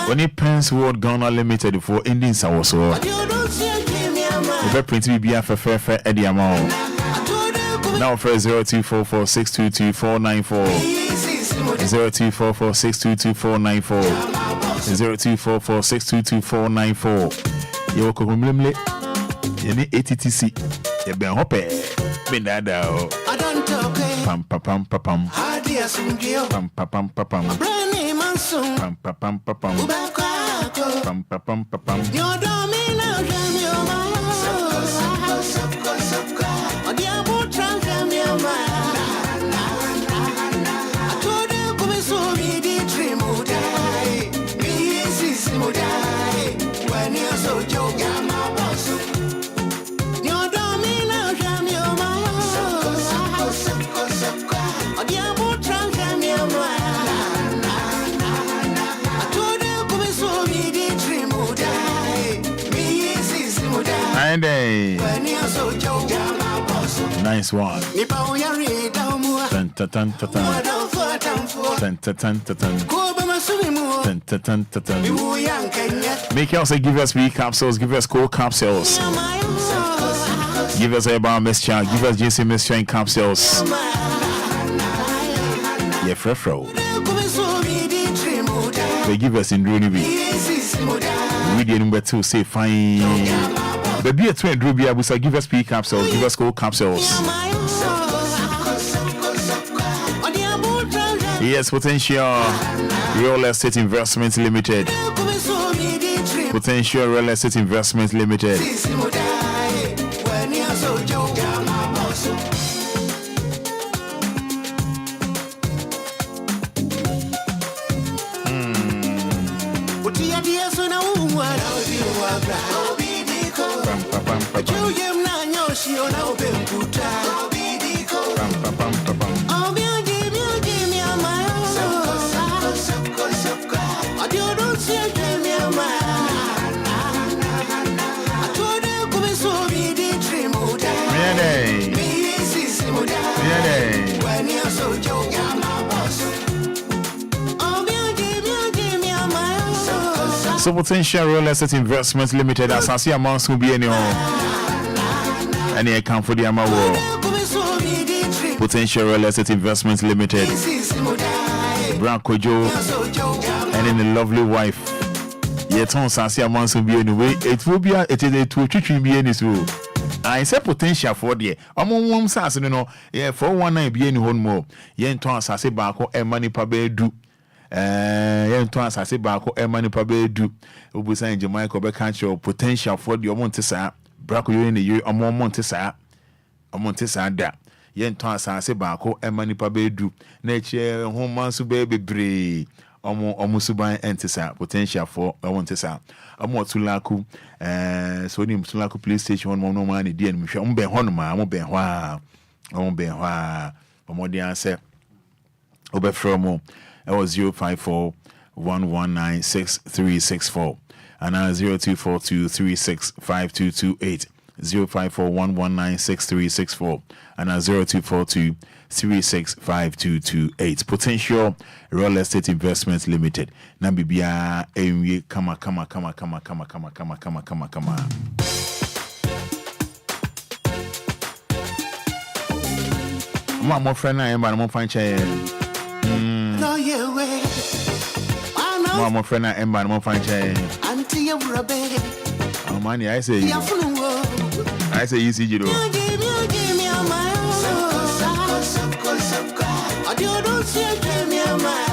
When you Pencewood Ghana Limited for Indians, I was so. The print will be a fair Eddie amount. Now for 0244-622-494. 0244-622-494. 0244-622-494. You will Yeni ATTC, you been hoppe, been dada. Pam pam pam pam pam. Pam pam pam pam pam. Pam pam pam pam pam. Pam pam pam pam pam. Nice one. Make also give us free capsules, give us cool capsules. Give us a bar mixture, give us JC mixture and capsules. Yeah, frefro. They give us in Drunibi. We did number 2 say fine. Baby at 20 Rubia, we say give us free capsules, give us cool capsules. Yes, Potential Real Estate Investment Limited. Potential Real Estate Investment Limited. So Potential Real Estate Investment Limited as I see amounts will be any account for the amount. Potential Real Estate Investment Limited. Branko Joe and then the lovely wife. Yet on Sasi amounts will be anyway. It will be a be any so. I say Potential for the among Sas no yeah 419 be any home more. Yen to Sasi Bako and money pabe do. Yen to Sasi Bako and money pabe do. Ubusa in Jamaica be country Potential for the Montesa. Brako you in the year among Montesa. A Montesa da. Yen to Sasi Bako and money pabe do. Nature home mansu baby bree. Omusuban entesa Potential for Montesa. Amo Tulaku, so ni Tulaku police station one no man di en mhwe ombe honoma mo ben hwa omo de answer obe from it was 054-119-6364 and 0242365228 054-119-6364 and 0242365228. Potential Real Estate Investments Limited. Na bibia enwie kama. Mama friend na emba mo fan che. No ye way. Mama friend na emba mo fan che. Auntie you rubber. Oh man, I say you see you do. Give me a mile. I don't see a give me a mile.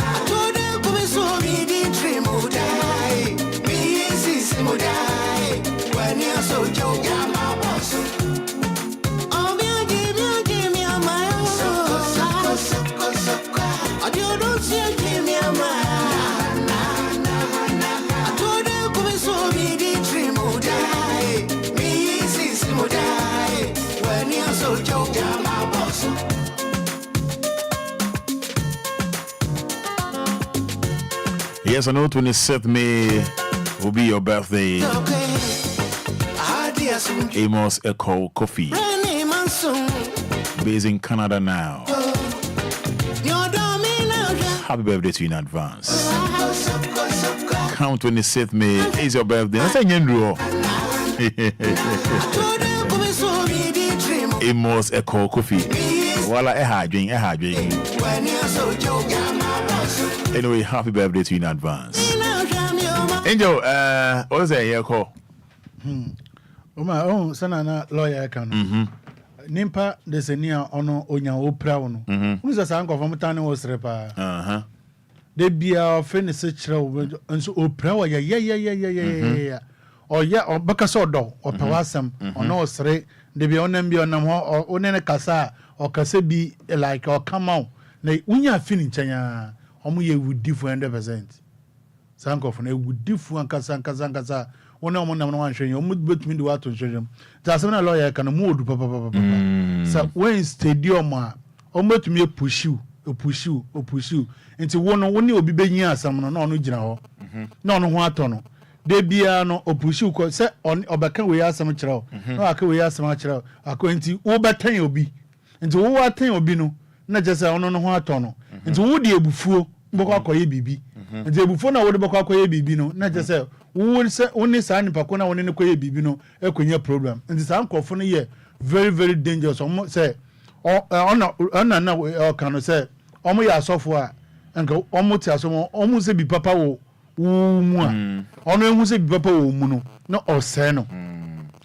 I told them to be so me the dream would die. Me is would die. When you're so young, I'm a boss. Oh, give me a mile. I don't see a give me a mile. Yes, I know 27th May will be your birthday. Amos Echo Coffee, based in Canada now. Happy birthday to you in advance. Count 26th May is your birthday. I say Amos Echo Coffee. Wala drink. Anyway, happy birthday to you in advance. Angel, what's that here call? My own son and lawyer can. Nimpa the senior ono onya opra no. Who's a uncle from Tani was repa. They be our friend such and so opra yeah. Or yeah, or Bakasodo or Pawasam or no sre. They be on them be on them or onene kasa or kasebi like or come out. They unya finish ya. Omu ye would differ 100%. Sanko from a would differ and kasa. One on one showing you would me do out to show them. That's when a lawyer can move papa. So when stadium almost to me push you. Into one only will be being some no general. No what on. They be no push you say on Obaka we are some child. No, I can we are some child. I go into over 10 will be. Into over 10 will be no. Not just I don't know what on. Into would you before Boko bibi. And the before now would Boko bibi no. Not just say who say only sign Pacona one in the bibi no. A queen problem. And this uncle for a year very, very dangerous. Almost say or can say almost your software and go almost as almost be papa wo almost be papa wo muno no or seno.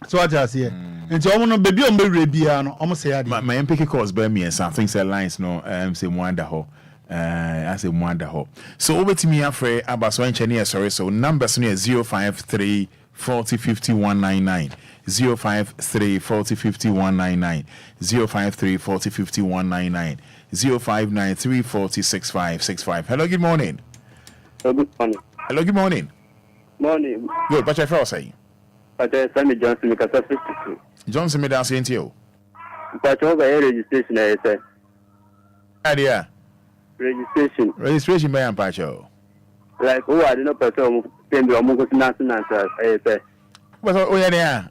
So I just here. And so I'm baby on Arabiano, almost say my MPK calls by me and something say lines no say wonderful. I say wonderful. So over to me afraid about so engineer sorry so numbers near 053 40 50 199 053 40 50 199 053 40 50 199 0593 40 6565. Hello, good morning. Good morning. Hello, good morning. Morning. Good, but I feel say. But Sammy Johnson because 52. Johnson made us into you. But over here registration I say. Idea. Registration by Ampacho. Like who I don't know person pay me almost nothing answer I say. But oh yeah there.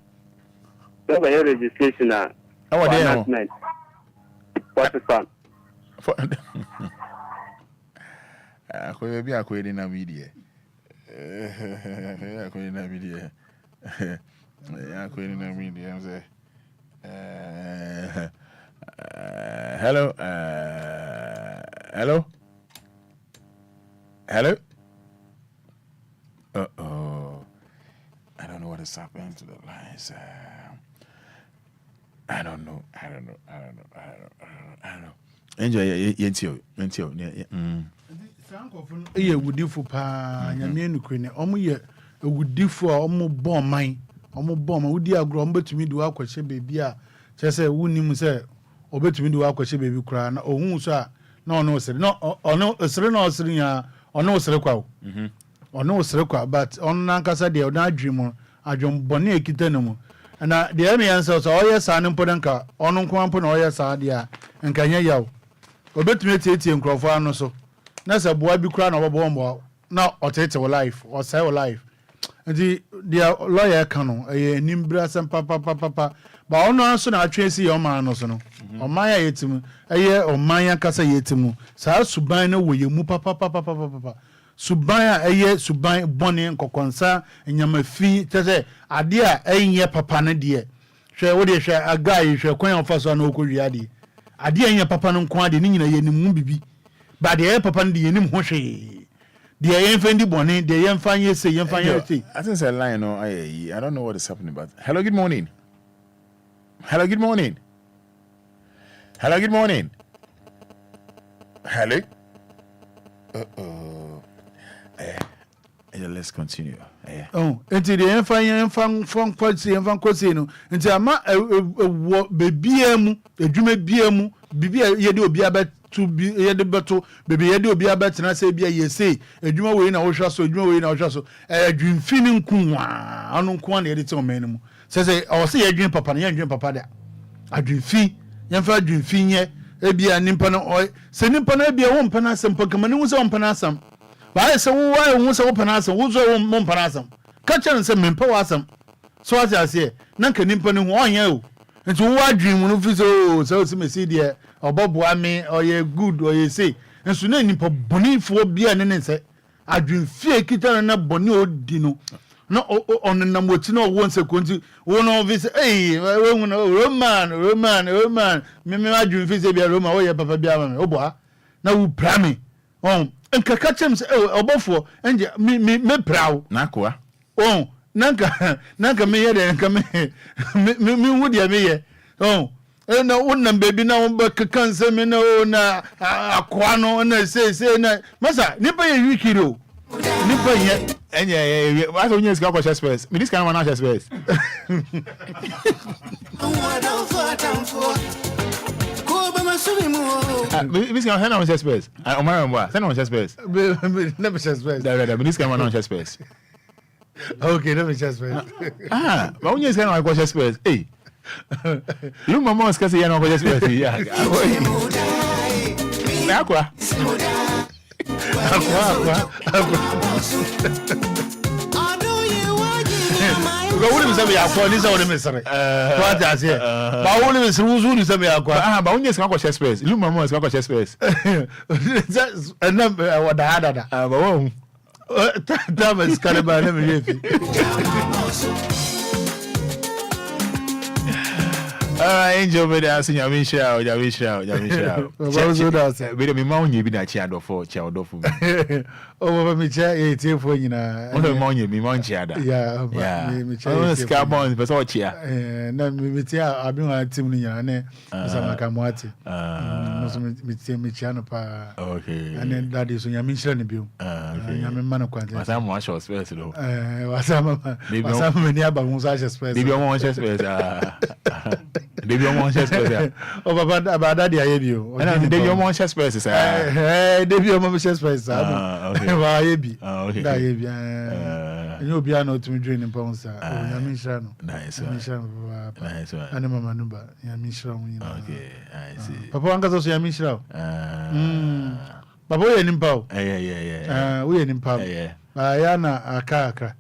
Over here registration now. Oh there. What's the fun? Akoye bi akoye na media. Akoye na media. Akoye na media. I'm say. Hello. Hello. Uh-oh. I don't know what is happening to the lines. I don't know. Enjoy yentio. Ye wudifu pa nyame nukwe ne omo ye wudifu a omo bon man omo bon ma wudi agro omo betumi di akwache bebi a chese wunim se obetumi di akwache bebi kura na ohun so a na ono osere no ono osere na osere ya ono osere kwa o ono osere kwa but ono nankasa de ono adwim adwom bone ekita no mu na de eme yansa so oye sa ne mpodanka ono nko ampo na oye sa de a nka nya yawo obetumi tietie nkrofo ano so na se boa bi kura na obombo na otete wo life or say wo life ndi dia lawyer kanu nimbra sem papa ba ono anso na atwesi yo man no so no oman ya yetimu oman ya kasa yetimu sa suban na wo yemu papa suban a suban bone nkokonsa nyamafi tese ade a enye papa na de hwe wo de hwe agai hwe kwan ofaso na okowia de ade anya papa no nko ade ni nyina ye nimu bibi ba de papa no de ye nim ho hwe de ye mfendi bone de ye mfanye se ye mfanye se I think it's a line no I don't know what is happening but hello good morning. Hello good morning. Hello good morning. Hello. Let's continue. Enti de enfan kwasi no enti ama wo bebia mu adwuma bia mu bibia ye de obi abatu ye de beto bebi ye de obi abetina se bia ye sei adwuma we na wo hwa so adwuma we na wo hwa so adwumfi ni nkunwa anu nkunwa na ye de te o men mu se o se ye adwun papa na ye adwun papa da adwumfi ye fa adwumfi nye ebia nimpa no se nimpa na ebia wo mpa na asem pakama ni wo se wo mpa na asem ba se wo wa wo se wo pana asem wo zo wo mpa asem ka chere se mempa wa asem so ati ase na nka nimpa ni ho onya o nti wo adwin mu no fi so se mesi de obobo ame oye good oye say nso na nimpa bonifo bia ne se adwin fie kita na boni odi no na onenam woti na wo nse konti wo no vi se we hu no roman me adwin fi se bia roman wo ye papa bia ma me obo ha na wo prame nkaka chem se obofo enje me prawo nakwa nanka me ye de nka me wudi me ye na wonnam baby na won bakkan se me na akwa no na se na masa nipa ye wikiro nipa ye enye wa so nyes ka kwa space me this kind of na space Miss can handle on space. O mara mwa, send on space. Never space. Da, miss can on space. Okay, never space. But when you say on kwa space, hey. You mama is kasi yana kwa space. Yeah. Akwa. Go wuli se be akwa ni se woni mesere. To ata se. Ba wuli me se wuzu ni se be akwa. Ba onye se kwa space. Lu mama se kwa space. Na wada. Ba wo. Ta ba skare ba na me yefi. Angel me da sinya mi shao. Ba zo da se. Be me ma onye bi na chi adofo, chi adofo. O ba mi cha e tiefo nyina. O ma onye mi ma nchi ada. Yeah, mi cha. O ska bon pe so chi ya. Na mi tia abi wa tim ni nyina ne sama ka moati. So mi cha no pa. Okay. Ane daddy so nyami shira ne biu. Okay. Nyami ma no kwante. Wasa mo show space do. Wasa me ni aba hunsa space. Bibi mo space Debi omo nche space. O baba daddy aye bio. Debi omo nche space sa. Debi omo nche space sa. Okay. Wa aye bi. Okay. Da aye bi. Enyo Obia na otumi dream pon sa. Nyami shira no. Nice. Nyami shira papa. Nice. Ane mama numba. Nyami shira mu nyina. Okay, I see. Papa wanga so nyami shira. Papa we nimpa o. Yeah. We nimpa. Yeah. Ya na aka.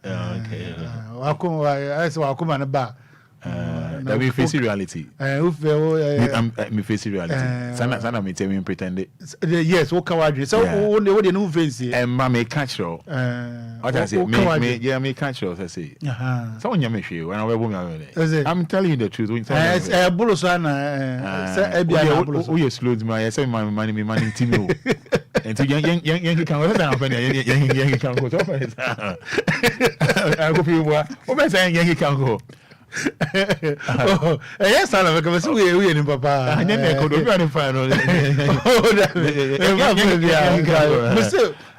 Okay. Wakoma na ba. That we face reality. Me face reality. Sana me tell me pretend it. Yes, what kawadri. So what they no face. Ma me catch you. What I say me catch you say. So on me show when I be I'm telling you the truth. Bulo sana say ebia bulo. Oh yes, slow me. Say my money team. And to yang can go down when yang can go. I go feel what be saying yang can go. Yes, I know because we in papa. I never could be on the final.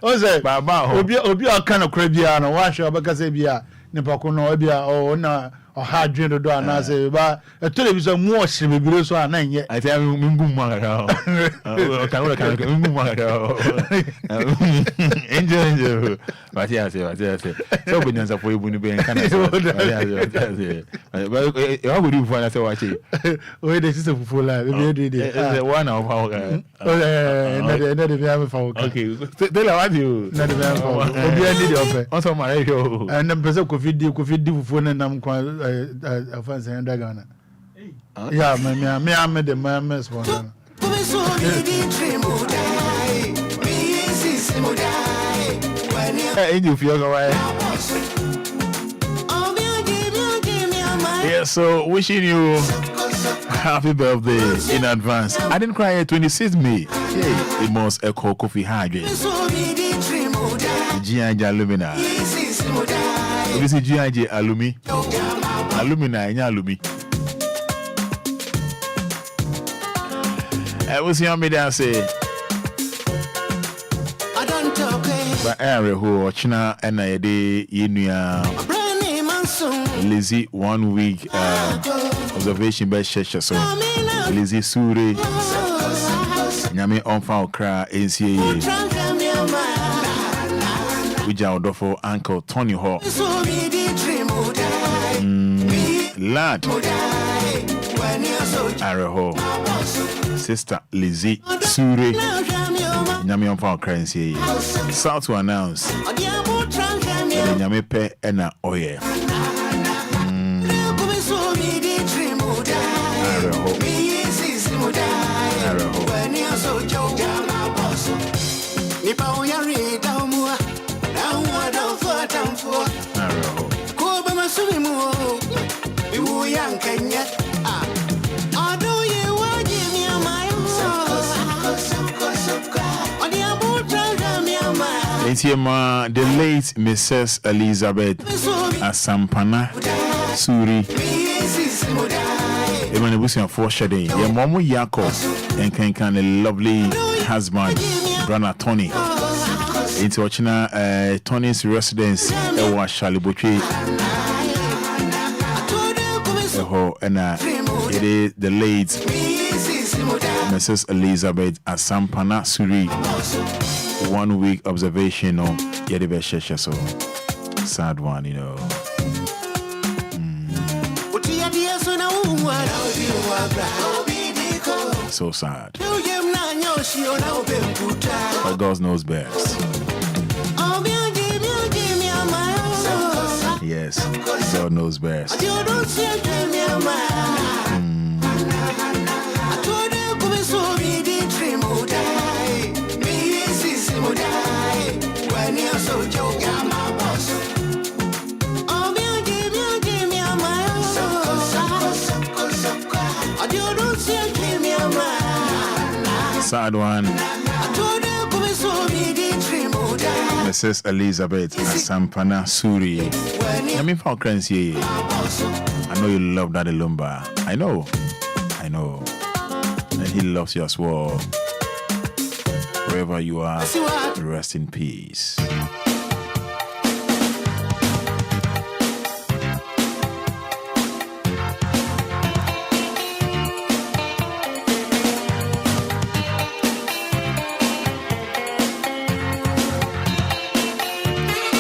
Obia kind of crabia and wash your bacasabia, Nepacono, Obia, or na or hard dream to do and I say, but a television more she will be so and yet. I tell you, Angel, but yes, so we don't have to be in Canada. How would you find us watching? Oh, this is a full life. One of our. Okay, tell what you. Also, my radio. And then President could do phone and I'm quite a fancy and Ghana. Yeah, me, I made the mammas one. Hey, you feel away. Yeah, so wishing you happy birthday in advance. I didn't cry at 26th May. Hey, it must echo coffee hydrate. GIJ alumina. This is GIJ alumi. Alumina, in alumi. I was young me there say. But area who China and I day Inuya Lizzie 1 week observation by Shesha so Lizzie Suri Nyame Onfa Okra NCA Wija Odofo Uncle Tony Ho Lad Areho Sister Lizzie Suri Nyame Onfa Okra NCA South to announce Nyame Pe Ena Oye the late Mrs. Elizabeth Asampana Suri Even a foreshadowing. Your mom Yako and can a lovely husband, brother Tony. Into China, Tony's residence, Ewa Shalibuchi. And it is the late Mrs. Elizabeth Asampana Suri. 1 week observation on Yedibe Shesha. So sad one, you know. So sad. But God knows best. Yes, God knows best. Sad one. Mrs. Elizabeth Asampana Suri. I mean, for currency, I know you love Daddy Lumba. I know. And he loves you as well. Wherever you are, rest in peace.